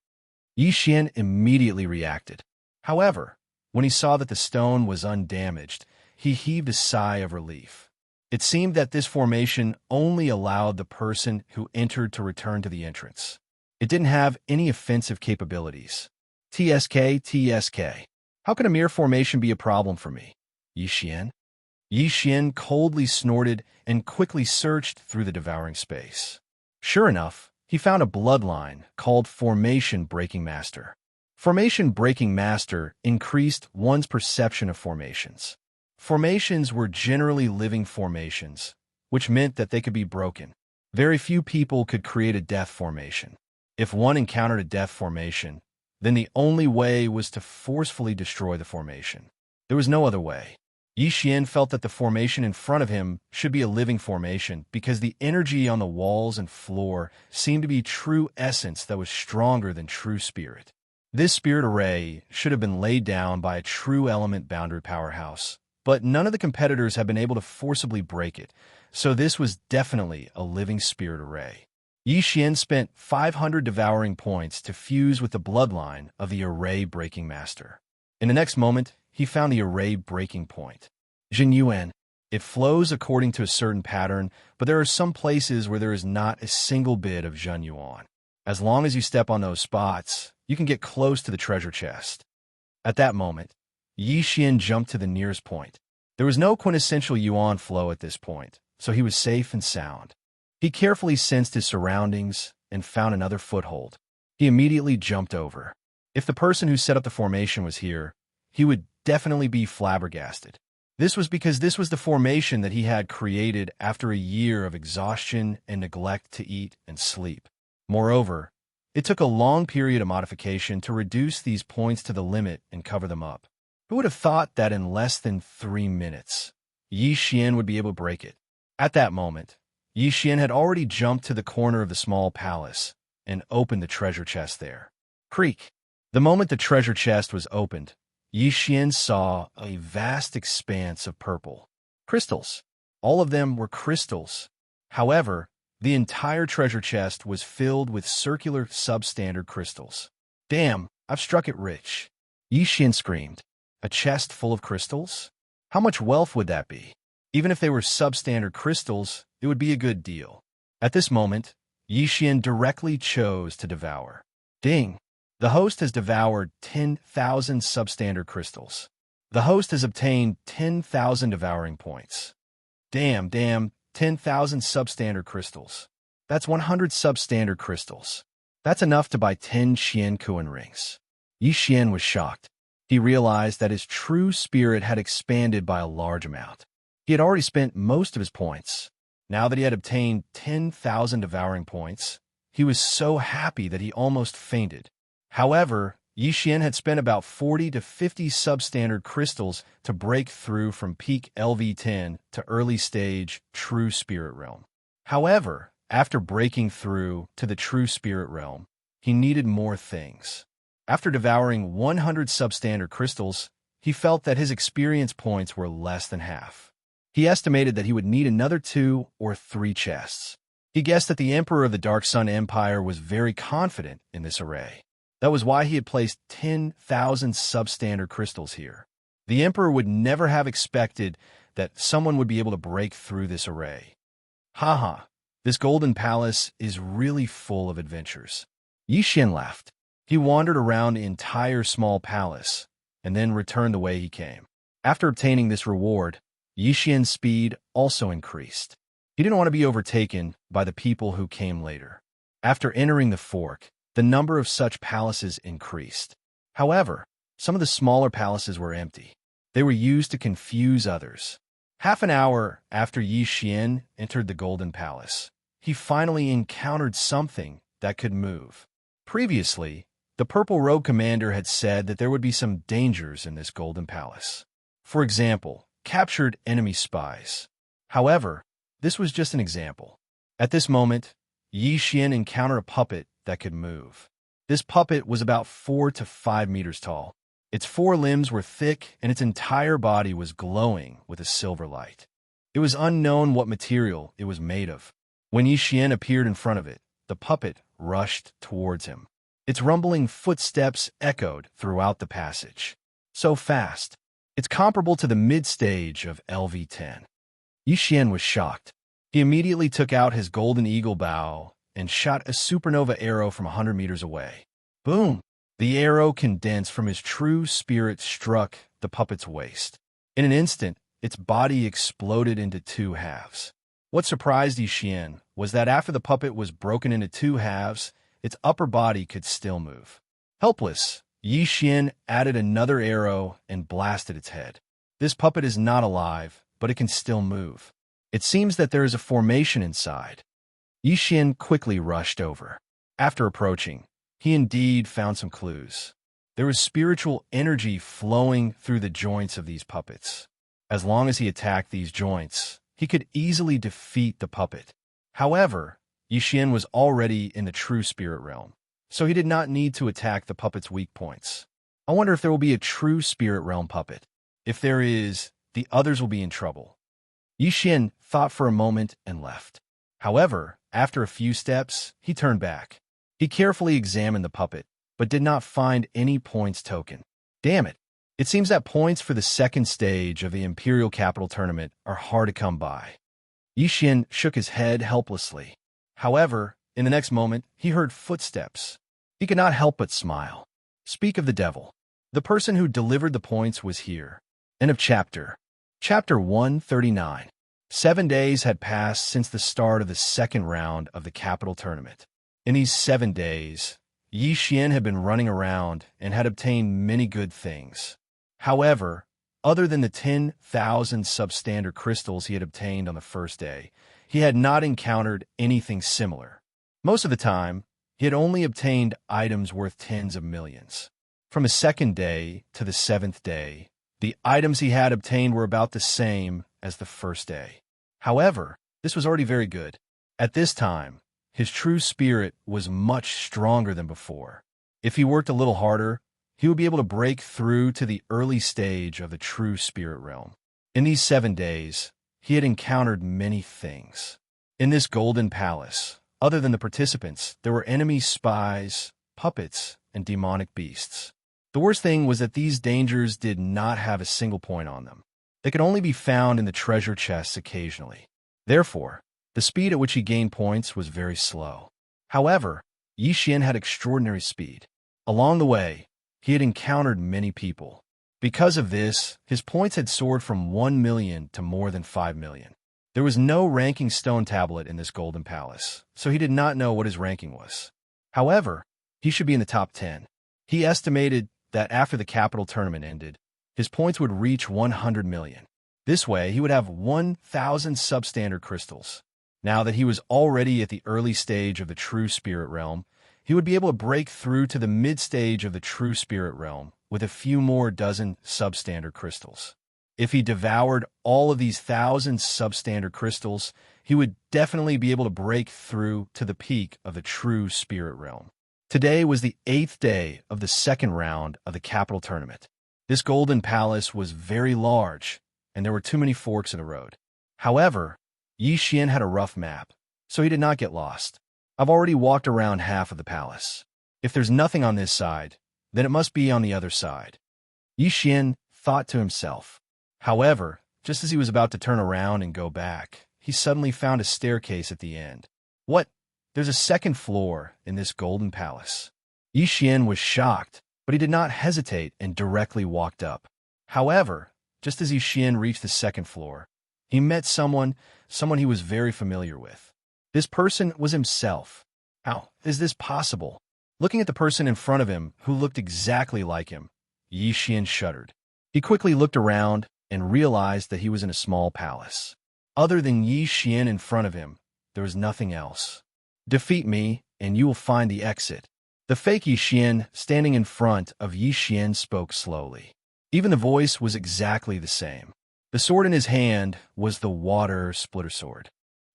Yixin immediately reacted. However, when he saw that the stone was undamaged, he heaved a sigh of relief. It seemed that this formation only allowed the person who entered to return to the entrance. It didn't have any offensive capabilities. TSK. How can a mere formation be a problem for me? Yixin? Yixin coldly snorted and quickly searched through the devouring space. Sure enough, he found a bloodline called Formation Breaking Master. Formation Breaking Master increased one's perception of formations. Formations were generally living formations, which meant that they could be broken. Very few people could create a death formation. If one encountered a death formation, then the only way was to forcefully destroy the formation. There was no other way. Yixin felt that the formation in front of him should be a living formation because the energy on the walls and floor seemed to be true essence that was stronger than true spirit. This spirit array should have been laid down by a true element boundary powerhouse, but none of the competitors have been able to forcibly break it, so this was definitely a living spirit array. Yixin spent 500 devouring points to fuse with the bloodline of the array breaking master. In the next moment, he found the array breaking point. Zhenyuan. It flows according to a certain pattern, but there are some places where there is not a single bit of Zhenyuan. As long as you step on those spots, you can get close to the treasure chest. At that moment, Yixin jumped to the nearest point. There was no quintessential yuan flow at this point, so he was safe and sound. He carefully sensed his surroundings and found another foothold. He immediately jumped over. If the person who set up the formation was here, he would definitely be flabbergasted. This was because this was the formation that he had created after a year of exhaustion and neglect to eat and sleep. Moreover, it took a long period of modification to reduce these points to the limit and cover them up. Who would have thought that in less than 3 minutes, Yixin would be able to break it? At that moment, Yi Xian had already jumped to the corner of the small palace and opened the treasure chest there. Creak! The moment the treasure chest was opened, Yi Xian saw a vast expanse of purple crystals. All of them were crystals. However, the entire treasure chest was filled with circular substandard crystals. Damn, I've struck it rich. Yi Xian screamed. A chest full of crystals? How much wealth would that be? Even if they were substandard crystals, it would be a good deal. At this moment, Yi Xian directly chose to devour. Ding! The host has devoured 10,000 substandard crystals. The host has obtained 10,000 devouring points. Damn, 10,000 substandard crystals. That's 100 substandard crystals. That's enough to buy 10 Xian Kuan rings. Yi Xian was shocked. He realized that his true spirit had expanded by a large amount. He had already spent most of his points. Now that he had obtained 10,000 devouring points, he was so happy that he almost fainted. However, Yi Xian had spent about 40 to 50 substandard crystals to break through from peak LV10 to early stage True Spirit Realm. However, after breaking through to the True Spirit Realm, he needed more things. After devouring 100 substandard crystals, he felt that his experience points were less than half. He estimated that he would need another 2 or 3 chests. He guessed that the Emperor of the Dark Sun Empire was very confident in this array. That was why he had placed 10,000 substandard crystals here. The Emperor would never have expected that someone would be able to break through this array. Haha, this golden palace is really full of adventures. Yi Xian laughed. He wandered around the entire small palace and then returned the way he came. After obtaining this reward, Yi Xian's speed also increased. He didn't want to be overtaken by the people who came later. After entering the fork, the number of such palaces increased. However, some of the smaller palaces were empty. They were used to confuse others. Half an hour after Yi Xian entered the Golden Palace, he finally encountered something that could move. Previously, the Purple Rogue Commander had said that there would be some dangers in this Golden Palace. For example, captured enemy spies. However, this was just an example. At this moment, Yi Xian encountered a puppet that could move. This puppet was about 4 to 5 meters tall. Its 4 limbs were thick and its entire body was glowing with a silver light. It was unknown what material it was made of. When Yi Xian appeared in front of it, the puppet rushed towards him. Its rumbling footsteps echoed throughout the passage. So fast. It's comparable to the mid-stage of LV10. Yi Xian was shocked. He immediately took out his golden eagle bow and shot a supernova arrow from 100 meters away. Boom! The arrow condensed from his true spirit struck the puppet's waist. In an instant, its body exploded into 2 halves. What surprised Yi Xian was that after the puppet was broken into 2 halves, its upper body could still move. Helpless, Yi Xian added another arrow and blasted its head. This puppet is not alive, but it can still move. It seems that there is a formation inside. Yi Xian quickly rushed over. After approaching, he indeed found some clues. There was spiritual energy flowing through the joints of these puppets. As long as he attacked these joints, he could easily defeat the puppet. However, Yi Xian was already in the true spirit realm, so he did not need to attack the puppet's weak points. I wonder if there will be a true spirit realm puppet. If there is, the others will be in trouble. Yi Xian thought for a moment and left. However, after a few steps, he turned back. He carefully examined the puppet, but did not find any points token. Damn it! It seems that points for the second stage of the Imperial Capital Tournament are hard to come by. Yi Xian shook his head helplessly. However, in the next moment, he heard footsteps. He could not help but smile. Speak of the devil. The person who delivered the points was here. End of chapter. Chapter 139. 7 days had passed since the start of the second round of the Capital Tournament. In these 7 days, Yi Xian had been running around and had obtained many good things. However, other than the 10,000 substandard crystals he had obtained on the first day, he had not encountered anything similar. Most of the time, he had only obtained items worth tens of millions. From the second day to the 7th day, the items he had obtained were about the same as the first day. However, this was already very good. At this time, his true spirit was much stronger than before. If he worked a little harder, he would be able to break through to the early stage of the true spirit realm. In these 7 days, he had encountered many things. In this golden palace, other than the participants, there were enemy spies, puppets, and demonic beasts. The worst thing was that these dangers did not have a single point on them. They could only be found in the treasure chests occasionally. Therefore, the speed at which he gained points was very slow. However, Xianxia had extraordinary speed. Along the way, he had encountered many people. Because of this, his points had soared from 1 million to more than 5 million. There was no ranking stone tablet in this golden palace, so he did not know what his ranking was. However, he should be in the top 10. He estimated that after the capital tournament ended, his points would reach 100 million. This way, he would have 1,000 substandard crystals. Now that he was already at the early stage of the true spirit realm, he would be able to break through to the mid-stage of the true spirit realm with a few more dozen substandard crystals. If he devoured all of these 1,000 substandard crystals, he would definitely be able to break through to the peak of the true spirit realm. Today was the 8th day of the second round of the capital tournament. This golden palace was very large, and there were too many forks in the road. However, Xianxia had a rough map, so he did not get lost. I've already walked around half of the palace. If there's nothing on this side, then it must be on the other side. Xianxia thought to himself. However, just as he was about to turn around and go back, he suddenly found a staircase at the end. What? There's a second floor in this golden palace. Xianxia was shocked, but he did not hesitate and directly walked up. However, just as Xianxia reached the second floor, he met someone he was very familiar with. This person was himself. How is this possible? Looking at the person in front of him who looked exactly like him, Xianxia shuddered. He quickly looked around and realized that he was in a small palace. Other than Xianxia in front of him, there was nothing else. Defeat me, and you will find the exit. The fake Xianxia standing in front of Xianxia spoke slowly. Even the voice was exactly the same. The sword in his hand was the water splitter sword.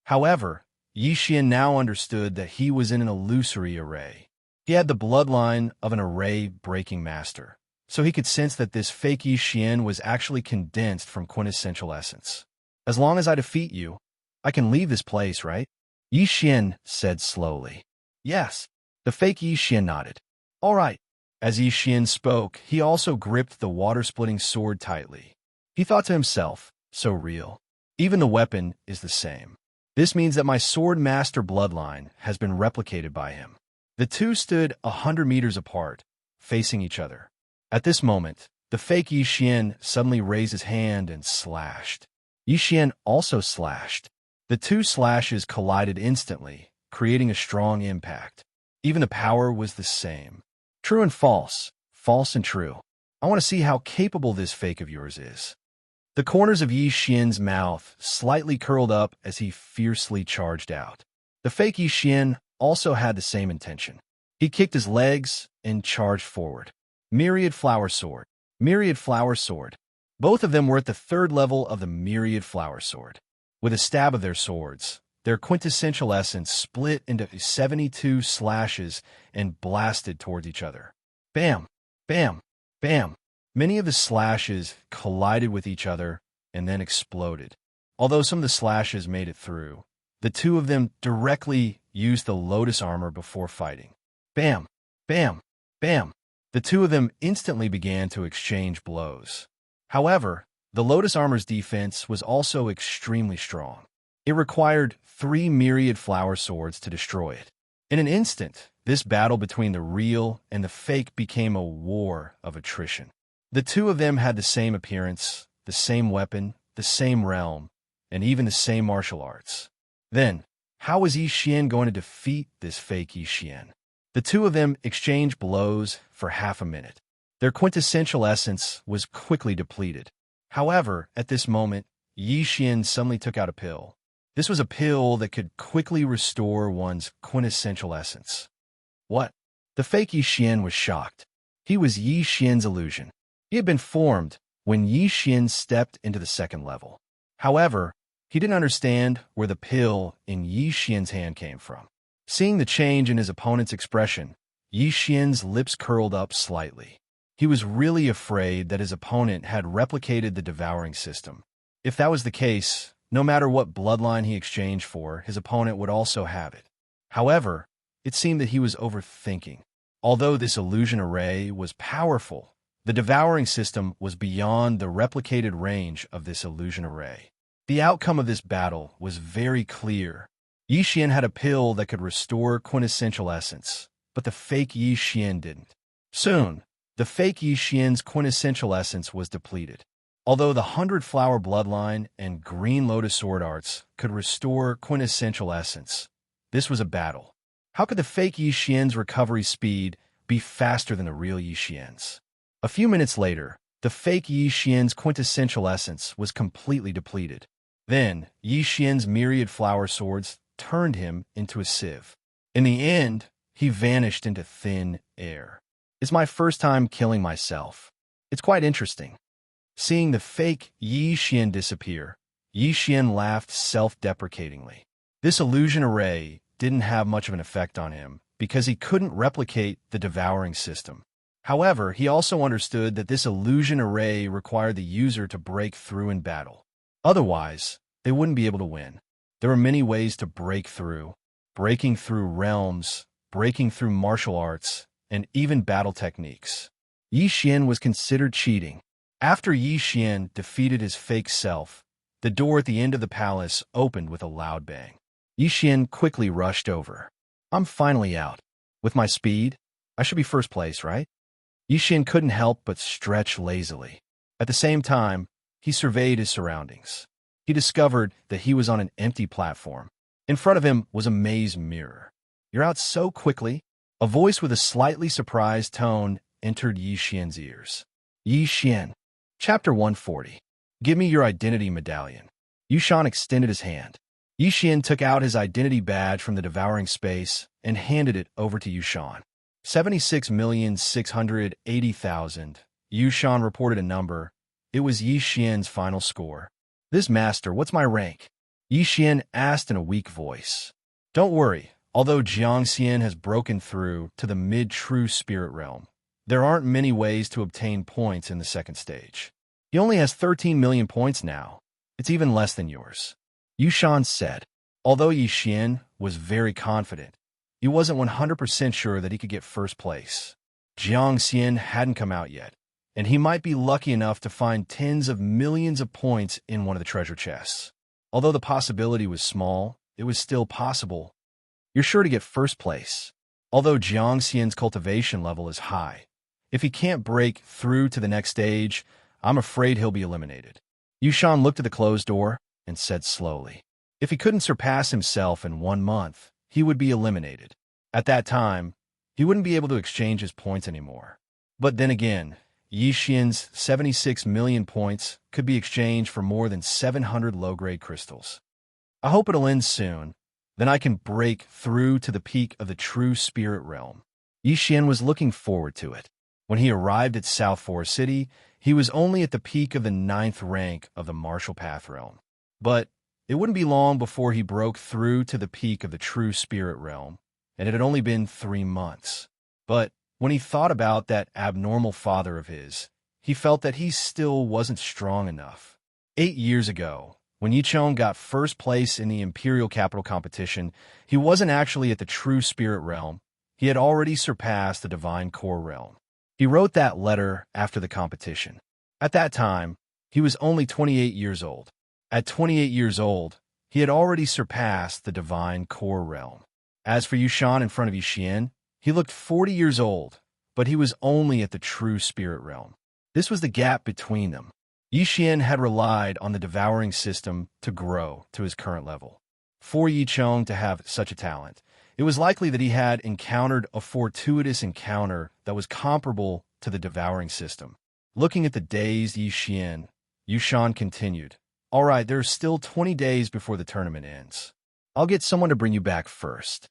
However, Xianxia now understood that he was in an illusory array. He had the bloodline of an array-breaking master, so he could sense that this fake Xianxia was actually condensed from quintessential essence. As long as I defeat you, I can leave this place, right? Xianxia said slowly. Yes. The fake Xianxia nodded. All right. As Xianxia spoke, he also gripped the water-splitting sword tightly. He thought to himself, so real. Even the weapon is the same. This means that my sword master bloodline has been replicated by him. The two stood 100 meters apart, facing each other. At this moment, the fake Xianxia suddenly raised his hand and slashed. Xianxia also slashed. The two slashes collided instantly, creating a strong impact. Even the power was the same. True and false, false and true. I want to see how capable this fake of yours is. The corners of Xianxia's mouth slightly curled up as he fiercely charged out. The fake Xianxia also had the same intention. He kicked his legs and charged forward. Myriad Flower Sword. Myriad Flower Sword. Both of them were at the 3rd level of the Myriad Flower Sword. With a stab of their swords, their quintessential essence split into 72 slashes and blasted towards each other. Bam! Bam! Bam! Many of the slashes collided with each other and then exploded. Although some of the slashes made it through, the two of them directly used the Lotus Armor before fighting. Bam! Bam! Bam! The two of them instantly began to exchange blows. However, the Lotus Armor's defense was also extremely strong. It required 3 Myriad Flower Swords to destroy it. In an instant, this battle between the real and the fake became a war of attrition. The two of them had the same appearance, the same weapon, the same realm, and even the same martial arts. Then, how was Xianxia going to defeat this fake Xianxia? The two of them exchanged blows for half a minute. Their quintessential essence was quickly depleted. However, at this moment, Xianxia suddenly took out a pill. This was a pill that could quickly restore one's quintessential essence. What? The fake Xianxia was shocked. He was Xianxia's illusion. He had been formed when Xianxia stepped into the 2nd level. However, He didn't understand where the pill in Yi Xian's hand came from. Seeing the change in his opponent's expression, Yi Xian's lips curled up slightly. He was really afraid that his opponent had replicated the devouring system. If that was the case, no matter what bloodline he exchanged for, his opponent would also have it. However, it seemed that he was overthinking. Although this illusion array was powerful, the devouring system was beyond the replicated range of this illusion array. The outcome of this battle was very clear. Yi Xian had a pill that could restore quintessential essence, but the fake Yi Xian didn't. Soon, the fake Yi Xian's quintessential essence was depleted. Although the 100-flower bloodline and green lotus sword arts could restore quintessential essence, this was a battle. How could the fake Yi Xian's recovery speed be faster than the real Yi Xian's? A few minutes later, the fake Yi Xian's quintessential essence was completely depleted. Then, Yi Xian's myriad flower swords turned him into a sieve. In the end, he vanished into thin air. It's my first time killing myself. It's quite interesting. Seeing the fake Yi Xian disappear, Yi Xian laughed self-deprecatingly. This illusion array didn't have much of an effect on him because he couldn't replicate the devouring system. However, he also understood that this illusion array required the user to break through in battle. Otherwise, they wouldn't be able to win. There are many ways to break through: breaking through realms, breaking through martial arts, and even battle techniques. Yi Xian was considered cheating. After Yi Xian defeated his fake self, the door at the end of the palace opened with a loud bang. Yi Xian quickly rushed over. I'm finally out. With my speed, I should be first place, right? Yi Xian couldn't help but stretch lazily. At the same time, he surveyed his surroundings. He discovered that he was on an empty platform. In front of him was a maze mirror. You're out so quickly? A voice with a slightly surprised tone entered Yi Xian's ears. Yi Xian. Chapter 140. Give me your identity medallion. Yushan extended his hand. Yi Xian took out his identity badge from the devouring space and handed it over to Yushan. 76,680,000. Yushan reported a number. It was Yi Xian's final score. This master, what's my rank? Yi Xian asked in a weak voice. Don't worry, although Xianxia has broken through to the mid-true spirit realm, there aren't many ways to obtain points in the second stage. He only has 13 million points now. It's even less than yours. Yushan said. Although Yi Xian was very confident, he wasn't 100% sure that he could get first place. Xianxia hadn't come out yet, and he might be lucky enough to find tens of millions of points in one of the treasure chests. Although the possibility was small, it was still possible. You're sure to get first place. Although Xianxia's cultivation level is high, if he can't break through to the next stage, I'm afraid he'll be eliminated. Yushan looked at the closed door and said slowly. If he couldn't surpass himself in 1 month, he would be eliminated. At that time, he wouldn't be able to exchange his points anymore. But then again, Yi Xian's 76 million points could be exchanged for more than 700 low-grade crystals. I hope it'll end soon. Then I can break through to the peak of the true spirit realm. Yi Xian was looking forward to it. When he arrived at South Forest City, he was only at the peak of the 9th rank of the Martial Path realm. But it wouldn't be long before he broke through to the peak of the true spirit realm, and it had only been 3 months. But when he thought about that abnormal father of his, he felt that he still wasn't strong enough. 8 years ago, when Yichong got first place in the Imperial Capital competition, he wasn't actually at the true spirit realm. He had already surpassed the divine core realm. He wrote that letter after the competition. At that time, he was only 28 years old. At 28 years old, he had already surpassed the divine core realm. As for Yushan in front of Yi Xian, he looked 40 years old, but he was only at the true spirit realm. This was the gap between them. Yi Xian had relied on the devouring system to grow to his current level. For Yichong to have such a talent, it was likely that he had encountered a fortuitous encounter that was comparable to the devouring system. Looking at the dazed Yi Xian, Yushan continued, All right, there are still 20 days before the tournament ends. I'll get someone to bring you back first.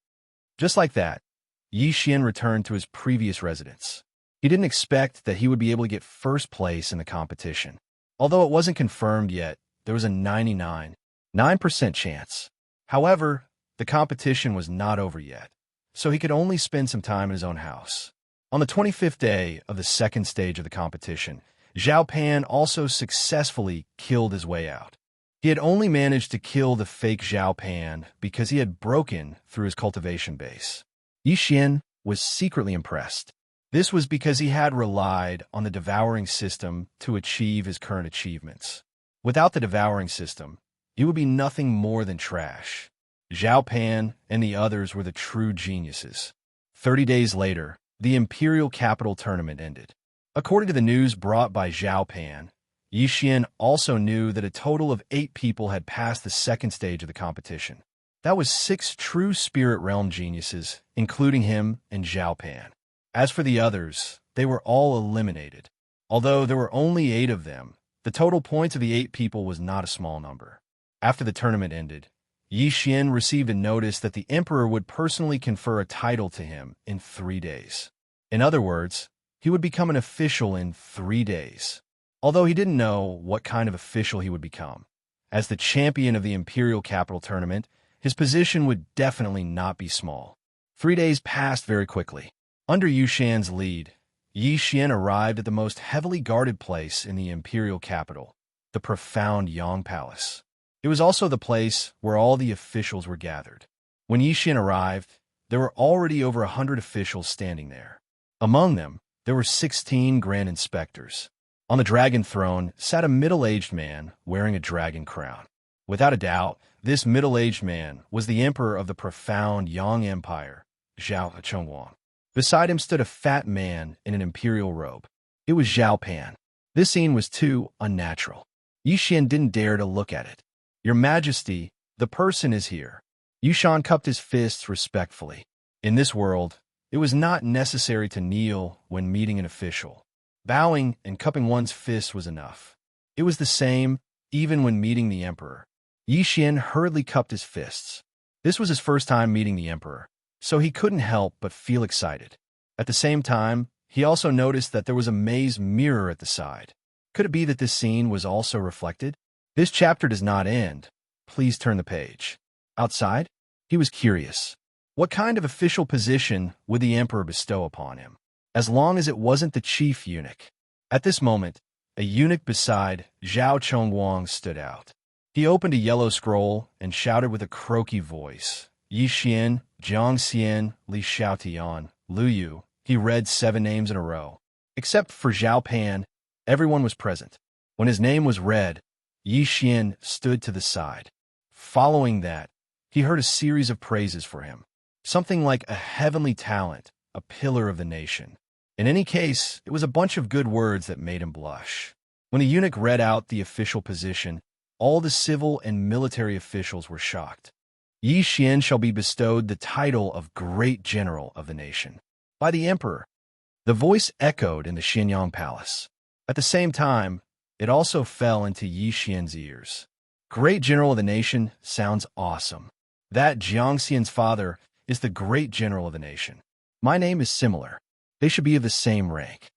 Just like that, Yi Xian returned to his previous residence. He didn't expect that he would be able to get first place in the competition. Although it wasn't confirmed yet, there was a 99. 9% chance. However, the competition was not over yet, so he could only spend some time in his own house. On the 25th day of the second stage of the competition, Zhao Pan also successfully killed his way out. He had only managed to kill the fake Zhao Pan because he had broken through his cultivation base. Yi Xian was secretly impressed. This was because he had relied on the devouring system to achieve his current achievements. Without the devouring system, it would be nothing more than trash. Zhao Pan and the others were the true geniuses. 30 days later, the Imperial Capital tournament ended. According to the news brought by Zhao Pan, Yi Xian also knew that a total of 8 people had passed the second stage of the competition. That was 6 true Spirit Realm geniuses, including him and Zhao Pan. As for the others, they were all eliminated. Although there were only 8 of them, the total points of the 8 people was not a small number. After the tournament ended, Yi Xian received a notice that the emperor would personally confer a title to him in 3 days. In other words, he would become an official in 3 days. Although he didn't know what kind of official he would become. As the champion of the Imperial Capital tournament, his position would definitely not be small. 3 days passed very quickly. Under Yu Shan's lead, Yi Xian arrived at the most heavily guarded place in the Imperial Capital, the profound Yang Palace. It was also the place where all the officials were gathered. When Yi Xian arrived, there were already over 100 officials standing there. Among them, there were 16 Grand Inspectors. On the dragon throne sat a middle-aged man wearing a dragon crown. Without a doubt, this middle-aged man was the emperor of the profound Yang Empire, Zhao Chongwang. Beside him stood a fat man in an imperial robe. It was Zhao Pan. This scene was too unnatural. Yi Xian didn't dare to look at it. "Your Majesty, the person is here." Yu Shan cupped his fists respectfully. In this world, it was not necessary to kneel when meeting an official. Bowing and cupping one's fist was enough. It was the same even when meeting the emperor. Yi Xian hurriedly cupped his fists. This was his first time meeting the emperor, so he couldn't help but feel excited. At the same time, he also noticed that there was a maze mirror at the side. Could it be that this scene was also reflected? This chapter does not end. Please turn the page. Outside, he was curious. What kind of official position would the emperor bestow upon him? As long as it wasn't the chief eunuch. At this moment, a eunuch beside Zhao Chongwang stood out. He opened a yellow scroll and shouted with a croaky voice, "Yi Xian, Jiang Xian, Li Xiaotian, Lu Yu." He read 7 names in a row. Except for Zhao Pan, everyone was present. When his name was read, Yi Xian stood to the side. Following that, he heard a series of praises for him. Something like a heavenly talent, a pillar of the nation. In any case, it was a bunch of good words that made him blush. When the eunuch read out the official position, all the civil and military officials were shocked. Yi Xian shall be bestowed the title of Great General of the nation by the emperor. The voice echoed in the Xianyang Palace. At the same time, it also fell into Yi Xian's ears. Great General of the nation sounds awesome. That Xianxian's father is the Great General of the nation. My name is similar. They should be of the same rank.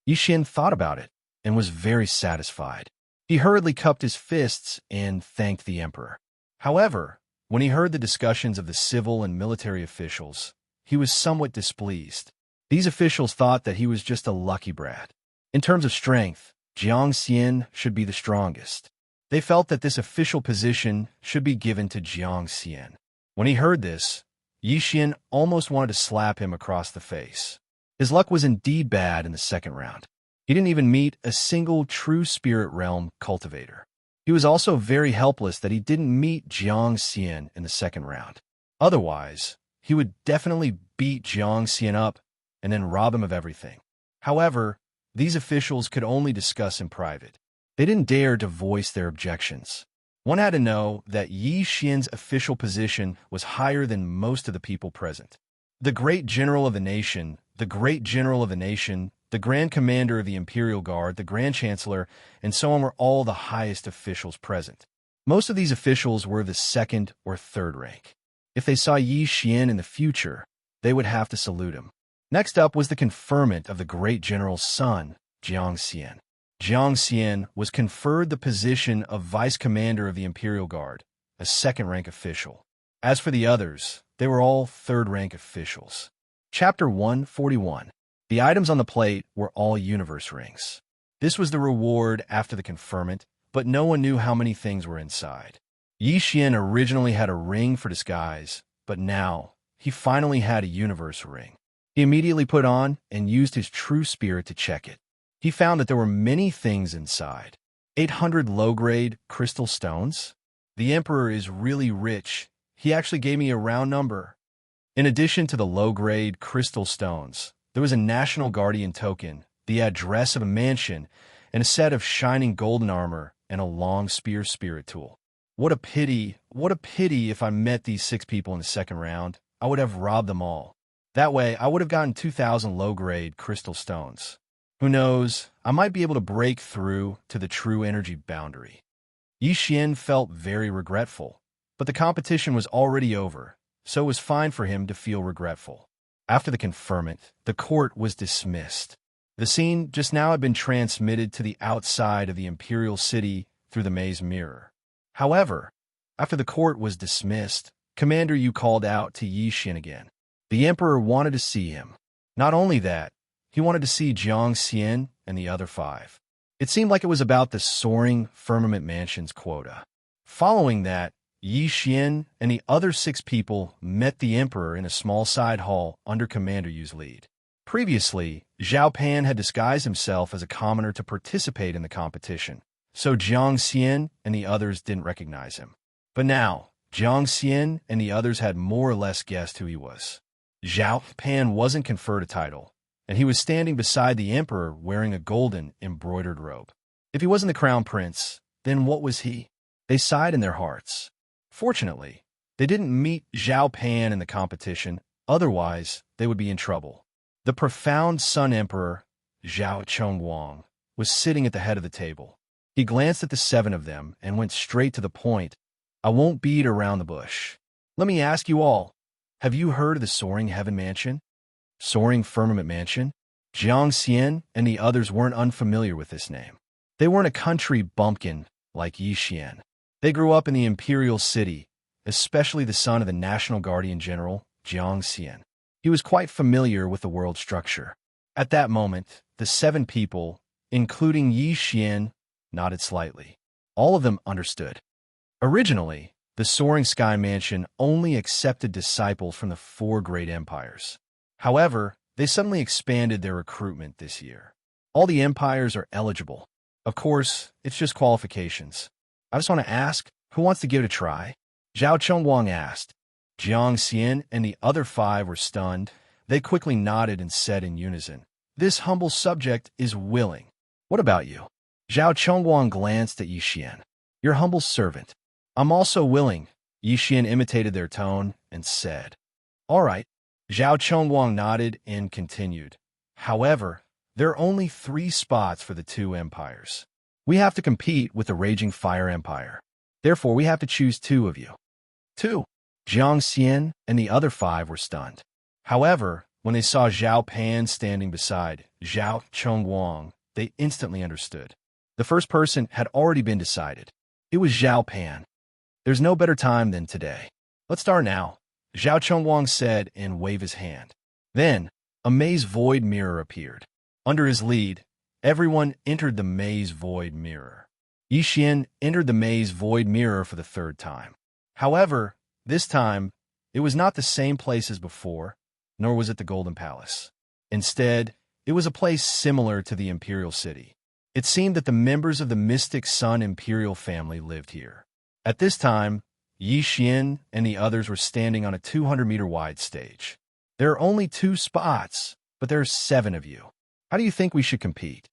Yi Xian thought about it and was very satisfied. He hurriedly cupped his fists and thanked the emperor. However, when he heard the discussions of the civil and military officials, he was somewhat displeased. These officials thought that he was just a lucky brat. In terms of strength, Jiang Xian should be the strongest. They felt that this official position should be given to Jiang Xian. When he heard this, Yi Xian almost wanted to slap him across the face. His luck was indeed bad in the second round. He didn't even meet a single true spirit realm cultivator. He was also very helpless that he didn't meet Jiang Xian in the second round. Otherwise, he would definitely beat Jiang Xian up and then rob him of everything. However, these officials could only discuss in private. They didn't dare to voice their objections. One had to know that Yi Xian's official position was higher than most of the people present. The Great General of the nation, the Great General of the nation, the Grand Commander of the Imperial Guard, the Grand Chancellor, and so on were all the highest officials present. Most of these officials were of the 2nd or 3rd rank. If they saw Yi Xian in the future, they would have to salute him. Next up was the conferment of the Great General's son, Jiang Xian. Jiang Xian was conferred the position of Vice Commander of the Imperial Guard, a second-rank official. As for the others, they were all third-rank officials. Chapter 141. The items on the plate were all universe rings. This was the reward after the conferment, but no one knew how many things were inside. Xianxia originally had a ring for disguise, but now he finally had a universe ring. He immediately put on and used his true spirit to check it. He found that there were many things inside. 800 low-grade crystal stones? The Emperor is really rich. He actually gave me a round number. In addition to the low-grade crystal stones, there was a National Guardian token, the address of a mansion, and a set of shining golden armor and a long spear spirit tool. What a pity if I met these 6 people in the second round. I would have robbed them all. That way, I would have gotten 2,000 low-grade crystal stones. Who knows, I might be able to break through to the true energy boundary. Xianxia felt very regretful, but the competition was already over, so it was fine for him to feel regretful. After the conferment, the court was dismissed. The scene just now had been transmitted to the outside of the imperial city through the maze mirror. However, after the court was dismissed, Commander Yu called out to Xianxia again. The Emperor wanted to see him. Not only that, he wanted to see Xianxia and the other 5. It seemed like it was about the soaring firmament mansion's quota. Following that, Xianxia and the other 6 people met the Emperor in a small side hall under Commander Yu's lead. Previously, Zhao Pan had disguised himself as a commoner to participate in the competition, so Xianxia and the others didn't recognize him. But now, Xianxia and the others had more or less guessed who he was. Zhao Pan wasn't conferred a title, and he was standing beside the Emperor wearing a golden, embroidered robe. If he wasn't the crown prince, then what was he? They sighed in their hearts. Fortunately, they didn't meet Zhao Pan in the competition, otherwise they would be in trouble. The profound Sun Emperor, Zhao Chongguang, was sitting at the head of the table. He glanced at the 7 of them and went straight to the point. I won't beat around the bush. Let me ask you all, have you heard of the Soaring Heaven Mansion? Soaring Firmament Mansion? Xianxia and the others weren't unfamiliar with this name. They weren't a country bumpkin like Xianxia. They grew up in the imperial city, especially the son of the National Guardian General, Xianxia. He was quite familiar with the world structure. At that moment, the 7 people, including Xianxia, nodded slightly. All of them understood. Originally, the Soaring Sky Mansion only accepted disciples from the 4 great empires. However, they suddenly expanded their recruitment this year. All the empires are eligible. Of course, it's just qualifications. I just want to ask, who wants to give it a try? Zhao Chongguang asked. Xianxia and the other 5 were stunned. They quickly nodded and said in unison, "This humble subject is willing." "What about you?" Zhao Chongguang glanced at Xianxia. "Your humble servant." "I'm also willing." Xianxia imitated their tone and said, "All right." Zhao Chongguang nodded and continued. "However, there are only 3 spots for the 2 empires. We have to compete with the Raging Fire Empire. Therefore, we have to choose 2 of you." 2. Xianxia and the other 5 were stunned. However, when they saw Zhao Pan standing beside Zhao Chongguang, they instantly understood. The first person had already been decided. It was Zhao Pan. "There's no better time than today. Let's start now," Zhao Chongguang said and waved his hand. Then, a maze void mirror appeared. Under his lead, everyone entered the maze void mirror. Xianxia entered the maze void mirror for the 3rd time. However, this time, it was not the same place as before, nor was it the Golden Palace. Instead, it was a place similar to the Imperial City. It seemed that the members of the Mystic Sun Imperial family lived here. At this time, Xianxia and the others were standing on a 200-meter wide stage. "There are only 2 spots, but there are 7 of you. How do you think we should compete?"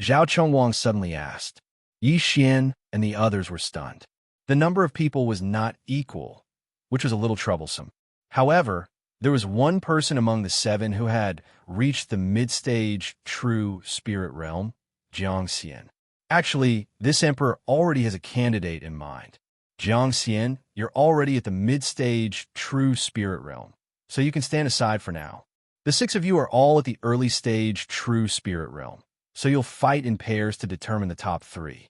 Zhao Chongguang suddenly asked. Xianxia and the others were stunned. The number of people was not equal, which was a little troublesome. However, there was one person among the 7 who had reached the mid-stage true spirit realm, Xianxia. Actually, this emperor already has a candidate in mind. Xianxia, you're already at the mid-stage true spirit realm, so you can stand aside for now. The 6 of you are all at the early stage true spirit realm, so you'll fight in pairs to determine the top 3.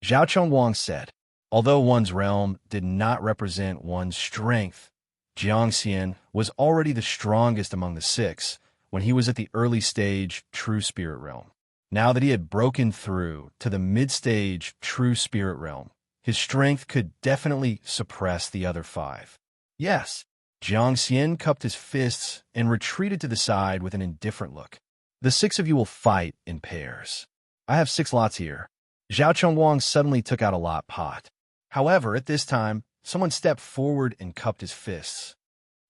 Zhao Chongguang said. Although one's realm did not represent one's strength, Xianxia was already the strongest among the six when he was at the early stage True Spirit Realm. Now that he had broken through to the mid-stage True Spirit Realm, his strength could definitely suppress the other five. Yes, Xianxia cupped his fists and retreated to the side with an indifferent look. The six of you will fight in pairs. I have 6 lots here. Zhao Chengwang suddenly took out a lot pot. However, at this time, someone stepped forward and cupped his fists.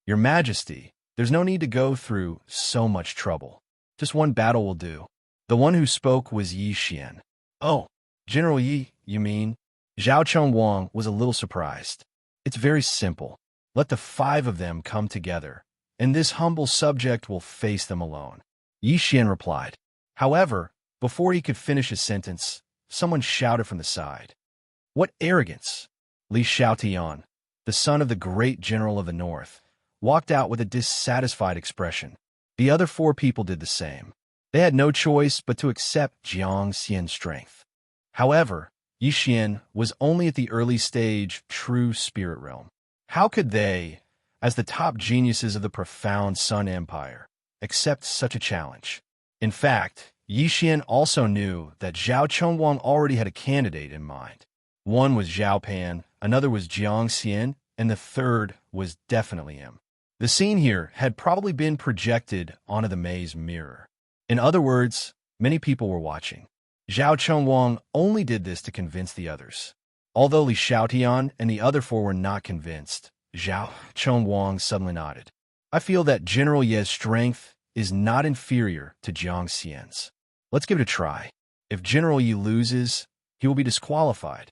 Your Majesty, there's no need to go through so much trouble. Just one battle will do. The one who spoke was Yi Xian. Oh, General Yi, you mean? Zhao Chengwang was a little surprised. It's very simple. Let the 5 of them come together, and this humble subject will face them alone. Yi Xian replied. However, before he could finish his sentence, someone shouted from the side. What arrogance! Li Xiaotian, the son of the great general of the north, walked out with a dissatisfied expression. The other 4 people did the same. They had no choice but to accept Jiang Xian's strength. However, Yi Xian was only at the early stage True Spirit Realm. How could they, as the top geniuses of the profound Sun Empire, accept such a challenge? In fact, Yi Xian also knew that Zhao Chengwang already had a candidate in mind. One was Zhao Pan, another was Jiang Xian, and the third was definitely him. The scene here had probably been projected onto the maze mirror. In other words, many people were watching. Zhao Chengwang only did this to convince the others. Although Li Xiaotian and the other 4 were not convinced, Zhao Chengwang suddenly nodded. I feel that General Ye's strength is not inferior to Jiang Xian's. Let's give it a try. If General Yi loses, he will be disqualified.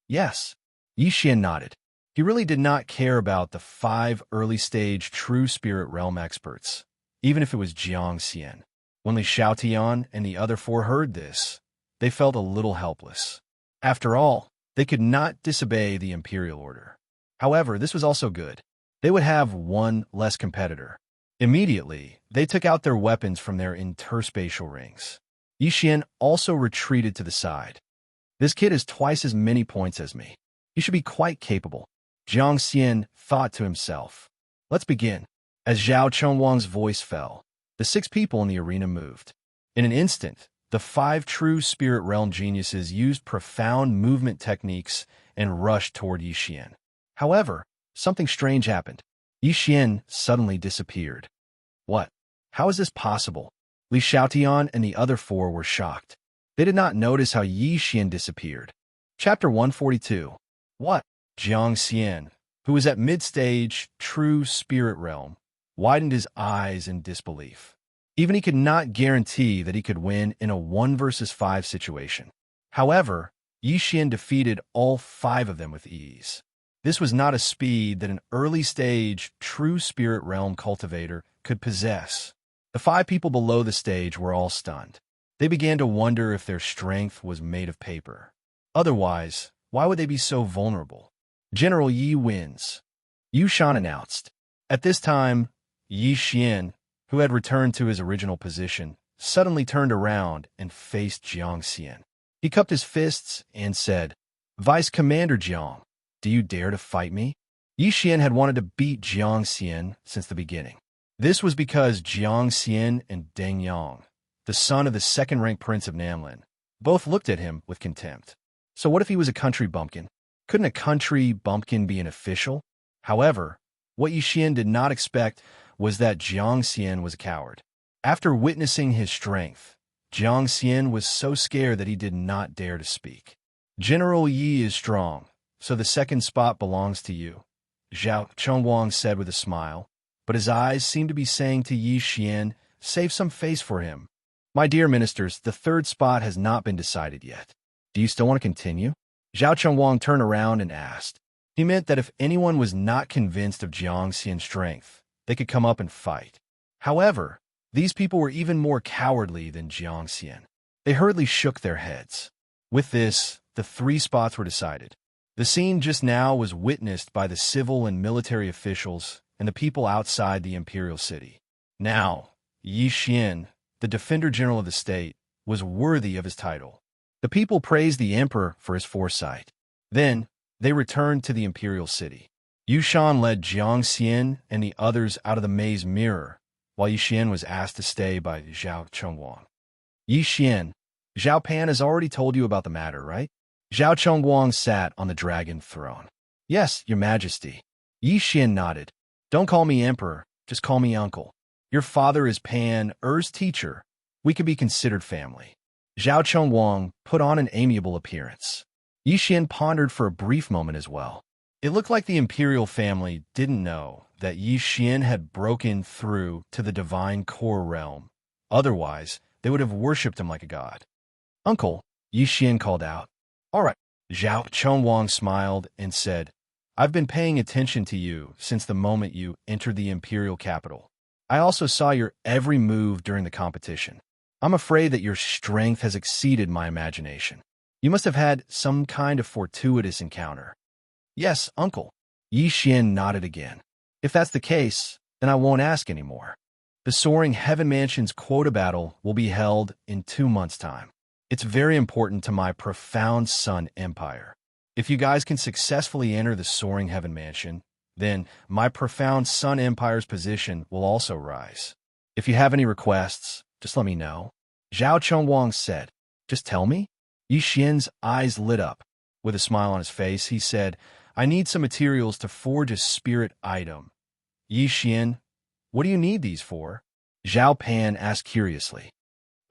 Yes, Yi Xian nodded. He really did not care about the 5 early-stage True Spirit Realm experts, even if it was Jiang Xian. When Li Xiaotian and the other 4 heard this, they felt a little helpless. After all, they could not disobey the imperial order. However, this was also good. They would have one less competitor. Immediately, they took out their weapons from their interspatial rings. Yi Xian also retreated to the side. This kid has twice as many points as me. He should be quite capable. Jiang Xian thought to himself. Let's begin. As Zhao Chengwang's voice fell, the 6 people in the arena moved. In an instant, the 5 True Spirit Realm geniuses used profound movement techniques and rushed toward Yi Xian. However, something strange happened. Yi Xian suddenly disappeared. What? How is this possible? Li Xiaotian and the other 4 were shocked. They did not notice how Yi Xian disappeared. Chapter 142. What? Jiang Xian, who was at mid-stage True Spirit Realm, widened his eyes in disbelief. Even he could not guarantee that he could win in a 1 versus 5 situation. However, Yi Xian defeated all 5 of them with ease. This was not a speed that an early-stage True Spirit Realm cultivator could possess. The 5 people below the stage were all stunned. They began to wonder if their strength was made of paper. Otherwise, why would they be so vulnerable? General Yi wins, Yu Shan announced. At this time, Yi Xian, who had returned to his original position, suddenly turned around and faced Jiang Xian. He cupped his fists and said, Vice Commander Jiang, do you dare to fight me? Yi Xian had wanted to beat Jiang Xian since the beginning. This was because Jiang Xian and Deng Yang, the son of the second-rank prince of Namlin, both looked at him with contempt. So what if he was a country bumpkin? Couldn't a country bumpkin be an official? However, what Yi Xian did not expect was that Jiang Xian was a coward. After witnessing his strength, Jiang Xian was so scared that he did not dare to speak. General Yi is strong, so the second spot belongs to you, Zhao Chengwang said with a smile, but his eyes seemed to be saying to Yi Xian, save some face for him. My dear ministers, the 3rd spot has not been decided yet. Do you still want to continue? Zhao Chengwang turned around and asked. He meant that if anyone was not convinced of Jiang Xian's strength, they could come up and fight. However, these people were even more cowardly than Jiang Xian. They hurriedly shook their heads. With this, the 3 spots were decided. The scene just now was witnessed by the civil and military officials and the people outside the imperial city. Now, Yi Xian, the Defender General of the state, was worthy of his title. The people praised the emperor for his foresight. Then, They returned to the imperial city. Yushan led Xianxia and the others out of the maze mirror, while Yixian was asked to stay by Zhao Chongwang. Yixian, Zhao Pan has already told you about the matter, right? Zhao Chongwang sat on the dragon throne. Yes, your majesty. Yixian nodded. Don't call me emperor, just call me uncle. Your father is Pan Er's teacher. We could be considered family. Zhao Chongwang put on an amiable appearance. Yixian pondered for a brief moment as well. It looked like the imperial family didn't know that Yixian had broken through to the divine core realm. Otherwise, they would have worshipped him like a god. Uncle, Yixian called out. All right. Zhao Chongwang smiled and said, I've been paying attention to you since the moment you entered the imperial capital. I also saw your every move during the competition. I'm afraid that your strength has exceeded my imagination. You must have had some kind of fortuitous encounter. Yes, uncle. Yixian nodded again. If that's the case, then I won't ask anymore. The Soaring Heaven Mansion's quota battle will be held in 2 months' time. It's very important to my profound Sun Empire. If you guys can successfully enter the Soaring Heaven Mansion, then my profound Sun Empire's position will also rise. If you have any requests, just let me know. Zhao Chongwang said, Just tell me? Yixian's eyes lit up. With a smile on his face, he said, I need some materials to forge a spirit item. Yixian, what do you need these for? Zhao Pan asked curiously.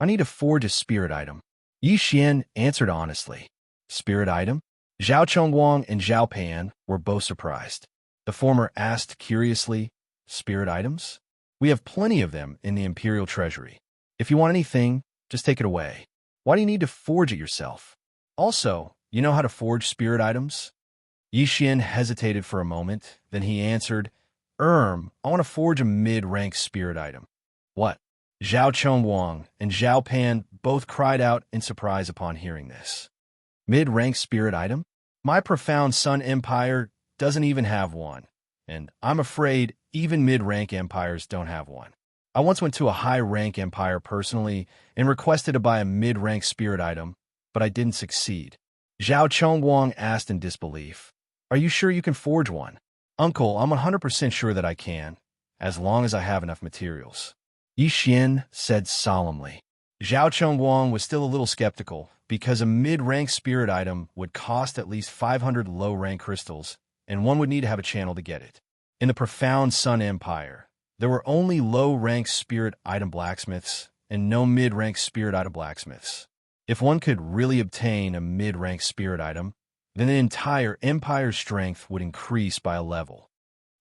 I need to forge a spirit item. Yixian answered honestly. Spirit item? Zhao Chongwang and Zhao Pan were both surprised. The former asked curiously, Spirit items? We have plenty of them in the Imperial Treasury. If you want anything, just take it away. Why do you need to forge it yourself? Also, you know how to forge spirit items? Yixian hesitated for a moment, then he answered, I want to forge a mid-rank spirit item. What? Zhao Chongwang and Zhao Pan both cried out in surprise upon hearing this. Mid-rank spirit item? My profound Sun Empire doesn't even have one, and I'm afraid even mid-rank empires don't have one. I once went to a high-rank empire personally and requested to buy a mid-rank spirit item, but I didn't succeed. Zhao Chongwang asked in disbelief, Are you sure you can forge one? Uncle, I'm 100% sure that I can, as long as I have enough materials. Yixian said solemnly. Zhao Chongwang was still a little skeptical, because a mid-rank spirit item would cost at least 500 low-rank crystals, and one would need to have a channel to get it. In the profound Sun Empire, there were only low-rank spirit item blacksmiths and no mid-rank spirit item blacksmiths. If one could really obtain a mid-rank spirit item, then the entire empire's strength would increase by a level.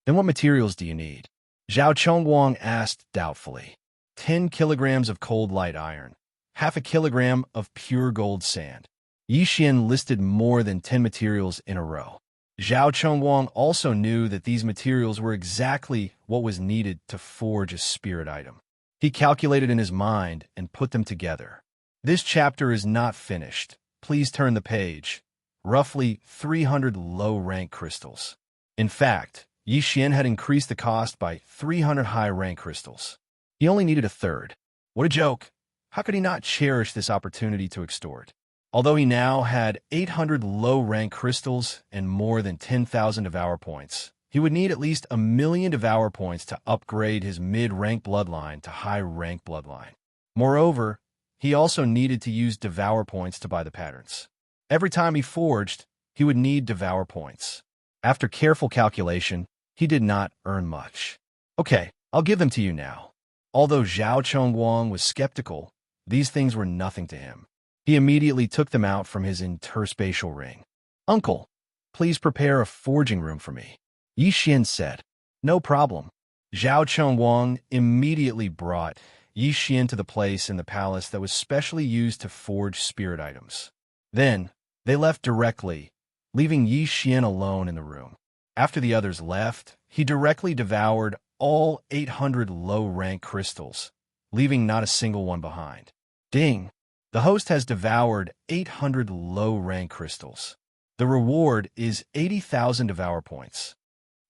Then what materials do you need? Zhao Chongwang asked doubtfully. 10 kilograms of cold light iron, half a kilogram of pure gold sand. Yixian listed more than 10 materials in a row. Zhao Chongwang also knew that these materials were exactly what was needed to forge a spirit item. He calculated in his mind and put them together. This chapter is not finished. Please turn the page. Roughly 300 low-rank crystals. In fact, Yixian had increased the cost by 300 high-rank crystals. He only needed a third. What a joke! How could he not cherish this opportunity to extort? Although he now had 800 low-rank crystals and more than 10,000 Devour points, he would need at least 1,000,000 Devour points to upgrade his mid-rank bloodline to high-rank bloodline. Moreover, he also needed to use Devour points to buy the patterns. Every time he forged, he would need Devour points. After careful calculation, he did not earn much. Okay, I'll give them to you now. Although Zhao Chongwang was skeptical, these things were nothing to him. He immediately took them out from his interspatial ring. Uncle, please prepare a forging room for me. Yixian said. No problem. Zhao Chongwang immediately brought Yixian to the place in the palace that was specially used to forge spirit items. Then, they left directly, leaving Yixian alone in the room. After the others left, he directly devoured all 800 low-rank crystals, leaving not a single one behind. Ding! The host has devoured 800 low-rank crystals. The reward is 80,000 Devour points.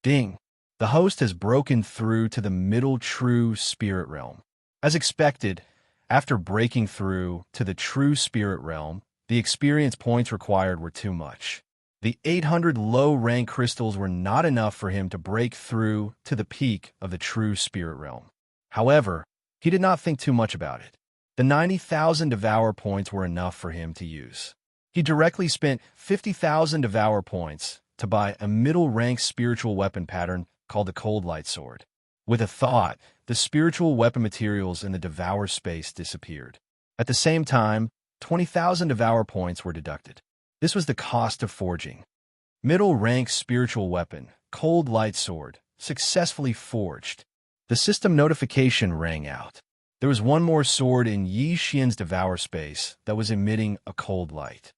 Ding! The host has broken through to the middle true spirit realm. As expected, after breaking through to the true spirit realm, the experience points required were too much. The 800 low-rank crystals were not enough for him to break through to the peak of the true spirit realm. However, he did not think too much about it. The 90,000 Devour points were enough for him to use. He directly spent 50,000 Devour points to buy a middle-rank spiritual weapon pattern called the Cold Light Sword. With a thought, the spiritual weapon materials in the Devour space disappeared. At the same time, 20,000 Devour points were deducted. This was the cost of forging. Middle-rank spiritual weapon, Cold Light Sword, successfully forged. The system notification rang out. There was one more sword in Xianxia's Devour space that was emitting a cold light.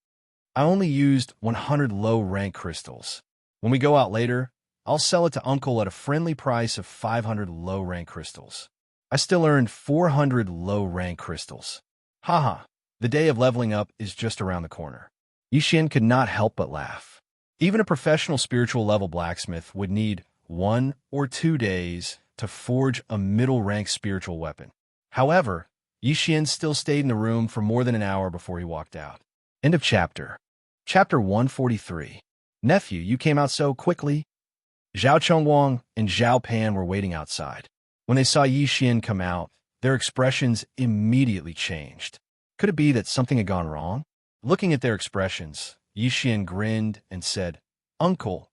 I only used 100 low-rank crystals. When we go out later, I'll sell it to Uncle at a friendly price of 500 low-rank crystals. I still earned 400 low-rank crystals. Haha, the day of leveling up is just around the corner. Xian could not help but laugh. Even a professional spiritual level blacksmith would need 1 or 2 days to forge a middle-rank spiritual weapon. However, Xian still stayed in the room for more than an hour before he walked out. End of chapter. Chapter 143. Nephew, you came out so quickly. Zhao Chongwang and Zhao Pan were waiting outside. When they saw Xian come out, their expressions immediately changed. Could it be that something had gone wrong? Looking at their expressions, Xian grinned and said, "Uncle,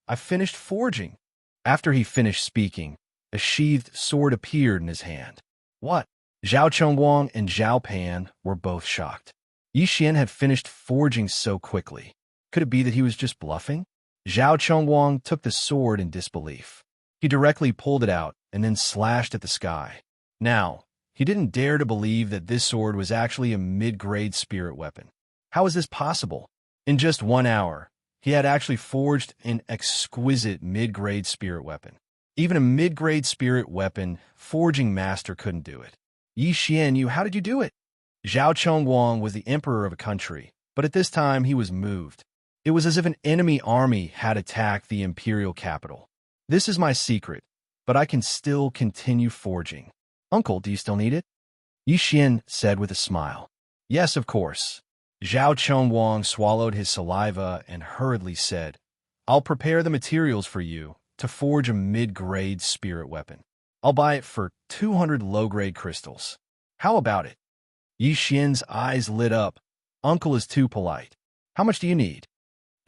I finished forging." After he finished speaking, a sheathed sword appeared in his hand. What? Zhao Chongwang and Zhao Pan were both shocked. Xian had finished forging so quickly. Could it be that he was just bluffing? Zhao Chongwang took the sword in disbelief. He directly pulled it out and then slashed at the sky. Now, he didn't dare to believe that this sword was actually a mid-grade spirit weapon. How is this possible? In just 1 hour, he had actually forged an exquisite mid-grade spirit weapon. Even a mid-grade spirit weapon forging master couldn't do it. Xian, how did you do it? Zhao Chongwang was the emperor of a country, but at this time he was moved. It was as if an enemy army had attacked the imperial capital. This is my secret, but I can still continue forging. Uncle, do you still need it? Xian said with a smile. Yes, of course. Zhao Chongwang swallowed his saliva and hurriedly said, I'll prepare the materials for you to forge a mid-grade spirit weapon. I'll buy it for 200 low-grade crystals. How about it? Xian's eyes lit up. Uncle is too polite. How much do you need?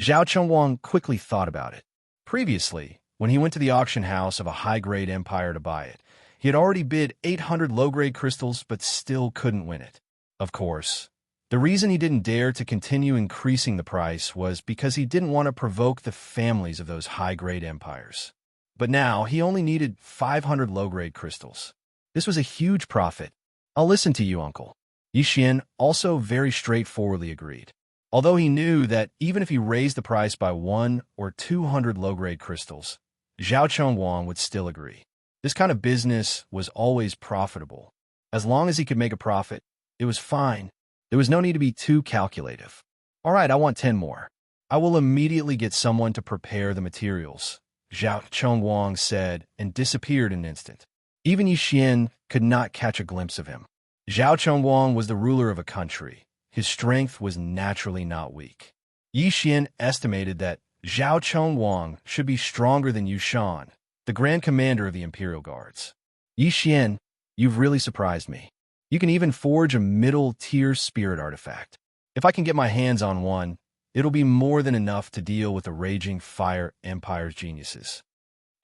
Zhao Chongwang quickly thought about it. Previously, when he went to the auction house of a high-grade empire to buy it, he had already bid 800 low-grade crystals but still couldn't win it. Of course, the reason he didn't dare to continue increasing the price was because he didn't want to provoke the families of those high-grade empires. But now he only needed 500 low-grade crystals. This was a huge profit. I'll listen to you, Uncle. Xian also very straightforwardly agreed. Although he knew that even if he raised the price by 1 or 200 low-grade crystals, Zhao Chongwang would still agree. This kind of business was always profitable. As long as he could make a profit, it was fine. There was no need to be too calculative. All right, I want 10 more. I will immediately get someone to prepare the materials, Zhao Chongwang said and disappeared in an instant. Even Xian could not catch a glimpse of him. Zhao Chongwang was the ruler of a country. His strength was naturally not weak. Xian estimated that Zhao Chongwang should be stronger than Yushan, the Grand Commander of the Imperial Guards. Xian, you've really surprised me. You can even forge a middle-tier spirit artifact. If I can get my hands on one, it'll be more than enough to deal with the raging Fire Empire's geniuses.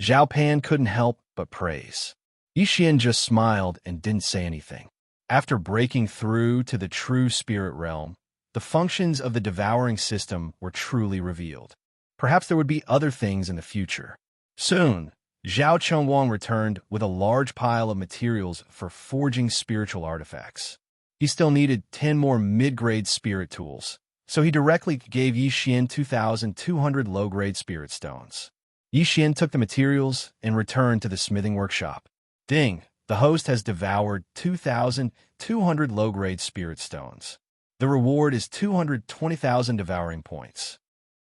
Zhao Pan couldn't help but praise. Xian just smiled and didn't say anything. After breaking through to the true spirit realm, the functions of the devouring system were truly revealed. Perhaps there would be other things in the future. Soon, Zhao Chongwang returned with a large pile of materials for forging spiritual artifacts. He still needed 10 more mid-grade spirit tools, so he directly gave Xian 2,200 low-grade spirit stones. Xian took the materials and returned to the smithing workshop. Ding! The host has devoured 2,200 low-grade spirit stones. The reward is 220,000 devouring points.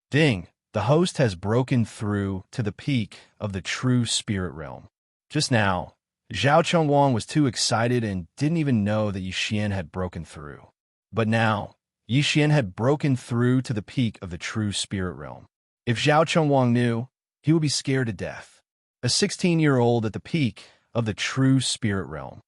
Ding! The host has broken through to the peak of the true spirit realm. Just now, Zhao Chongwang was too excited and didn't even know that Xian had broken through. But now, Yi Xian had broken through to the peak of the true spirit realm. If Zhao Chengwang knew, he would be scared to death. A 16-year-old at the peak of the true spirit realm.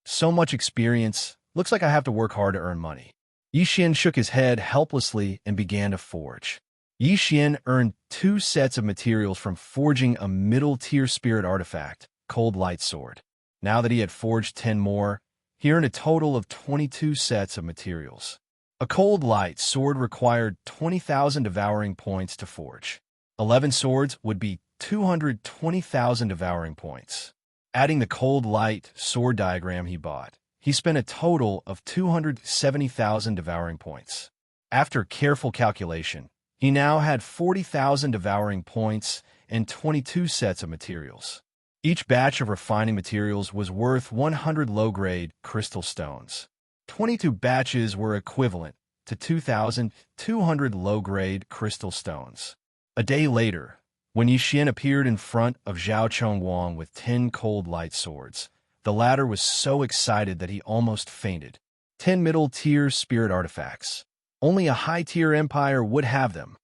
So much experience. Looks like I have to work hard to earn money. Yi Xian shook his head helplessly and began to forge. Yi Xian earned 2 sets of materials from forging a middle-tier spirit artifact, Cold Light Sword. Now that he had forged 10 more, he earned a total of 22 sets of materials. A Cold Light Sword required 20,000 Devouring points to forge. 11 swords would be 220,000 Devouring points. Adding the Cold Light Sword diagram he bought, he spent a total of 270,000 Devouring points. After careful calculation, he now had 40,000 Devouring points and 22 sets of materials. Each batch of refining materials was worth 100 low-grade crystal stones. 22 batches were equivalent to 2,200 low-grade crystal stones. A day later, when Yi Xian appeared in front of Zhao Chengwang with 10 cold light swords, the latter was so excited that he almost fainted. 10 middle-tier spirit artifacts. Only a high-tier empire would have them.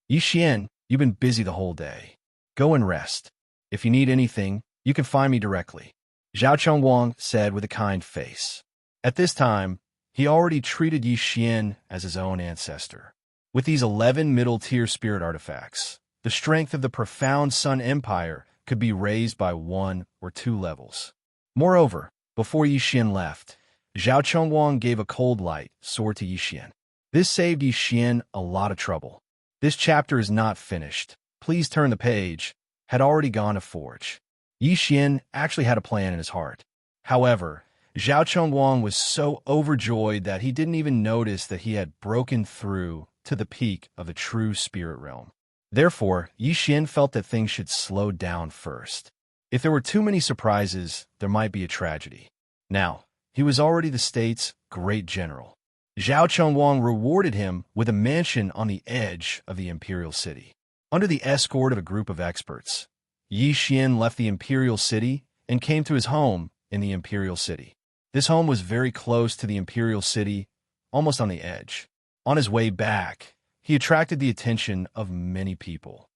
Yi Xian, you've been busy the whole day. Go and rest. If you need anything, you can find me directly, Zhao Chengwang said with a kind face. At this time, he already treated Yi Xian as his own ancestor. With these 11 middle-tier spirit artifacts, the strength of the profound Sun Empire could be raised by 1 or 2 levels. Moreover, before Yi Xian left, Zhao Chengwang gave a cold light sword to Yi Xian. This saved Yi Xian a lot of trouble. This chapter is not finished. Please turn the page. Had already gone to forge. Yi Xian actually had a plan in his heart. However, Zhao Chengwang was so overjoyed that he didn't even notice that he had broken through to the peak of the true spirit realm. Therefore, Yi Xian felt that things should slow down first. If there were too many surprises, there might be a tragedy. Now, he was already the state's great general. Zhao Chengwang rewarded him with a mansion on the edge of the imperial city. Under the escort of a group of experts, Yi Xian left the imperial city and came to his home in the imperial city. This home was very close to the imperial city, almost on the edge. On his way back, he attracted the attention of many people.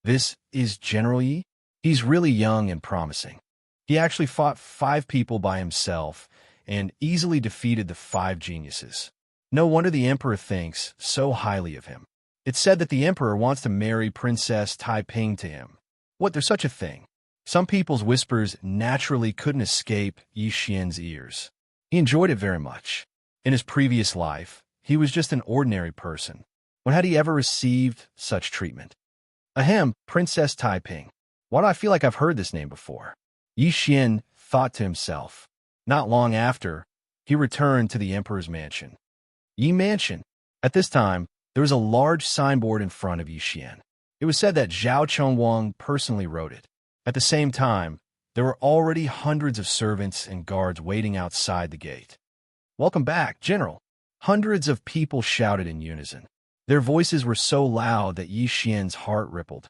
This is General Yi? He's really young and promising. He actually fought 5 people by himself and easily defeated the 5 geniuses. No wonder the emperor thinks so highly of him. It's said that the emperor wants to marry Princess Taiping to him. What, there's such a thing? Some people's whispers naturally couldn't escape Yi Xian's ears. He enjoyed it very much. In his previous life, he was just an ordinary person. When had he ever received such treatment? Ahem, Princess Taiping. Why do I feel like I've heard this name before? Yi Xian thought to himself. Not long after, he returned to the emperor's mansion. Yi Mansion. At this time, there was a large signboard in front of Yi Xian. It was said that Zhao Chengwang personally wrote it. At the same time, there were already hundreds of servants and guards waiting outside the gate. Welcome back, General. Hundreds of people shouted in unison. Their voices were so loud that Yi Xian's heart rippled.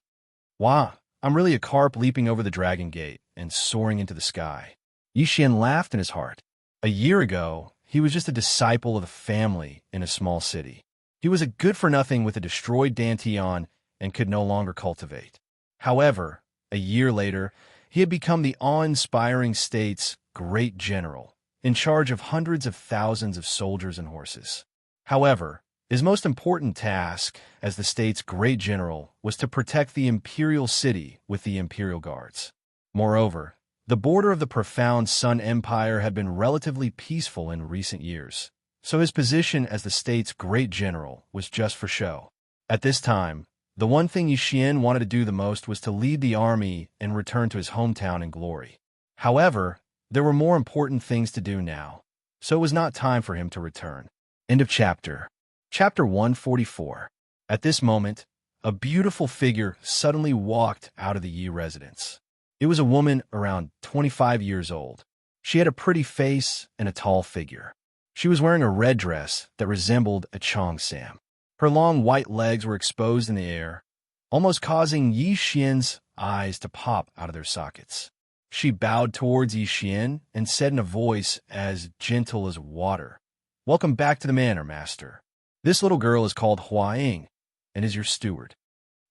Wow, I'm really a carp leaping over the dragon gate and soaring into the sky. Yi Xian laughed in his heart. A year ago, he was just a disciple of the family in a small city. He was a good-for-nothing with a destroyed Dantian and could no longer cultivate. However, a year later, he had become the awe-inspiring state's great general, in charge of hundreds of thousands of soldiers and horses. However, his most important task as the state's great general was to protect the imperial city with the imperial guards. Moreover, the border of the profound Sun Empire had been relatively peaceful in recent years, so his position as the state's great general was just for show. At this time, the one thing Yi Xian wanted to do the most was to lead the army and return to his hometown in glory. However, there were more important things to do now, so it was not time for him to return. End of chapter. Chapter 144. At this moment, a beautiful figure suddenly walked out of the Yi residence. It was a woman around 25 years old. She had a pretty face and a tall figure. She was wearing a red dress that resembled a cheongsam. Her long white legs were exposed in the air, almost causing Yi Xian's eyes to pop out of their sockets. She bowed towards Yi Xian and said in a voice as gentle as water, "Welcome back to the manor, master." This little girl is called Hua Ying and is your steward.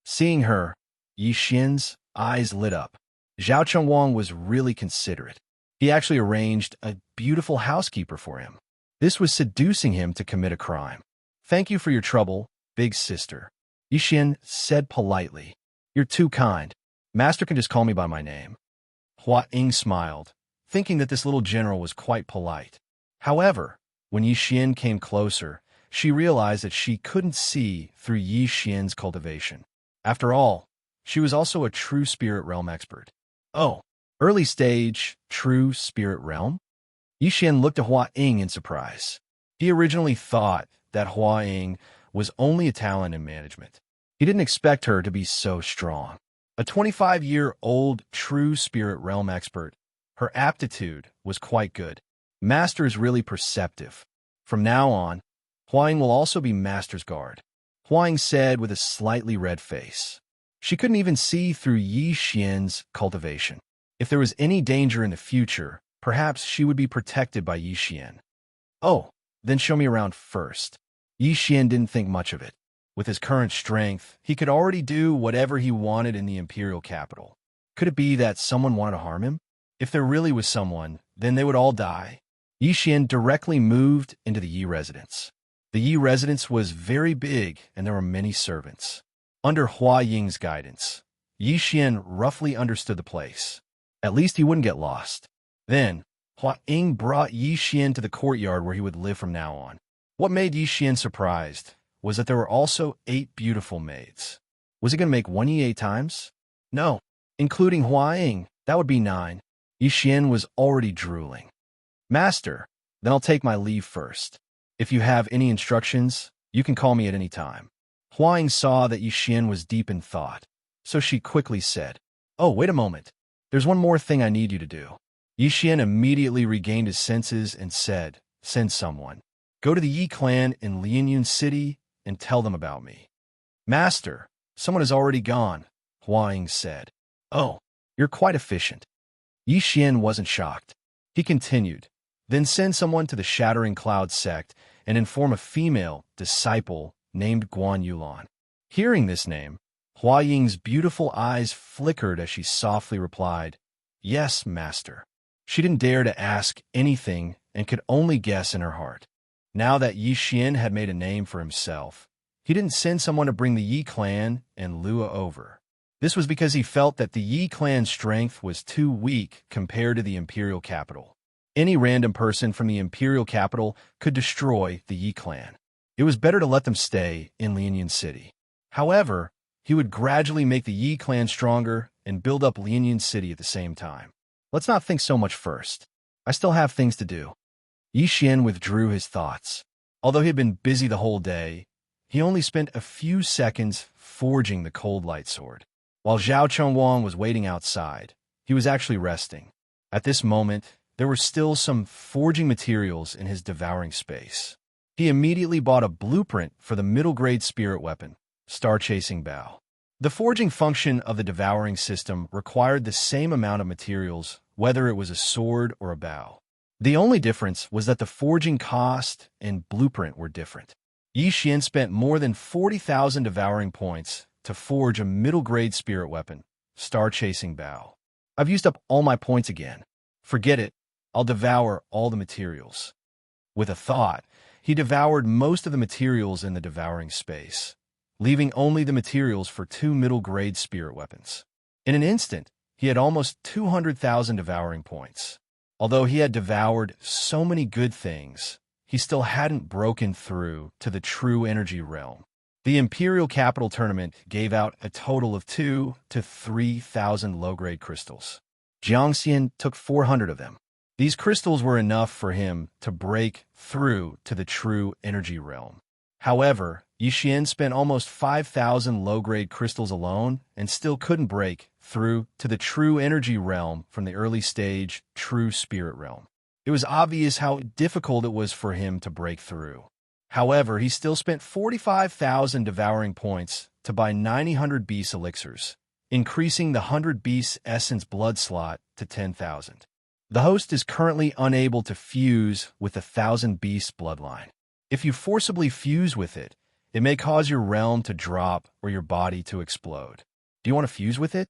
Seeing her, Yi Xian's eyes lit up. Zhao Chengwang was really considerate. He actually arranged a beautiful housekeeper for him. This was seducing him to commit a crime. Thank you for your trouble, big sister. Yi Xian said politely. You're too kind. Master can just call me by my name. Hua Ying smiled, thinking that this little general was quite polite. However, when Yi Xian came closer, she realized that she couldn't see through Yi Xian's cultivation. After all, she was also a true spirit realm expert. Oh, early stage, true spirit realm? Yi Xian looked at Hua Ying in surprise. He originally thought that Hua Ying was only a talent in management. He didn't expect her to be so strong. A 25-year-old true spirit realm expert, her aptitude was quite good. Master is really perceptive. From now on, Hua Ying will also be Master's guard, Hua Ying said with a slightly red face. She couldn't even see through Yi Xian's cultivation. If there was any danger in the future, perhaps she would be protected by Yi Xian. Oh, then show me around first. Yi Xian didn't think much of it. With his current strength, he could already do whatever he wanted in the imperial capital. Could it be that someone wanted to harm him? If there really was someone, then they would all die. Yi Xian directly moved into the Yi residence. The Yi residence was very big, and there were many servants. Under Hua Ying's guidance, Yi Xian roughly understood the place. At least he wouldn't get lost. Then, Hua Ying brought Yi Xian to the courtyard where he would live from now on. What made Yi Xian surprised was that there were also 8 beautiful maids. Was he going to make one Yi 8 times? No, including Hua Ying, that would be 9. Yi Xian was already drooling. Master, then I'll take my leave first. If you have any instructions, you can call me at any time. Hua Ying saw that Yi Xian was deep in thought, so she quickly said, Oh, wait a moment. There's one more thing I need you to do. Yi Xian immediately regained his senses and said, Send someone. Go to the Yi clan in Lianyun City and tell them about me. Master, someone has already gone, Hua Ying said. Oh, you're quite efficient. Yi Xian wasn't shocked. He continued, Then send someone to the Shattering Cloud sect and inform a female disciple named Guan Yulan. Hearing this name, Hua Ying's beautiful eyes flickered as she softly replied, Yes, master. She didn't dare to ask anything and could only guess in her heart. Now that Yi Xian had made a name for himself, he didn't send someone to bring the Yi clan and Lua over. This was because he felt that the Yi clan's strength was too weak compared to the imperial capital. Any random person from the imperial capital could destroy the Yi clan. It was better to let them stay in Lianyun City. However, he would gradually make the Yi clan stronger and build up Lianyun City at the same time. Let's not think so much first. I still have things to do. Yi Xian withdrew his thoughts. Although he had been busy the whole day, he only spent a few seconds forging the cold light sword. While Zhao Chengwang was waiting outside, he was actually resting. At this moment, there were still some forging materials in his devouring space. He immediately bought a blueprint for the middle-grade spirit weapon, Star-Chasing Bow. The forging function of the devouring system required the same amount of materials, whether it was a sword or a bow. The only difference was that the forging cost and blueprint were different. Yi Xian spent more than 40,000 devouring points to forge a middle-grade spirit weapon, Star-Chasing Bow. I've used up all my points again. Forget it, I'll devour all the materials. With a thought, he devoured most of the materials in the devouring space, leaving only the materials for 2 middle-grade spirit weapons. In an instant, he had almost 200,000 devouring points. Although he had devoured so many good things, he still hadn't broken through to the true energy realm. The Imperial Capital Tournament gave out a total of 2,000 to 3,000 low-grade crystals. Xianxia took 400 of them. These crystals were enough for him to break through to the true energy realm. However, Yi Xian spent almost 5,000 low-grade crystals alone and still couldn't break through to the true energy realm from the early stage true spirit realm. It was obvious how difficult it was for him to break through. However, he still spent 45,000 devouring points to buy 900 beast elixirs, increasing the 100 beast essence blood slot to 10,000. The host is currently unable to fuse with the 1,000 beast bloodline. If you forcibly fuse with it, it may cause your realm to drop or your body to explode. Do you want to fuse with it?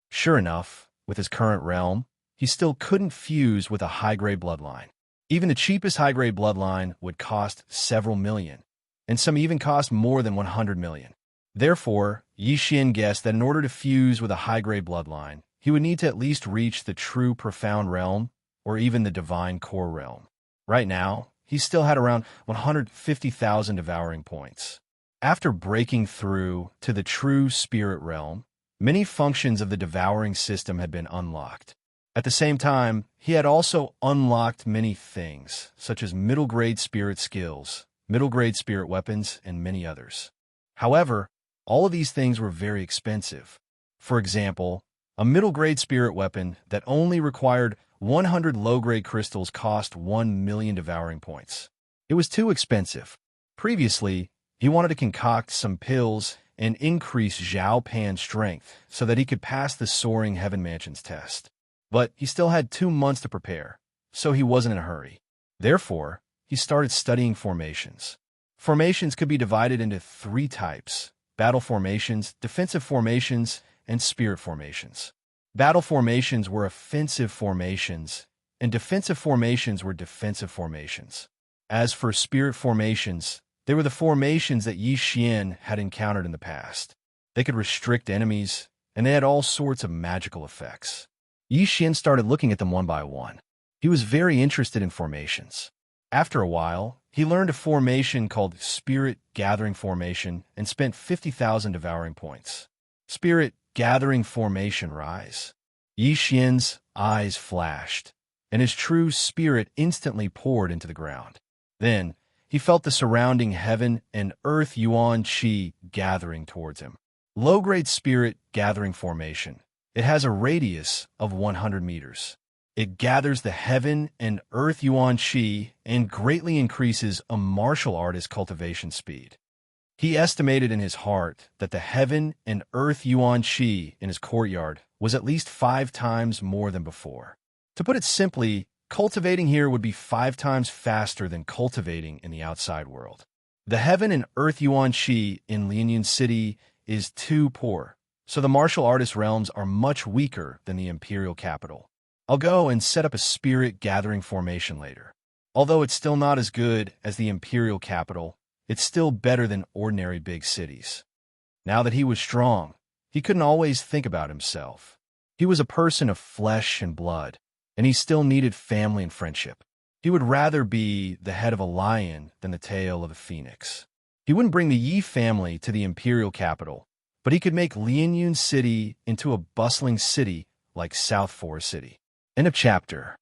Sure enough, with his current realm, he still couldn't fuse with a high-grade bloodline. Even the cheapest high-grade bloodline would cost several million, and some even cost more than 100 million. Therefore, Xianxia guessed that in order to fuse with a high-grade bloodline, he would need to at least reach the true profound realm or even the divine core realm. Right now, he still had around 150,000 devouring points. After breaking through to the true spirit realm, many functions of the devouring system had been unlocked. At the same time, he had also unlocked many things, such as middle-grade spirit skills, middle-grade spirit weapons, and many others. However, all of these things were very expensive. For example, a middle-grade spirit weapon that only required 100 low-grade crystals cost 1 million devouring points. It was too expensive. Previously, he wanted to concoct some pills and increase Zhao Pan's strength so that he could pass the Soaring Heaven Mansion's test. But he still had 2 months to prepare, so he wasn't in a hurry. Therefore, he started studying formations. Formations could be divided into 3 types: battle formations, defensive formations, and spirit formations. Battle formations were offensive formations, and defensive formations were defensive formations. As for spirit formations, they were the formations that Xianxia had encountered in the past. They could restrict enemies, and they had all sorts of magical effects. Xianxia started looking at them one by one. He was very interested in formations. After a while, he learned a formation called Spirit Gathering Formation and spent 50,000 devouring points. Spirit Gathering Formation Rise. Xianxia's eyes flashed, and his true spirit instantly poured into the ground. Then, he felt the surrounding heaven and earth yuan qi gathering towards him. Low-grade Spirit Gathering Formation. It has a radius of 100 meters. It gathers the heaven and earth yuan qi and greatly increases a martial artist's cultivation speed. He estimated in his heart that the heaven and earth yuan qi in his courtyard was at least 5 times more than before. To put it simply, cultivating here would be 5 times faster than cultivating in the outside world. The heaven and earth yuan qi in Lianyun City is too poor, so the martial artist realms are much weaker than the imperial capital. I'll go and set up a spirit gathering formation later. Although it's still not as good as the imperial capital, it's still better than ordinary big cities. Now that he was strong, he couldn't always think about himself. He was a person of flesh and blood, and he still needed family and friendship. He would rather be the head of a lion than the tail of a phoenix. He wouldn't bring the Yi family to the imperial capital, but he could make Lianyun City into a bustling city like South Forest City. End of chapter.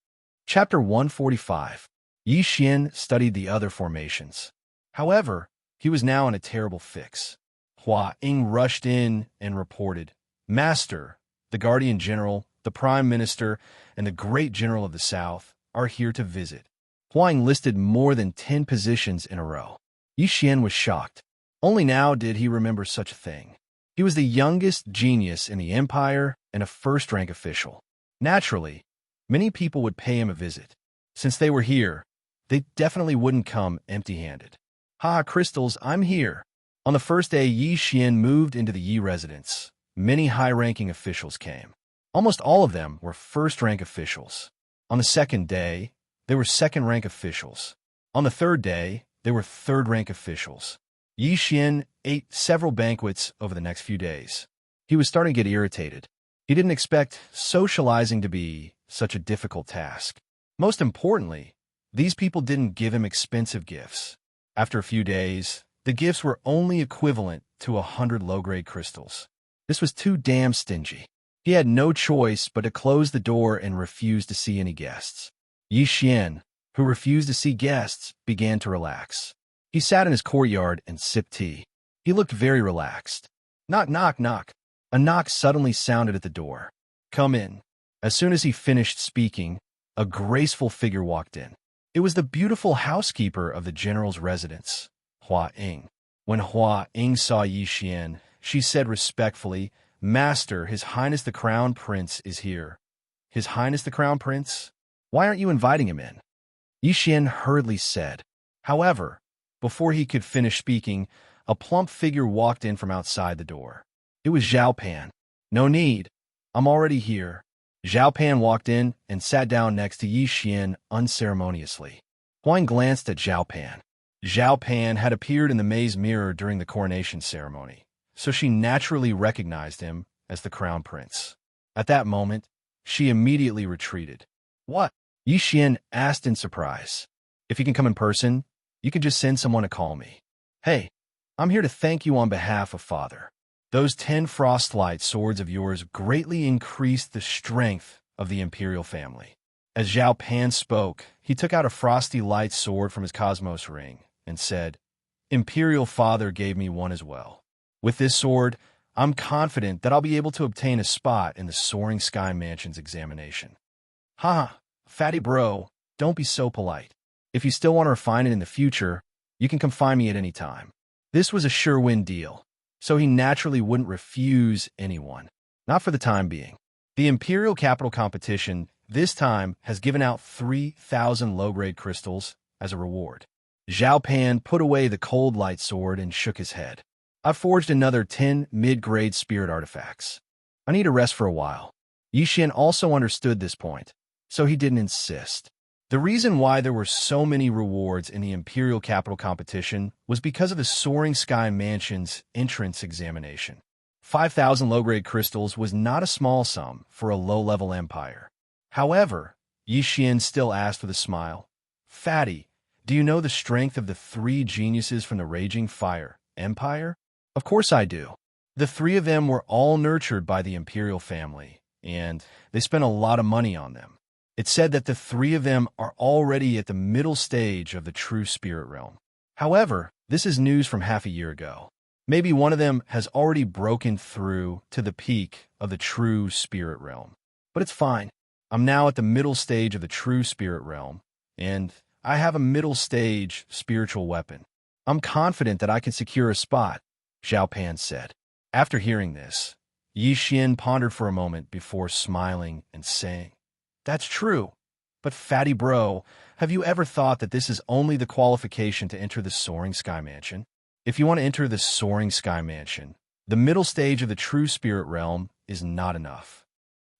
Chapter 145. Xianxia studied the other formations. However, he was now in a terrible fix. Hua Ying rushed in and reported, "Master, the Guardian General, the Prime Minister, and the Great General of the South are here to visit." Hua Ying listed more than 10 positions in a row. Xianxia was shocked. Only now did he remember such a thing. He was the youngest genius in the empire and a first-rank official. Naturally, many people would pay him a visit. Since they were here, they definitely wouldn't come empty-handed. "Ha, crystals, I'm here." On the first day Xianxia moved into the Yi residence, many high-ranking officials came. Almost all of them were first-rank officials. On the second day, they were second-rank officials. On the third day, they were third-rank officials. Xianxia ate several banquets over the next few days. He was starting to get irritated. He didn't expect socializing to be such a difficult task. Most importantly, these people didn't give him expensive gifts. After a few days, the gifts were only equivalent to 100 low-grade crystals. This was too damn stingy. He had no choice but to close the door and refuse to see any guests. Xianxia, who refused to see guests, began to relax. He sat in his courtyard and sipped tea. He looked very relaxed. Knock, knock, knock. A knock suddenly sounded at the door. "Come in." As soon as he finished speaking, a graceful figure walked in. It was the beautiful housekeeper of the general's residence, Hua Ying. When Hua Ying saw Xianxia, she said respectfully, "Master, His Highness the Crown Prince is here." "His Highness the Crown Prince? Why aren't you inviting him in?" Xianxia hurriedly said. However, Before he could finish speaking, a plump figure walked in from outside the door. It was Zhao Pan. No need. I'm already here. Zhao Pan walked in and sat down next to Yi Xian unceremoniously. Huang glanced at Zhao Pan. Zhao Pan had appeared in the maze mirror during the coronation ceremony, so she naturally recognized him as the crown prince. At that moment, she immediately retreated. What? Yi Xian asked in surprise. If you can come in person, you can just send someone to call me. Hey, I'm here to thank you on behalf of Father. Those 10 frostlight swords of yours greatly increased the strength of the imperial family. As Zhao Pan spoke, he took out a frosty light sword from his cosmos ring and said, Imperial Father gave me one as well. With this sword, I'm confident that I'll be able to obtain a spot in the Soaring Sky Mansion's examination. Haha, fatty bro, don't be so polite. If you still want to refine it in the future, you can come find me at any time. This was a sure-win deal, so he naturally wouldn't refuse anyone. Not for the time being. The Imperial Capital Competition this time has given out 3,000 low-grade crystals as a reward. Zhao Pan put away the cold light sword and shook his head. I've forged another 10 mid-grade spirit artifacts. I need a rest for a while. Yi Xian also understood this point, so he didn't insist. The reason why there were so many rewards in the Imperial Capital Competition was because of the Soaring Sky Mansion's entrance examination. 5,000 low-grade crystals was not a small sum for a low-level empire. However, Yi Xian still asked with a smile, Fatty, do you know the strength of the 3 geniuses from the Raging Fire Empire? Of course I do. The 3 of them were all nurtured by the imperial family, and they spent a lot of money on them. It's said that the 3 of them are already at the middle stage of the true spirit realm. However, this is news from half a year ago. Maybe one of them has already broken through to the peak of the true spirit realm. But it's fine. I'm now at the middle stage of the true spirit realm, and I have a middle stage spiritual weapon. I'm confident that I can secure a spot, Zhao Pan said. After hearing this, Yi Xian pondered for a moment before smiling and saying, That's true, but fatty bro, have you ever thought that this is only the qualification to enter the Soaring Sky Mansion? If you want to enter the Soaring Sky Mansion, the middle stage of the true spirit realm is not enough.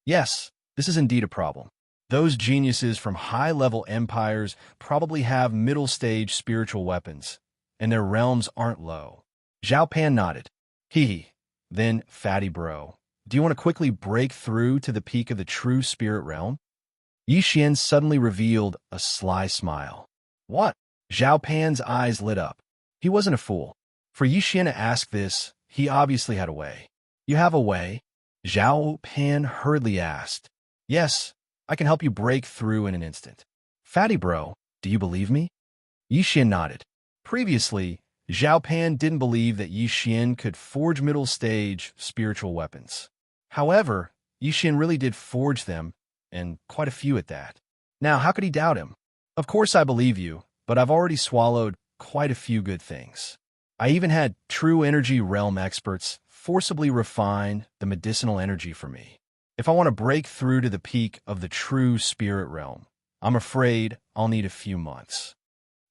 Yes, this is indeed a problem. Those geniuses from high-level empires probably have middle-stage spiritual weapons, and their realms aren't low. Zhao Pan nodded. Then, fatty bro, do you want to quickly break through to the peak of the true spirit realm? Yi Xian suddenly revealed a sly smile. What? Zhao Pan's eyes lit up. He wasn't a fool. For Yi Xian to ask this, he obviously had a way. You have a way? Zhao Pan hurriedly asked. Yes, I can help you break through in an instant. Fatty bro, do you believe me? Yi Xian nodded. Previously, Zhao Pan didn't believe that Yi Xian could forge middle-stage spiritual weapons. However, Yi Xian really did forge them, and quite a few at that. Now, how could he doubt him? Of course I believe you, but I've already swallowed quite a few good things. I even had true energy realm experts forcibly refine the medicinal energy for me. If I want to break through to the peak of the true spirit realm, I'm afraid I'll need a few months.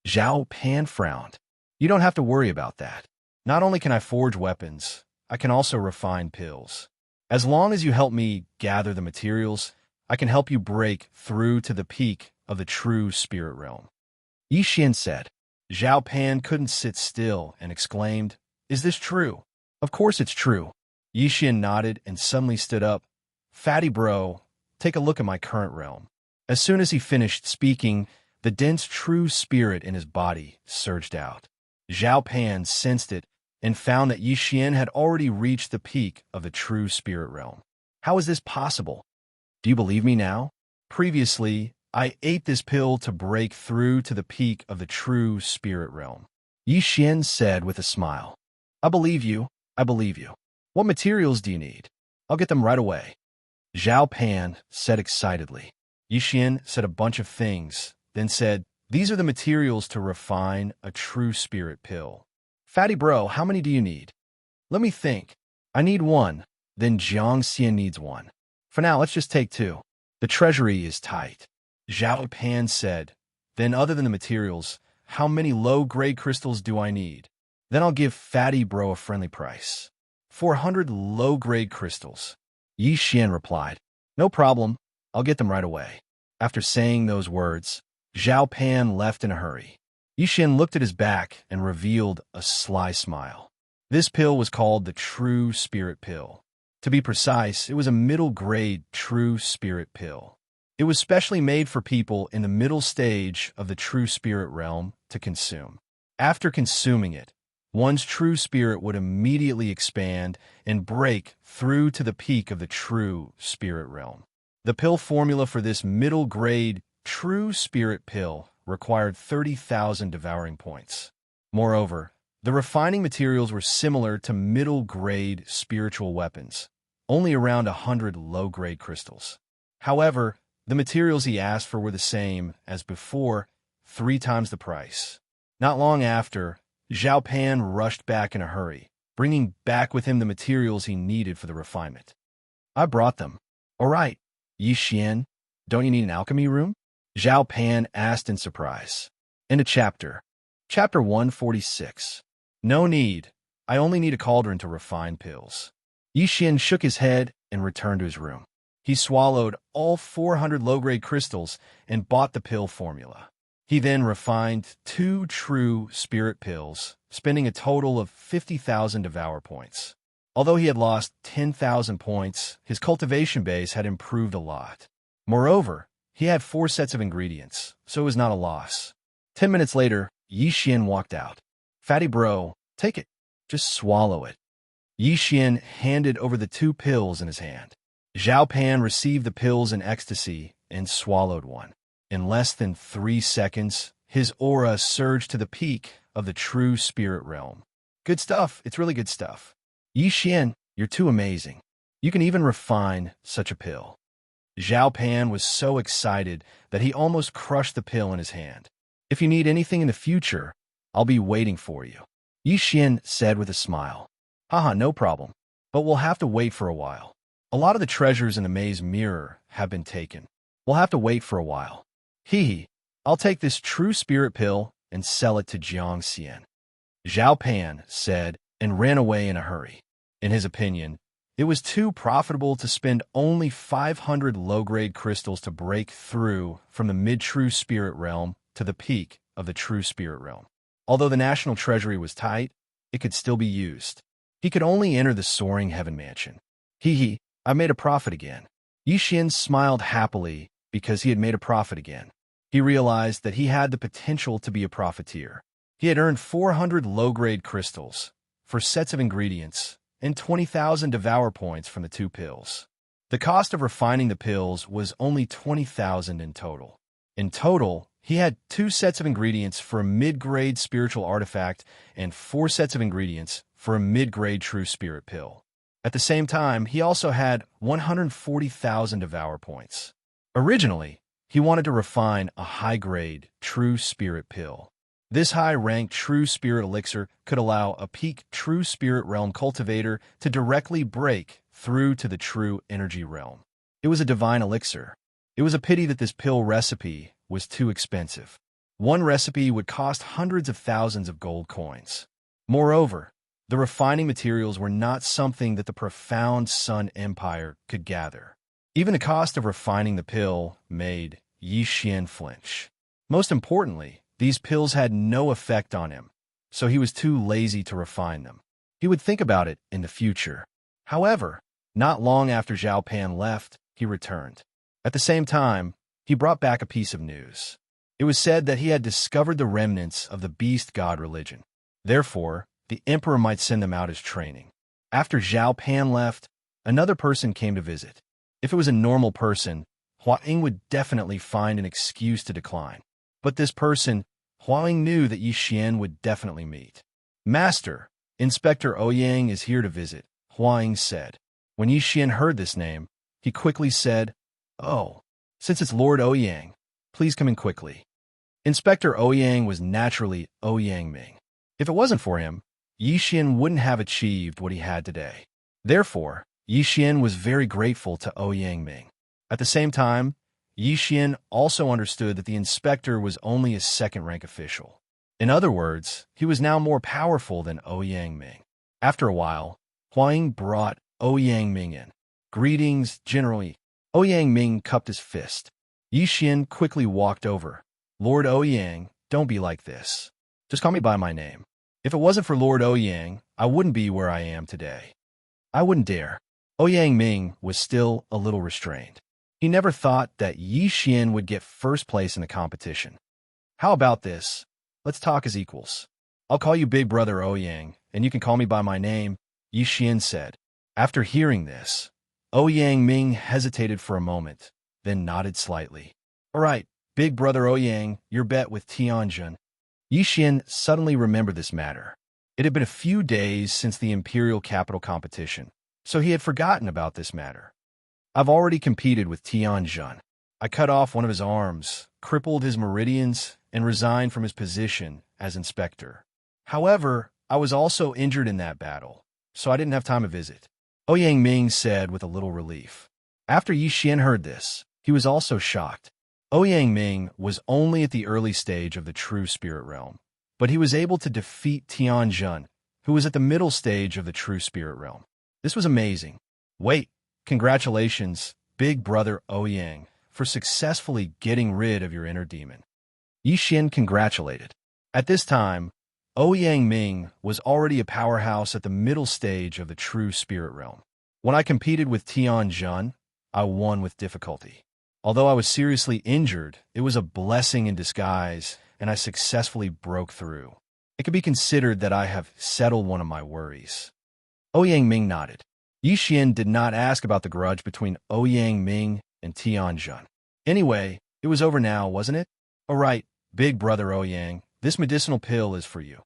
Zhao Pan frowned. You don't have to worry about that. Not only can I forge weapons, I can also refine pills. As long as you help me gather the materials, I can help you break through to the peak of the true spirit realm. Yi Xian said. Zhao Pan couldn't sit still and exclaimed, Is this true? Of course it's true. Yi Xian nodded and suddenly stood up. Fatty bro, take a look at my current realm. As soon as he finished speaking, the dense true spirit in his body surged out. Zhao Pan sensed it and found that Yi Xian had already reached the peak of the true spirit realm. How is this possible? Do you believe me now? Previously, I ate this pill to break through to the peak of the true spirit realm. Yi Xian said with a smile. I believe you. I believe you. What materials do you need? I'll get them right away. Zhao Pan said excitedly. Yi Xian said a bunch of things, then said, These are the materials to refine a true spirit pill. Fatty bro, how many do you need? Let me think. I need 1, then Xianxia needs 1. For now, let's just take 2. The treasury is tight. Zhao Pan said, Then other than the materials, how many low-grade crystals do I need? Then I'll give Fatty Bro a friendly price. 400 low-grade crystals. Yi Xian replied, no problem, I'll get them right away. After saying those words, Zhao Pan left in a hurry. Yi Xian looked at his back and revealed a sly smile. This pill was called the True Spirit Pill. To be precise, it was a middle-grade True Spirit Pill. It was specially made for people in the middle stage of the True Spirit realm to consume. After consuming it, one's true spirit would immediately expand and break through to the peak of the True Spirit realm. The pill formula for this middle-grade True Spirit Pill required 30,000 devouring points. Moreover, the refining materials were similar to middle-grade spiritual weapons, only around 100 low-grade crystals. However, the materials he asked for were the same as before, 3 times the price. Not long after, Zhao Pan rushed back in a hurry, bringing back with him the materials he needed for the refinement. I brought them. All right, Yi Xian, don't you need an alchemy room? Zhao Pan asked in surprise. End of chapter. Chapter 146. No need. I only need a cauldron to refine pills. Yi Xian shook his head and returned to his room. He swallowed all 400 low-grade crystals and bought the pill formula. He then refined 2 true spirit pills, spending a total of 50,000 devour points. Although he had lost 10,000 points, his cultivation base had improved a lot. Moreover, he had 4 sets of ingredients, so it was not a loss. 10 minutes later, Yi Xian walked out. Fatty Bro, take it. Just swallow it. Yi Xian handed over the 2 pills in his hand. Zhao Pan received the pills in ecstasy and swallowed one. In less than 3 seconds, his aura surged to the peak of the True Spirit realm. Good stuff. It's really good stuff. Yi Xian, you're too amazing. You can even refine such a pill. Zhao Pan was so excited that he almost crushed the pill in his hand. If you need anything in the future, I'll be waiting for you. Yi Xian said with a smile. Haha, no problem. But we'll have to wait for a while. A lot of the treasures in the maze mirror have been taken. We'll have to wait for a while. Hee, I'll take this True Spirit Pill and sell it to Xianxia. Zhao Pan said and ran away in a hurry. In his opinion, it was too profitable to spend only 500 low-grade crystals to break through from the mid-True Spirit realm to the peak of the True Spirit realm. Although the national treasury was tight, it could still be used. He could only enter the soaring heaven mansion. Hee, I made a profit again. Yi Xian smiled happily because he had made a profit again. He realized that he had the potential to be a profiteer. He had earned 400 low-grade crystals, 4 sets of ingredients, and 20,000 devour points from the 2 pills. The cost of refining the pills was only 20,000 in total. In total, he had 2 sets of ingredients for a mid-grade spiritual artifact and 4 sets of ingredients for a mid-grade True Spirit Pill. At the same time, he also had 140,000 devour points. Originally, he wanted to refine a high-grade True Spirit Pill. This high-ranked True Spirit Elixir could allow a peak True Spirit Realm cultivator to directly break through to the True Energy Realm. It was a divine elixir. It was a pity that this pill recipe was too expensive. One recipe would cost hundreds of thousands of gold coins. Moreover, the refining materials were not something that the profound Sun Empire could gather. Even the cost of refining the pill made Yi Xian flinch. Most importantly, these pills had no effect on him, so he was too lazy to refine them. He would think about it in the future. However, not long after Zhao Pan left, he returned. At the same time, he brought back a piece of news. It was said that he had discovered the remnants of the beast god religion. Therefore, the emperor might send them out as training. After Zhao Pan left, another person came to visit. If it was a normal person, Hua Ying would definitely find an excuse to decline. But this person, Hua Ying knew that Yi Xian would definitely meet. Master, Inspector Ouyang is here to visit, Hua Ying said. When Yi Xian heard this name, he quickly said, Oh, since it's Lord Ouyang, please come in quickly. Inspector Ouyang was naturally Ouyang Ming. If it wasn't for him, Yi Xian wouldn't have achieved what he had today. Therefore, Yi Xian was very grateful to Ouyang Ming. At the same time, Yi Xian also understood that the inspector was only a second-rank official. In other words, he was now more powerful than Ouyang Ming. After a while, Huang brought Ouyang Ming in. Greetings, General Yi. Ouyang Ming cupped his fist. Yi Xian quickly walked over. Lord Ouyang, don't be like this. Just call me by my name. If it wasn't for Lord Ouyang, I wouldn't be where I am today. I wouldn't dare. Ouyang Ming was still a little restrained. He never thought that Yi Xian would get first place in the competition. How about this? Let's talk as equals. I'll call you Big Brother Ouyang, and you can call me by my name, Yi Xian said. After hearing this, Ouyang Ming hesitated for a moment, then nodded slightly. All right, Big Brother Ouyang, your bet with Tianjin. Yi Xian suddenly remembered this matter. It had been a few days since the imperial capital competition, so he had forgotten about this matter. I've already competed with Tianjin. I cut off one of his arms, crippled his meridians, and resigned from his position as inspector. However, I was also injured in that battle, so I didn't have time to visit. Ouyang Ming said with a little relief. After Yi Xian heard this, he was also shocked. Ouyang Ming was only at the early stage of the true spirit realm, but he was able to defeat Tianjin, who was at the middle stage of the true spirit realm. This was amazing. Wait, congratulations, Big Brother Ouyang, for successfully getting rid of your inner demon. Yi Xian congratulated. At this time, Ouyang Ming was already a powerhouse at the middle stage of the true spirit realm. When I competed with Tianjin, I won with difficulty. Although I was seriously injured, it was a blessing in disguise, and I successfully broke through. It could be considered that I have settled one of my worries. Ouyang Ming nodded. Yi Xian did not ask about the grudge between Ouyang Ming and Tianjin. Anyway, it was over now, wasn't it? All right, Big Brother Ouyang, this medicinal pill is for you.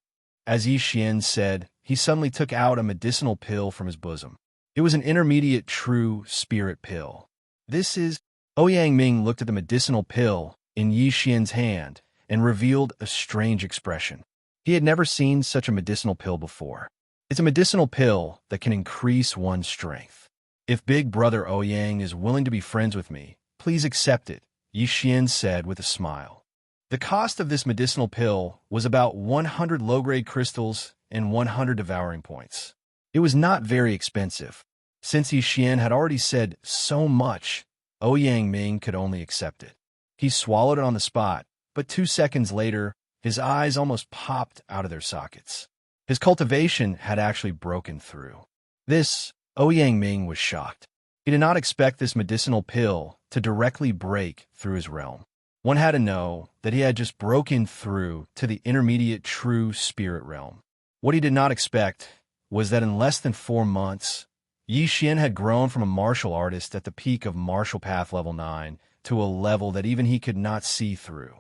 As Yi Xian said, he suddenly took out a medicinal pill from his bosom. It was an intermediate true spirit pill. This is... Ouyang Ming looked at the medicinal pill in Yi Xian's hand and revealed a strange expression. He had never seen such a medicinal pill before. It's a medicinal pill that can increase one's strength. If Big Brother Ouyang is willing to be friends with me, please accept it, Yi Xian said with a smile. The cost of this medicinal pill was about 100 low-grade crystals and 100 devouring points. It was not very expensive. Since Yi Xian had already said so much, Ouyang Ming could only accept it. He swallowed it on the spot, but 2 seconds later, his eyes almost popped out of their sockets. His cultivation had actually broken through. Ouyang Ming was shocked. He did not expect this medicinal pill to directly break through his realm. One had to know that he had just broken through to the intermediate true spirit realm. What he did not expect was that in less than 4 months, Yi Xian had grown from a martial artist at the peak of Martial Path Level 9 to a level that even he could not see through.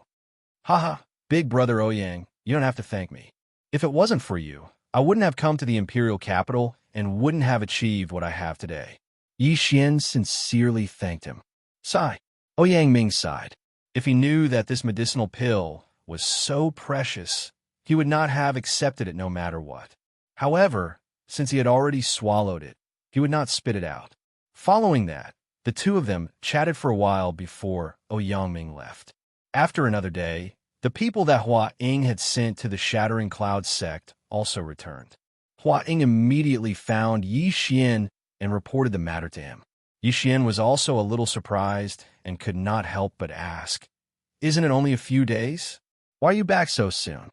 Haha, Big Brother Ouyang, you don't have to thank me. If it wasn't for you, I wouldn't have come to the imperial capital and wouldn't have achieved what I have today. Yi Xian sincerely thanked him. Sigh. Ouyang Ming sighed. If he knew that this medicinal pill was so precious, he would not have accepted it no matter what. However, since he had already swallowed it, he would not spit it out. Following that, the two of them chatted for a while before Ouyang Ming left. After another day, the people that Hua Ying had sent to the Shattering Cloud sect also returned. Hua Ying immediately found Yi Xian and reported the matter to him. Yi Xian was also a little surprised and could not help but ask, "Isn't it only a few days? Why are you back so soon?"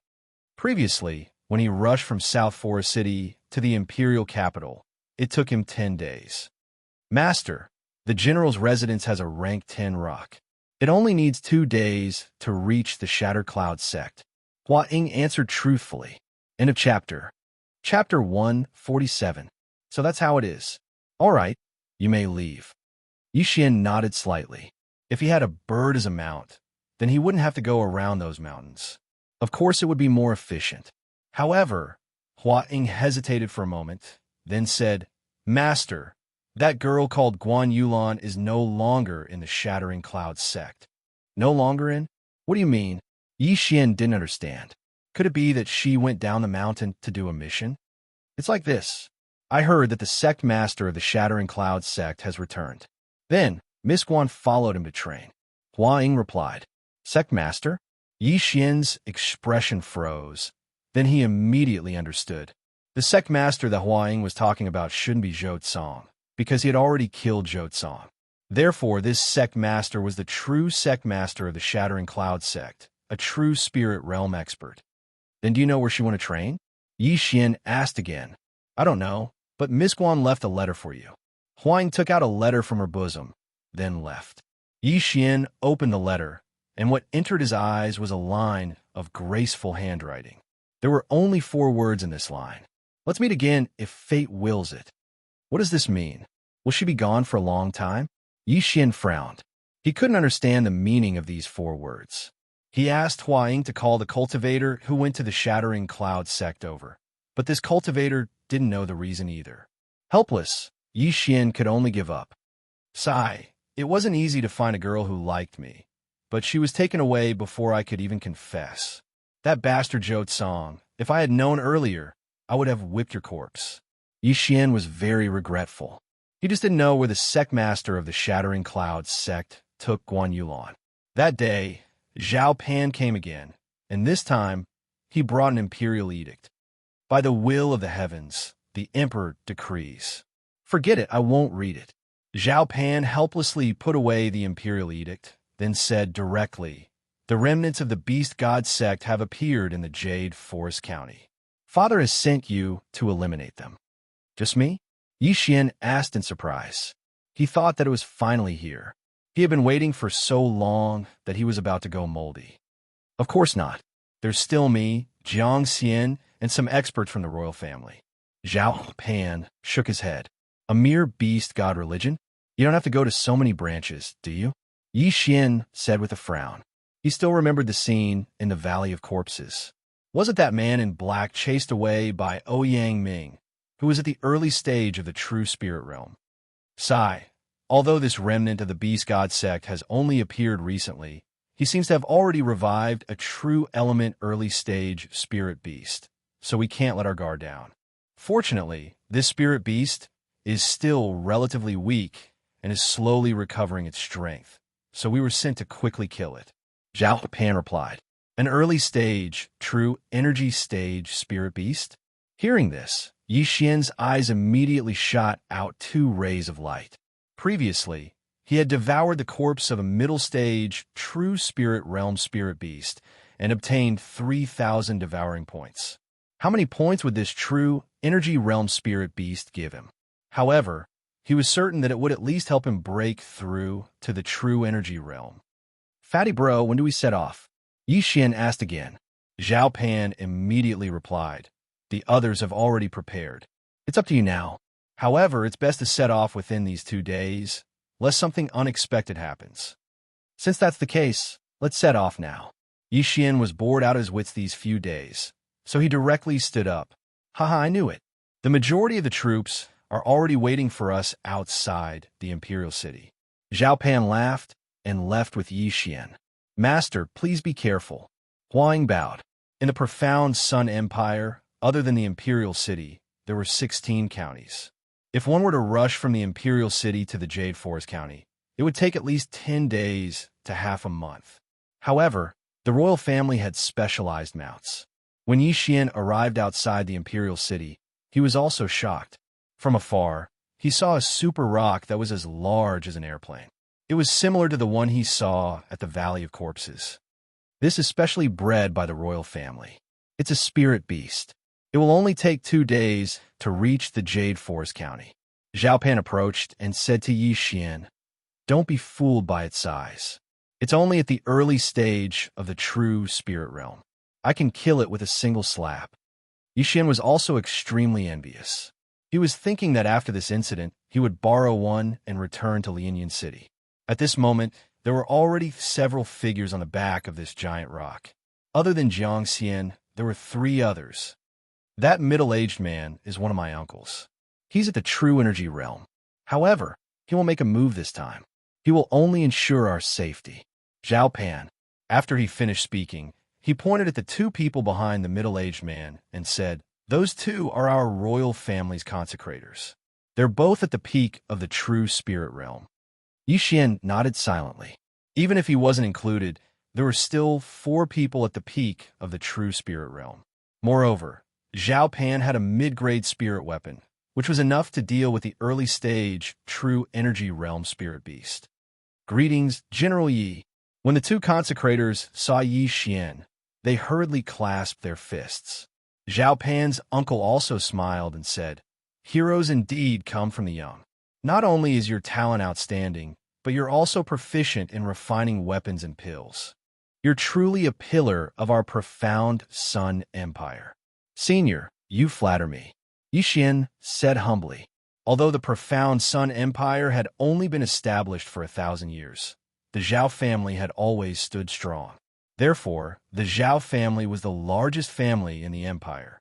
Previously, when he rushed from South Forest City to the imperial capital, it took him 10 days. Master, the general's residence has a rank 10 rock. It only needs 2 days to reach the Shattered Cloud sect. Hua Ying answered truthfully. End of chapter. Chapter 147. So that's how it is. All right, you may leave. Yi Xian nodded slightly. If he had a bird as a mount, then he wouldn't have to go around those mountains. Of course, it would be more efficient. However, Hua Ying hesitated for a moment, then said, Master, that girl called Guan Yulan is no longer in the Shattering Cloud sect. No longer in? What do you mean? Yi Xian didn't understand. Could it be that she went down the mountain to do a mission? It's like this. I heard that the sect master of the Shattering Cloud sect has returned. Then, Miss Guan followed him to train. Hua Ying replied, Sect master? Yi Xian's expression froze. Then he immediately understood. The sect master that Hua Ying was talking about shouldn't be Zhou Tsong, because he had already killed Zhou Tsong. Therefore, this sect master was the true sect master of the Shattering Cloud sect, a true spirit realm expert. Then do you know where she want to train? Yi Xian asked again. I don't know, but Miss Guan left a letter for you. Hua Ying took out a letter from her bosom, then left. Yi Xian opened the letter, and what entered his eyes was a line of graceful handwriting. There were only 4 words in this line. Let's meet again if fate wills it. What does this mean? Will she be gone for a long time? Yi Xian frowned. He couldn't understand the meaning of these 4 words. He asked Hua Ying to call the cultivator who went to the Shattering Cloud sect over, but this cultivator didn't know the reason either. Helpless, Yi Xian could only give up. Sigh, it wasn't easy to find a girl who liked me, but she was taken away before I could even confess. That bastard Zhou Tsong, if I had known earlier, I would have whipped your corpse. Yi Xian was very regretful. He just didn't know where the sect master of the Shattering Cloud sect took Guan Yulan. That day, Zhao Pan came again, and this time, he brought an imperial edict. By the will of the heavens, the emperor decrees. Forget it, I won't read it. Zhao Pan helplessly put away the imperial edict, then said directly, the remnants of the beast god sect have appeared in the Jade Forest County. Father has sent you to eliminate them. Just me? Yi Xian asked in surprise. He thought that it was finally here. He had been waiting for so long that he was about to go moldy. Of course not. There's still me, Xianxia, and some experts from the royal family. Zhao Pan shook his head. A mere beast god religion? You don't have to go to so many branches, do you? Yi Xian said with a frown. He still remembered the scene in the Valley of Corpses. Wasn't that man in black chased away by Ouyang Ming, who was at the early stage of the true spirit realm? Sigh. Although this remnant of the beast god sect has only appeared recently, he seems to have already revived a true element early stage spirit beast, so we can't let our guard down. Fortunately, this spirit beast is still relatively weak and is slowly recovering its strength, so we were sent to quickly kill it. Zhao Pan replied. An early stage, true energy stage spirit beast? Hearing this, Yi Xian's eyes immediately shot out 2 rays of light. Previously, he had devoured the corpse of a middle stage, true spirit realm spirit beast and obtained 3,000 devouring points. How many points would this true energy realm spirit beast give him? However, he was certain that it would at least help him break through to the true energy realm. Fatty bro, when do we set off? Yi Xian asked again. Zhao Pan immediately replied. The others have already prepared. It's up to you now. However, it's best to set off within these 2 days, lest something unexpected happens. Since that's the case, let's set off now. Yi Xian was bored out of his wits these few days, so he directly stood up. Haha, I knew it. The majority of the troops are already waiting for us outside the imperial city. Zhao Pan laughed and left with Yi Xian. Master, please be careful. Hua Ying bowed. In the profound Sun Empire, other than the imperial city, there were 16 counties. If one were to rush from the imperial city to the Jade Forest County, it would take at least 10 days to half a month. However, the royal family had specialized mounts. When Yi Xian arrived outside the imperial city, he was also shocked. From afar, he saw a super rock that was as large as an airplane. It was similar to the one he saw at the Valley of Corpses. This is specially bred by the royal family. It's a spirit beast. It will only take 2 days to reach the Jade Forest County. Zhao Pan approached and said to Yi Xian, don't be fooled by its size. It's only at the early stage of the true spirit realm. I can kill it with a single slap. Yi Xian was also extremely envious. He was thinking that after this incident, he would borrow one and return to Lianyan City. At this moment, there were already several figures on the back of this giant rock. Other than Xianxia, there were 3 others. That middle-aged man is one of my uncles. He's at the true energy realm. However, he won't make a move this time. He will only ensure our safety. Zhao Pan, after he finished speaking, he pointed at the 2 people behind the middle-aged man and said, those 2 are our royal family's consecrators. They're both at the peak of the true spirit realm. Yi Xian nodded silently. Even if he wasn't included, there were still 4 people at the peak of the true spirit realm. Moreover, Zhao Pan had a mid-grade spirit weapon, which was enough to deal with the early-stage true energy realm spirit beast. Greetings, General Yi. When the 2 consecrators saw Yi Xian, they hurriedly clasped their fists. Zhao Pan's uncle also smiled and said, "Heroes indeed come from the young. Not only is your talent outstanding, but you're also proficient in refining weapons and pills. You're truly a pillar of our profound Sun Empire." "Senior, you flatter me," Yi Xian said humbly. Although the profound Sun Empire had only been established for 1,000 years, the Zhao family had always stood strong. Therefore, the Zhao family was the largest family in the empire.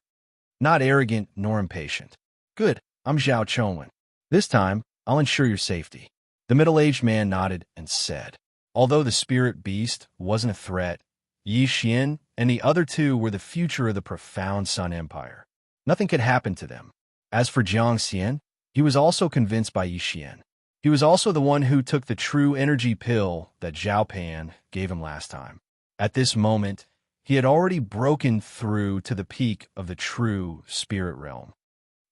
Not arrogant nor impatient. "Good, I'm Zhao Chongwen. This time, I'll ensure your safety." The middle-aged man nodded and said. Although the spirit beast wasn't a threat, Yi Xian and the other 2 were the future of the profound Sun Empire. Nothing could happen to them. As for Xianxia, he was also convinced by Yi Xian. He was also the one who took the true energy pill that Zhao Pan gave him last time. At this moment, he had already broken through to the peak of the true spirit realm.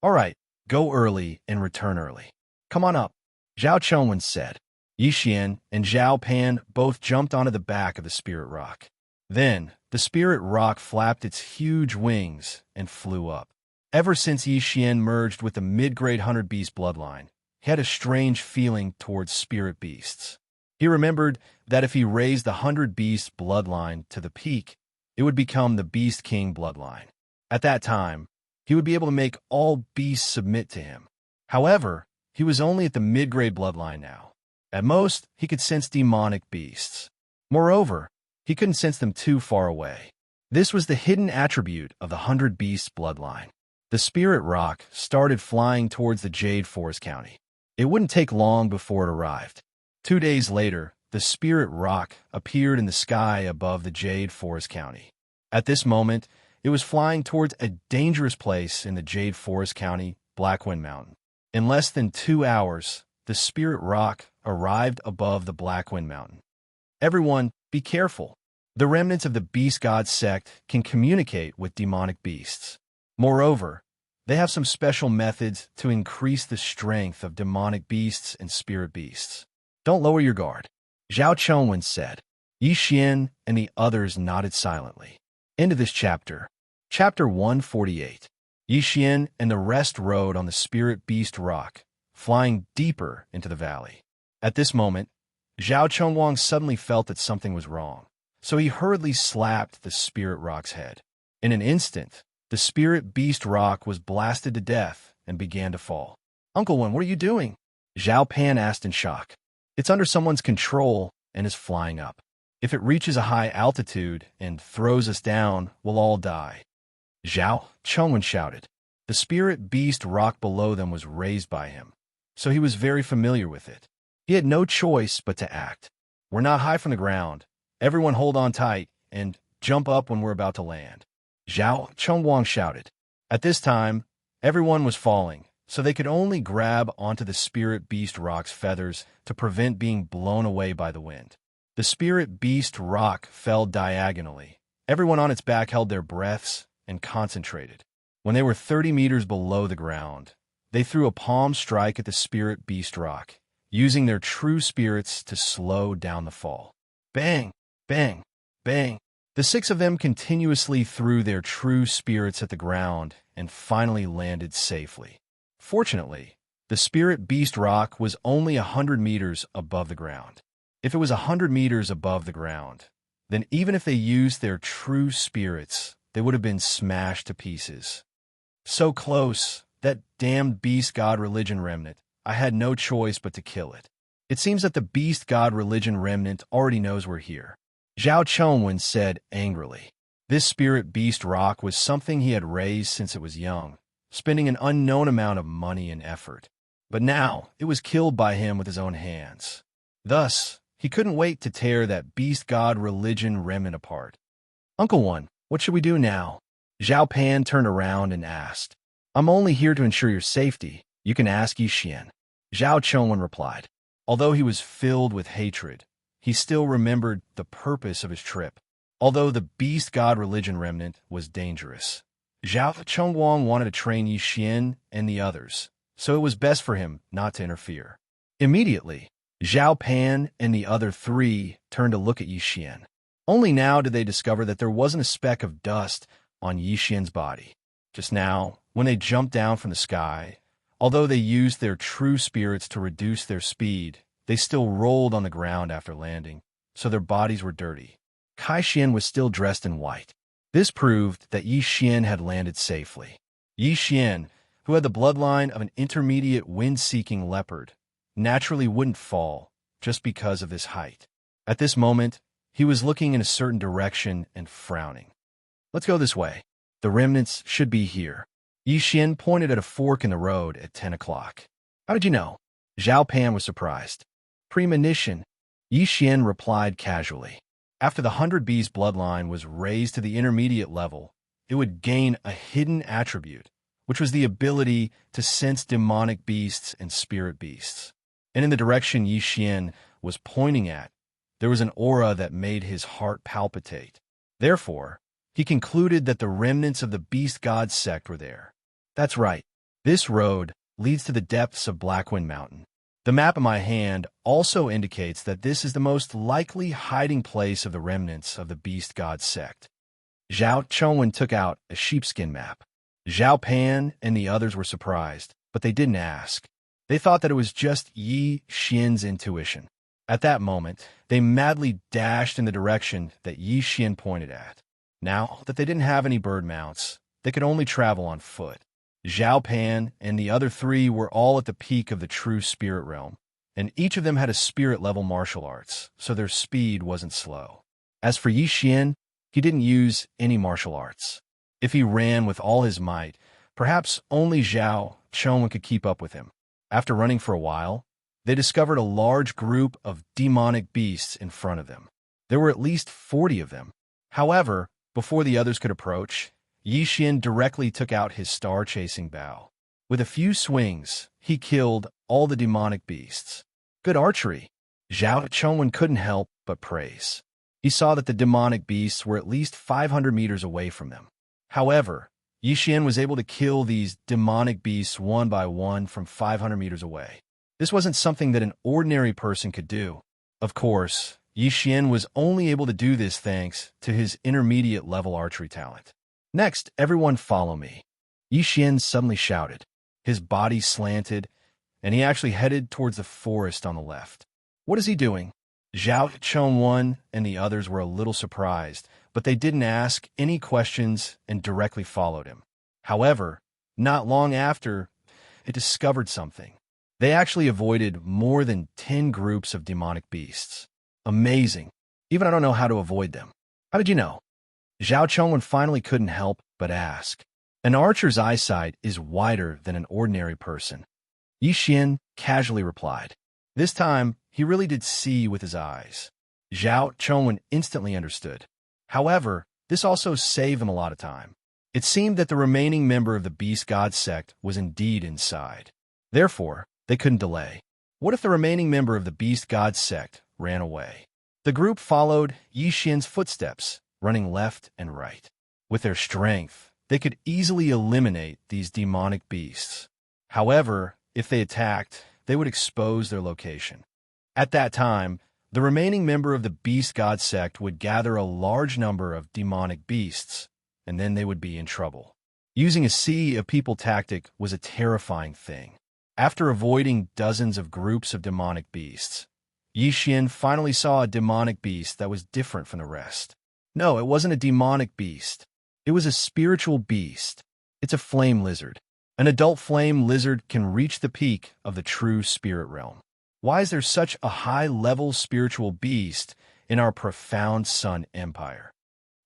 "All right, go early and return early. Come on up," Zhao Chongwen said. Yi Xian and Zhao Pan both jumped onto the back of the spirit rock. Then, the spirit rock flapped its huge wings and flew up. Ever since Yi Xian merged with the mid-grade hunter beast bloodline, he had a strange feeling towards spirit beasts. He remembered that if he raised the 100 beast bloodline to the peak, it would become the Beast King bloodline. At that time, he would be able to make all beasts submit to him. However, he was only at the mid-grade bloodline now. At most, he could sense demonic beasts. Moreover, he couldn't sense them too far away. This was the hidden attribute of the 100 beasts bloodline. The spirit rock started flying towards the Jade Forest County. It wouldn't take long before it arrived. 2 days later, the spirit rock appeared in the sky above the Jade Forest County. At this moment, it was flying towards a dangerous place in the Jade Forest County, Blackwind Mountain. In less than 2 hours, the spirit rock arrived above the Blackwind Mountain. "Everyone, be careful. The remnants of the Beast God sect can communicate with demonic beasts. Moreover, they have some special methods to increase the strength of demonic beasts and spirit beasts. Don't lower your guard," Zhao Chongwen said. Yi Xian and the others nodded silently. End of this chapter. Chapter 148. Yi Xian and the rest rode on the spirit beast rock, flying deeper into the valley. At this moment, Zhao Chongwang suddenly felt that something was wrong, so he hurriedly slapped the spirit rock's head. In an instant, the spirit beast rock was blasted to death and began to fall. "Uncle Wen, what are you doing?" Zhao Pan asked in shock. "It's under someone's control and is flying up. If it reaches a high altitude and throws us down, we'll all die." Zhao Chongwen shouted. The spirit beast rock below them was raised by him, so he was very familiar with it. He had no choice but to act. "We're not high from the ground. Everyone hold on tight and jump up when we're about to land," Zhao Chongwang shouted. At this time, everyone was falling, so they could only grab onto the spirit beast rock's feathers to prevent being blown away by the wind. The spirit beast rock fell diagonally. Everyone on its back held their breaths and concentrated. When they were 30 meters below the ground, they threw a palm strike at the spirit beast rock, using their true spirits to slow down the fall. Bang! Bang! Bang! The 6 of them continuously threw their true spirits at the ground and finally landed safely. Fortunately, the spirit beast rock was only 100 meters above the ground. If it was 100 meters above the ground, then even if they used their true spirits, they would have been smashed to pieces. So close, that damned beast god religion remnant. I had no choice but to kill it. It seems that the beast god religion remnant already knows we're here, Zhao Chongwen said angrily. This spirit beast rock was something he had raised since it was young, spending an unknown amount of money and effort. But now, it was killed by him with his own hands. Thus, he couldn't wait to tear that beast god religion remnant apart. "Uncle One, what should we do now?" Zhao Pan turned around and asked. "I'm only here to ensure your safety. You can ask Yi Xian," Zhao Chongwen replied. Although he was filled with hatred, he still remembered the purpose of his trip. Although the beast god religion remnant was dangerous, Zhao Chongguang wanted to train Yi Xian and the others, so it was best for him not to interfere. Immediately, Zhao Pan and the other three turned to look at Yi Xian. Only now did they discover that there wasn't a speck of dust on Yi Xian's body. Just now, when they jumped down from the sky, although they used their true spirits to reduce their speed, they still rolled on the ground after landing, so their bodies were dirty. Kai Xian was still dressed in white. This proved that Yi Xian had landed safely. Yi Xian, who had the bloodline of an intermediate wind-seeking leopard, naturally wouldn't fall just because of this height. At this moment, he was looking in a certain direction and frowning. "Let's go this way. The remnants should be here." Yi Xian pointed at a fork in the road at 10 o'clock. "How did you know?" Zhao Pan was surprised. "Premonition," Yi Xian replied casually. After the 100 Beast bloodline was raised to the intermediate level, it would gain a hidden attribute, which was the ability to sense demonic beasts and spirit beasts. And in the direction Yi Xian was pointing at, there was an aura that made his heart palpitate. Therefore, he concluded that the remnants of the beast god sect were there. That's right. This road leads to the depths of Blackwind Mountain. The map in my hand also indicates that this is the most likely hiding place of the remnants of the beast god sect. Zhao Chongwen took out a sheepskin map. Zhao Pan and the others were surprised, but they didn't ask. They thought that it was just Yi Xian's intuition. At that moment, they madly dashed in the direction that Yi Xian pointed at. Now that they didn't have any bird mounts, they could only travel on foot. Zhao Pan and the other three were all at the peak of the true spirit realm, and each of them had a spirit-level martial arts, so their speed wasn't slow. As for Yi Xian, he didn't use any martial arts. If he ran with all his might, perhaps only Zhao Chongwen could keep up with him. After running for a while, they discovered a large group of demonic beasts in front of them. There were at least 40 of them. However, before the others could approach, Yi Xian directly took out his star-chasing bow. With a few swings, he killed all the demonic beasts. Good archery. Zhao Chongwen couldn't help but praise. He saw that the demonic beasts were at least 500 meters away from them. However, Yi Xian was able to kill these demonic beasts one by one from 500 meters away. This wasn't something that an ordinary person could do. Of course, Yi Xian was only able to do this thanks to his intermediate level archery talent. "Next, everyone follow me," Yi Xian suddenly shouted. His body slanted, and he actually headed towards the forest on the left. "What is he doing?" Zhao Chongwen and the others were a little surprised, but they didn't ask any questions and directly followed him. However, not long after, they discovered something. They actually avoided more than 10 groups of demonic beasts. Amazing. Even I don't know how to avoid them. "How did you know?" Zhao Chongwen finally couldn't help but ask. An archer's eyesight is wider than an ordinary person. Yi Xian casually replied. This time, he really did see with his eyes. Zhao Chongwen instantly understood. However, this also saved them a lot of time. It seemed that the remaining member of the beast god sect was indeed inside. Therefore, they couldn't delay. What if the remaining member of the beast god sect ran away? The group followed Yi Xian's footsteps, running left and right. With their strength, they could easily eliminate these demonic beasts. However, if they attacked, they would expose their location. At that time, the remaining member of the beast god sect would gather a large number of demonic beasts, and then they would be in trouble. Using a sea of people tactic was a terrifying thing. After avoiding dozens of groups of demonic beasts, Yi Xian finally saw a demonic beast that was different from the rest. No, it wasn't a demonic beast. It was a spiritual beast. It's a flame lizard. An adult flame lizard can reach the peak of the true spirit realm. Why is there such a high-level spiritual beast in our profound Sun Empire?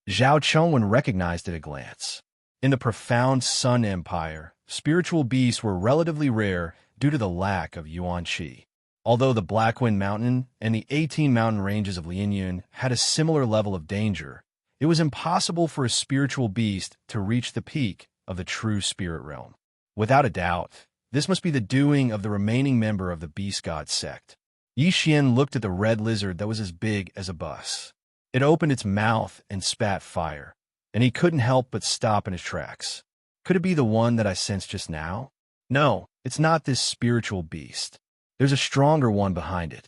Zhao Chongwen recognized at a glance. In the profound Sun Empire, spiritual beasts were relatively rare due to the lack of yuan qi. Although the Blackwind Mountain and the 18 mountain ranges of Lianyun had a similar level of danger, it was impossible for a spiritual beast to reach the peak of the true spirit realm. Without a doubt, this must be the doing of the remaining member of the beast god sect. Yi Xian looked at the red lizard that was as big as a bus. It opened its mouth and spat fire, and he couldn't help but stop in his tracks. Could it be the one that I sensed just now? No, it's not this spiritual beast. There's a stronger one behind it.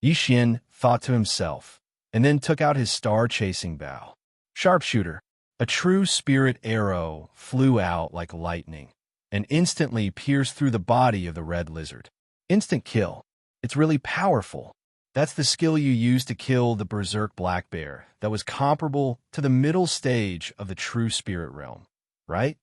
Yi Xian thought to himself, and then took out his star-chasing bow. Sharpshooter. A true spirit arrow flew out like lightning, and instantly pierced through the body of the red lizard. Instant kill. It's really powerful. That's the skill you used to kill the berserk black bear that was comparable to the middle stage of the true spirit realm, right?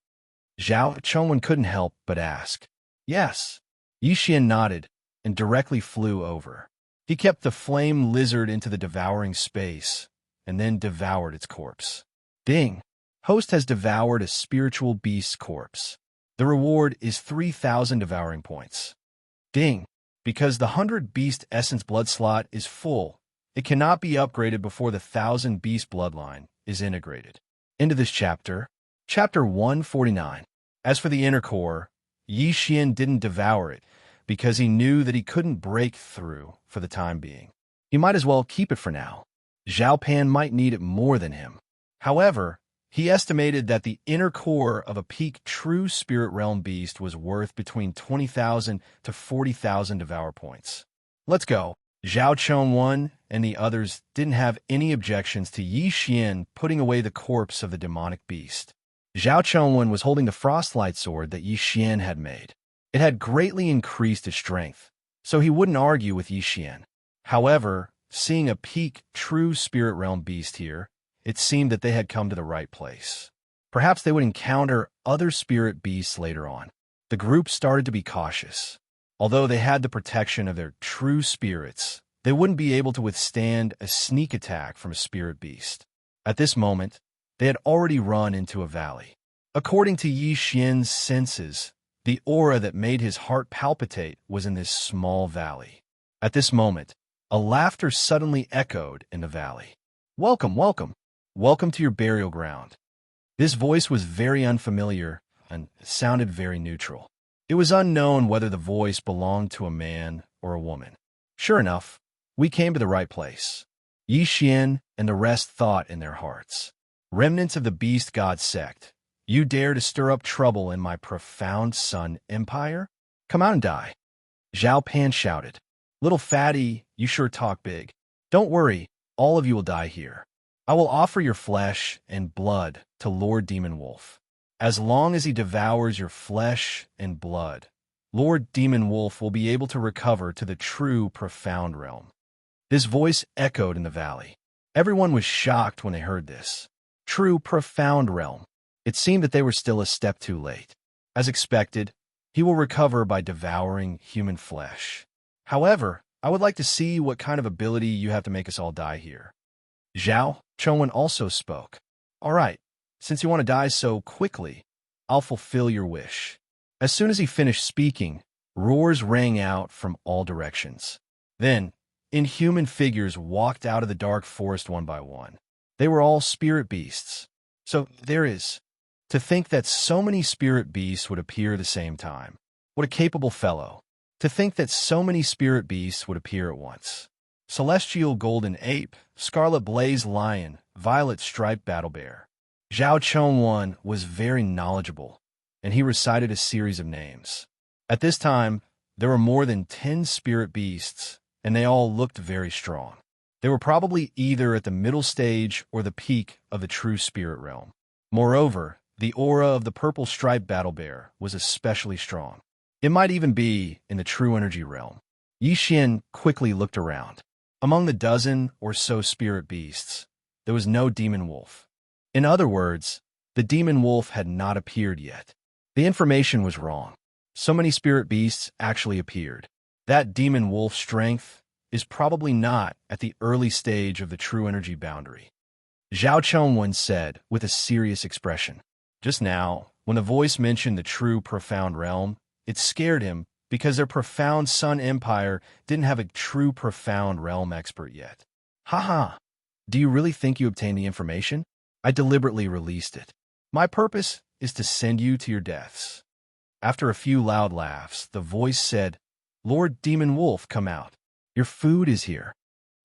Zhao Chongwen couldn't help but ask. Yes. Yi Xian nodded and directly flew over. He kept the flame lizard into the devouring space and then devoured its corpse. Ding! Host has devoured a spiritual beast's corpse. The reward is 3,000 devouring points. Ding! Because the 100 beast essence blood slot is full, it cannot be upgraded before the 1,000 beast bloodline is integrated. Into this chapter, Chapter 149. As for the inner core, Yi Xian didn't devour it because he knew that he couldn't break through for the time being. He might as well keep it for now. Zhao Pan might need it more than him. However, he estimated that the inner core of a peak true spirit realm beast was worth between 20,000 to 40,000 devour points. Let's go. Zhao Chongwen and the others didn't have any objections to Yi Xian putting away the corpse of the demonic beast. Zhao Chongwen was holding the frostlight sword that Yi Xian had made. It had greatly increased his strength, so he wouldn't argue with Yi Xian. However, seeing a peak true spirit realm beast here, it seemed that they had come to the right place. Perhaps they would encounter other spirit beasts later on. The group started to be cautious. Although they had the protection of their true spirits, they wouldn't be able to withstand a sneak attack from a spirit beast. At this moment, they had already run into a valley. According to Yi Xian's senses, the aura that made his heart palpitate was in this small valley. At this moment, a laughter suddenly echoed in the valley. Welcome, welcome. Welcome to your burial ground. This voice was very unfamiliar and sounded very neutral. It was unknown whether the voice belonged to a man or a woman. Sure enough, we came to the right place. Yi Xian and the rest thought in their hearts. Remnants of the beast god sect, you dare to stir up trouble in my profound sun empire? Come out and die. Zhao Pan shouted. Little fatty, you sure talk big. Don't worry, all of you will die here. I will offer your flesh and blood to Lord Demon Wolf. As long as he devours your flesh and blood, Lord Demon Wolf will be able to recover to the true profound realm. This voice echoed in the valley. Everyone was shocked when they heard this. True profound realm. It seemed that they were still a step too late. As expected, he will recover by devouring human flesh. However, I would like to see what kind of ability you have to make us all die here. Zhao Chongwen also spoke. All right, since you want to die so quickly, I'll fulfill your wish. As soon as he finished speaking, roars rang out from all directions. Then, inhuman figures walked out of the dark forest one by one. They were all spirit beasts. So there is. To think that so many spirit beasts would appear at the same time. What a capable fellow. To think that so many spirit beasts would appear at once. Celestial golden ape, scarlet blaze lion, violet striped battle bear. Zhao Chongwen was very knowledgeable, and he recited a series of names. At this time, there were more than 10 spirit beasts, and they all looked very strong. They were probably either at the middle stage or the peak of the true spirit realm. Moreover, the aura of the purple striped battle bear was especially strong. It might even be in the true energy realm. Yi Xian quickly looked around. Among the dozen or so spirit beasts, there was no demon wolf. In other words, the demon wolf had not appeared yet. The information was wrong. So many spirit beasts actually appeared. That demon wolf strength is probably not at the early stage of the true energy boundary. Zhao Chongwen said with a serious expression. Just now, when the voice mentioned the true profound realm, it scared him because their profound sun empire didn't have a true profound realm expert yet. Haha, do you really think you obtained the information? I deliberately released it. My purpose is to send you to your deaths. After a few loud laughs, the voice said, Lord Demon Wolf, come out. Your food is here."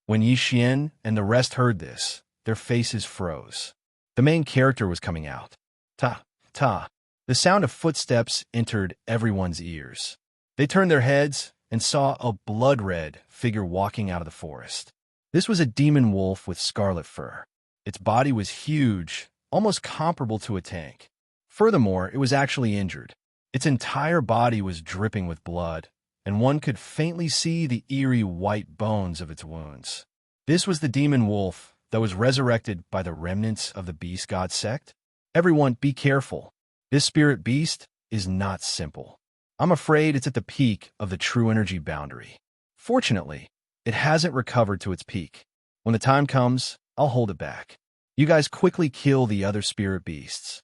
When Xian and the rest heard this, their faces froze. The main character was coming out. Ta, ta. The sound of footsteps entered everyone's ears. They turned their heads and saw a blood-red figure walking out of the forest. This was a demon wolf with scarlet fur. Its body was huge, almost comparable to a tank. Furthermore, it was actually injured. Its entire body was dripping with blood, and one could faintly see the eerie white bones of its wounds. This was the demon wolf that was resurrected by the remnants of the beast god sect. Everyone, be careful. This spirit beast is not simple. I'm afraid it's at the peak of the true energy boundary. Fortunately, it hasn't recovered to its peak. When the time comes, I'll hold it back. You guys quickly kill the other spirit beasts.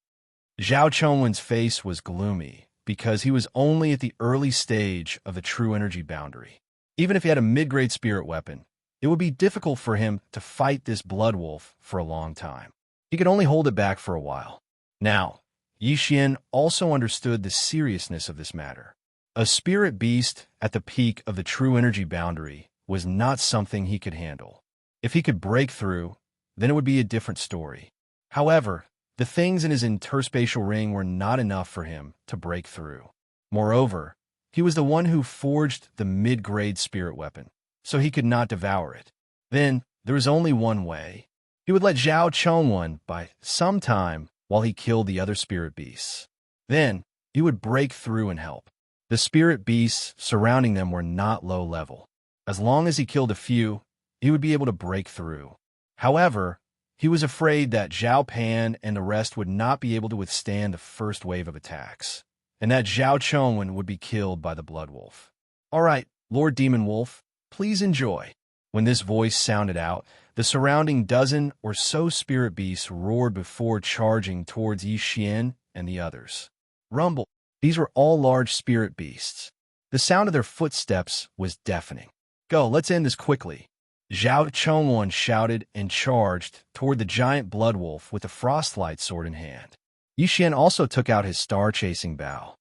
Zhao Chongwen's face was gloomy because he was only at the early stage of the true energy boundary. Even if he had a mid-grade spirit weapon, it would be difficult for him to fight this blood wolf for a long time. He could only hold it back for a while. Now, Yixian also understood the seriousness of this matter. A spirit beast at the peak of the true energy boundary was not something he could handle. If he could break through, then it would be a different story. However, the things in his interspatial ring were not enough for him to break through. Moreover, he was the one who forged the mid-grade spirit weapon, so he could not devour it. Then, there was only one way. He would let Zhao Chongwen by some time while he killed the other spirit beasts. Then, he would break through and help. The spirit beasts surrounding them were not low level. As long as he killed a few, he would be able to break through. However, he was afraid that Zhao Pan and the rest would not be able to withstand the first wave of attacks, and that Zhao Chongwen would be killed by the Blood Wolf. "All right, Lord Demon Wolf, please enjoy." When this voice sounded out, the surrounding dozen or so spirit beasts roared before charging towards Yixian and the others. Rumble. These were all large spirit beasts. The sound of their footsteps was deafening. "Go, let's end this quickly." Zhao Chongwen shouted and charged toward the giant blood wolf with the frostlight sword in hand. Yixian also took out his star-chasing bow.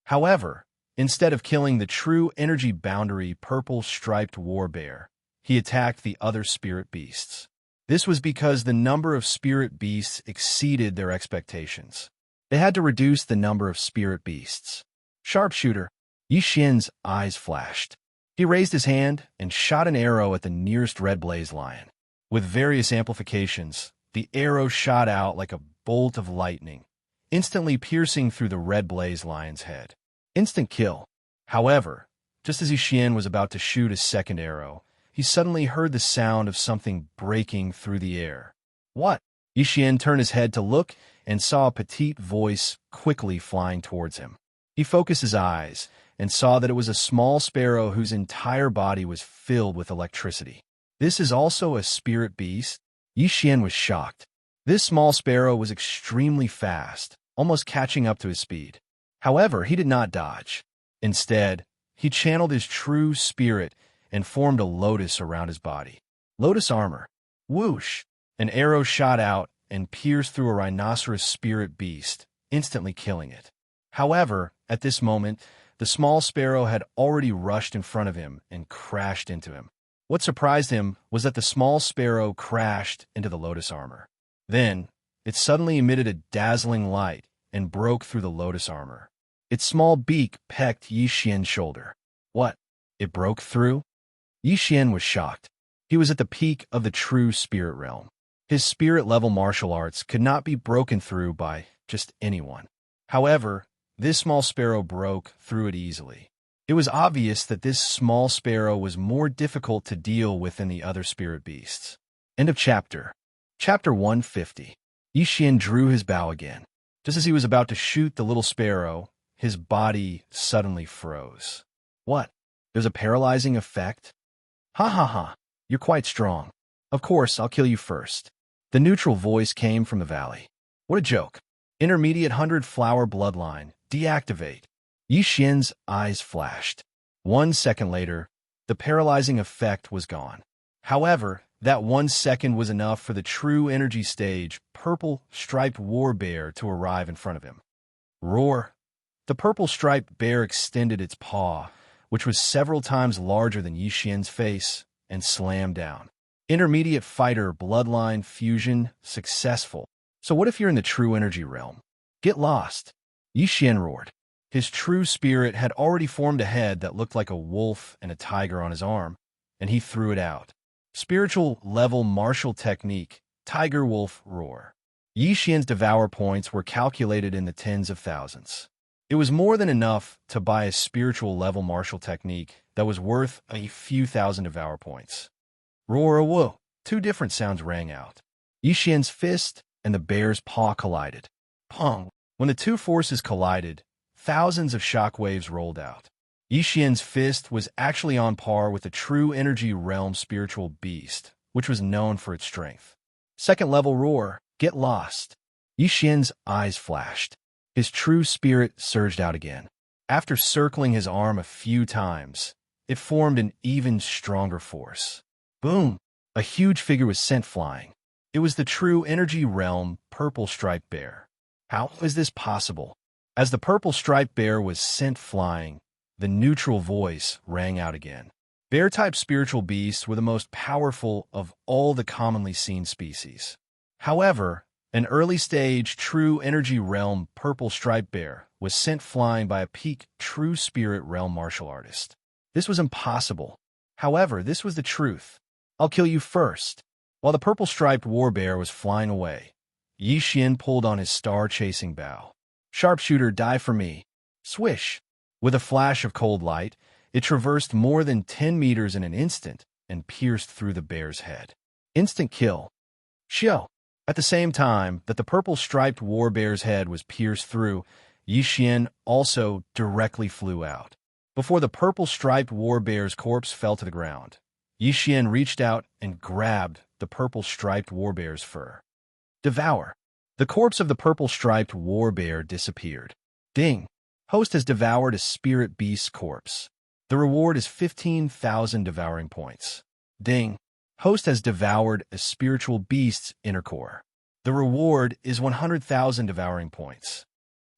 However, instead of killing the true energy boundary purple-striped war bear, he attacked the other spirit beasts. This was because the number of spirit beasts exceeded their expectations. They had to reduce the number of spirit beasts. Sharpshooter. Yixian's eyes flashed. He raised his hand and shot an arrow at the nearest red blaze lion. With various amplifications, the arrow shot out like a bolt of lightning, instantly piercing through the red blaze lion's head. Instant kill. However, just as Yixian was about to shoot his second arrow, he suddenly heard the sound of something breaking through the air. What? Yixian turned his head to look and saw a petite voice quickly flying towards him. He focused his eyes and saw that it was a small sparrow whose entire body was filled with electricity. This is also a spirit beast? Yixian was shocked. This small sparrow was extremely fast, almost catching up to his speed. However, he did not dodge. Instead, he channeled his true spirit and formed a lotus around his body. Lotus armor. Whoosh! An arrow shot out and pierced through a rhinoceros spirit beast, instantly killing it. However, at this moment, the small sparrow had already rushed in front of him and crashed into him. What surprised him was that the small sparrow crashed into the lotus armor. Then, it suddenly emitted a dazzling light and broke through the lotus armor. Its small beak pecked Yixian's shoulder. What? It broke through? Yixian was shocked. He was at the peak of the true spirit realm. His spirit-level martial arts could not be broken through by just anyone. However, this small sparrow broke through it easily. It was obvious that this small sparrow was more difficult to deal with than the other spirit beasts. End of chapter. Chapter 150. Yixian drew his bow again. Just as he was about to shoot the little sparrow, his body suddenly froze. What? There's a paralyzing effect? Ha ha ha. You're quite strong. Of course, I'll kill you first. The neutral voice came from the valley. What a joke. Intermediate 100-flower bloodline. Deactivate. Yixian's eyes flashed. 1 second later, the paralyzing effect was gone. However, that 1 second was enough for the true energy stage, purple-striped war bear, to arrive in front of him. Roar! The purple-striped bear extended its paw, which was several times larger than Yixian's face, and slammed down. Intermediate fighter bloodline fusion successful. So what if you're in the true energy realm? Get lost. Yixian roared. His true spirit had already formed a head that looked like a wolf and a tiger on his arm, and he threw it out. Spiritual level martial technique, Tiger Wolf Roar. Yixian's Devour points were calculated in the tens of thousands. It was more than enough to buy a spiritual level martial technique that was worth a few thousand Devour points. Roar a whoa! Two different sounds rang out. Yixian's fist and the bear's paw collided. Pong! When the two forces collided, thousands of shockwaves rolled out. Yixian's fist was actually on par with the true energy realm spiritual beast, which was known for its strength. Second level roar, get lost. Yixian's eyes flashed. His true spirit surged out again. After circling his arm a few times, it formed an even stronger force. Boom! A huge figure was sent flying. It was the true energy realm purple striped bear. How is this possible? As the purple striped bear was sent flying, the neutral voice rang out again. Bear-type spiritual beasts were the most powerful of all the commonly seen species. However, an early-stage true energy realm purple striped bear was sent flying by a peak true spirit realm martial artist. This was impossible. However, this was the truth. I'll kill you first. While the purple striped war bear was flying away, Yixian pulled on his star-chasing bow. Sharpshooter, die for me. Swish! With a flash of cold light, it traversed more than 10 meters in an instant and pierced through the bear's head. Instant kill. Xiao! At the same time that the purple-striped war bear's head was pierced through, Yixian also directly flew out. Before the purple-striped war bear's corpse fell to the ground, Yixian reached out and grabbed the purple-striped war bear's fur. Devour. The corpse of the purple-striped war bear disappeared. Ding! Host has devoured a spirit beast's corpse. The reward is 15,000 devouring points. Ding! Host has devoured a spiritual beast's inner core. The reward is 100,000 devouring points.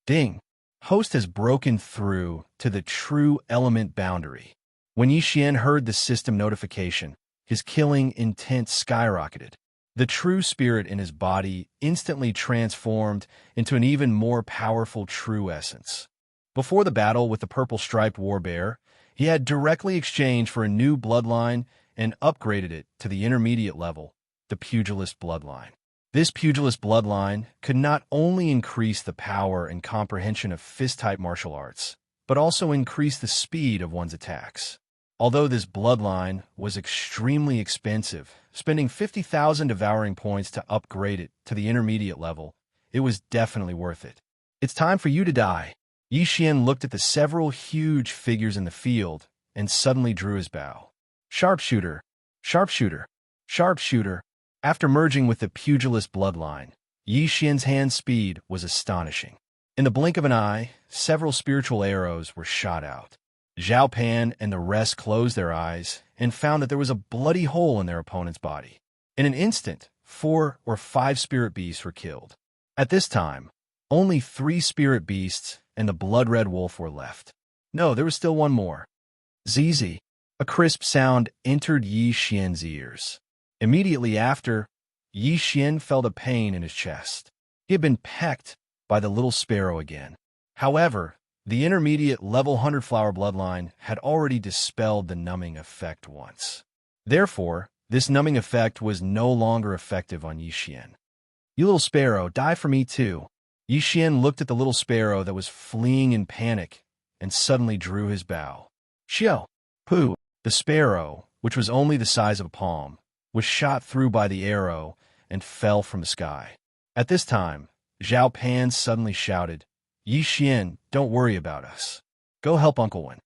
Ding! Host has broken through to the true element boundary. When Yixian heard the system notification, his killing intent skyrocketed. The true spirit in his body instantly transformed into an even more powerful true essence. Before the battle with the purple-striped war bear, he had directly exchanged for a new bloodline and upgraded it to the intermediate level, the pugilist bloodline. This pugilist bloodline could not only increase the power and comprehension of fist-type martial arts, but also increase the speed of one's attacks. Although this bloodline was extremely expensive, spending 50,000 devouring points to upgrade it to the intermediate level, it was definitely worth it. It's time for you to die. Yixian looked at the several huge figures in the field and suddenly drew his bow. Sharpshooter, sharpshooter, sharpshooter. After merging with the pugilist bloodline, Yixian's hand speed was astonishing. In the blink of an eye, several spiritual arrows were shot out. Zhao Pan and the rest closed their eyes and found that there was a bloody hole in their opponent's body. In an instant, 4 or 5 spirit beasts were killed. At this time, only 3 spirit beasts and the blood-red wolf were left. No, there was still one more. Zizi. A crisp sound entered Yixian's ears. Immediately after, Yixian felt a pain in his chest. He had been pecked by the little sparrow again. However, the intermediate level 100 flower bloodline had already dispelled the numbing effect once. Therefore, this numbing effect was no longer effective on Yixian. You little sparrow, die for me too. Yixian looked at the little sparrow that was fleeing in panic and suddenly drew his bow. Xiao! Pooh! The sparrow, which was only the size of a palm, was shot through by the arrow and fell from the sky. At this time, Zhao Pan suddenly shouted, Yixian, don't worry about us. Go help Uncle Wen.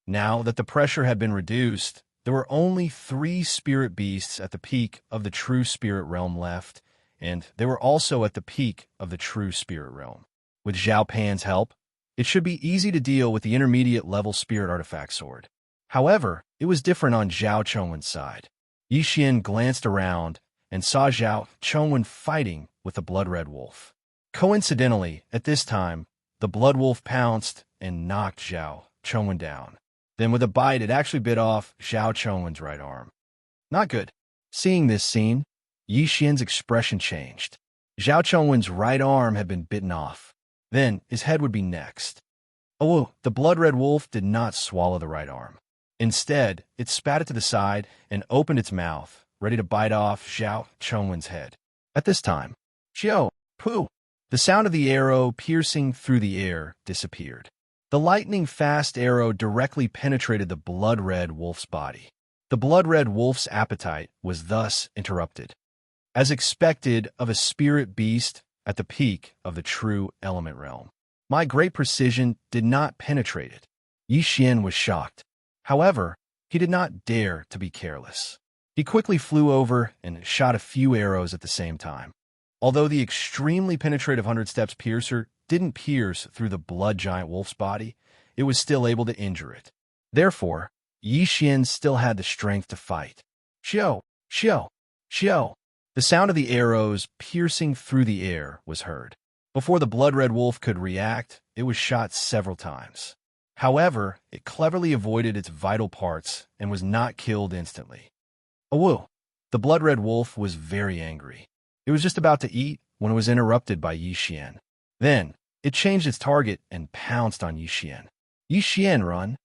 Now that the pressure had been reduced, there were only 3 spirit beasts at the peak of the true spirit realm left, and they were also at the peak of the true spirit realm. With Zhao Pan's help, it should be easy to deal with the intermediate level spirit artifact sword. However, it was different on Zhao Chongwen's side. Yixian glanced around and saw Zhao Chongwen fighting with the blood-red wolf. Coincidentally, at this time, the blood wolf pounced and knocked Zhao Chongwen down. Then with a bite, it actually bit off Zhao Chongwen's right arm. Not good. Seeing this scene, Yi Xian's expression changed. Zhao Chongwen's right arm had been bitten off. Then his head would be next. Oh, the blood-red wolf did not swallow the right arm. Instead, it spat it to the side and opened its mouth, ready to bite off Zhao Chongwen's head. At this time, Xiao, Pooh, the sound of the arrow piercing through the air disappeared. The lightning-fast arrow directly penetrated the blood-red wolf's body. The blood-red wolf's appetite was thus interrupted. As expected of a spirit beast at the peak of the true element realm, my great precision did not penetrate it. Yi Xian was shocked. However, he did not dare to be careless. He quickly flew over and shot a few arrows at the same time. Although the extremely penetrative 100 Steps piercer didn't pierce through the blood giant wolf's body, it was still able to injure it. Therefore, Yi Xian still had the strength to fight. Xiao, Xiao, Xiao. The sound of the arrows piercing through the air was heard. Before the blood-red wolf could react, it was shot several times. However, it cleverly avoided its vital parts and was not killed instantly. Awoo! The blood-red wolf was very angry. It was just about to eat when it was interrupted by Yi Xian. Then, it changed its target and pounced on Yi Xian. Yi Xian, run!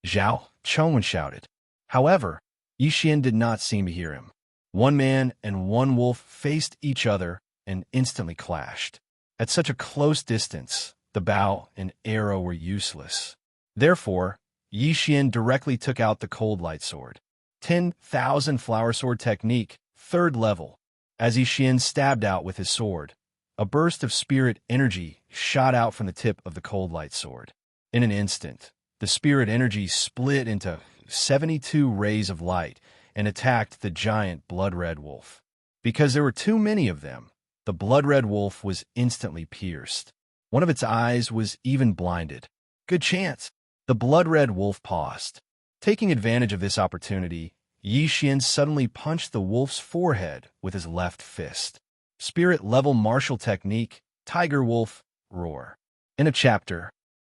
Zhao Chongwen shouted. However, Yi Xian did not seem to hear him. One man and one wolf faced each other and instantly clashed. At such a close distance, the bow and arrow were useless. Therefore, Yi Xian directly took out the cold light sword. 10,000 flower sword technique, 3rd level. As Yi Xian stabbed out with his sword, a burst of spirit energy shot out from the tip of the cold light sword. In an instant, the spirit energy split into 72 rays of light and attacked the giant blood-red wolf. Because there were too many of them, the blood-red wolf was instantly pierced. One of its eyes was even blinded. Good chance. The blood-red wolf paused. Taking advantage of this opportunity, Yi Xian suddenly punched the wolf's forehead with his left fist. Spirit-level martial technique, Tiger Wolf, Roar. In a chapter,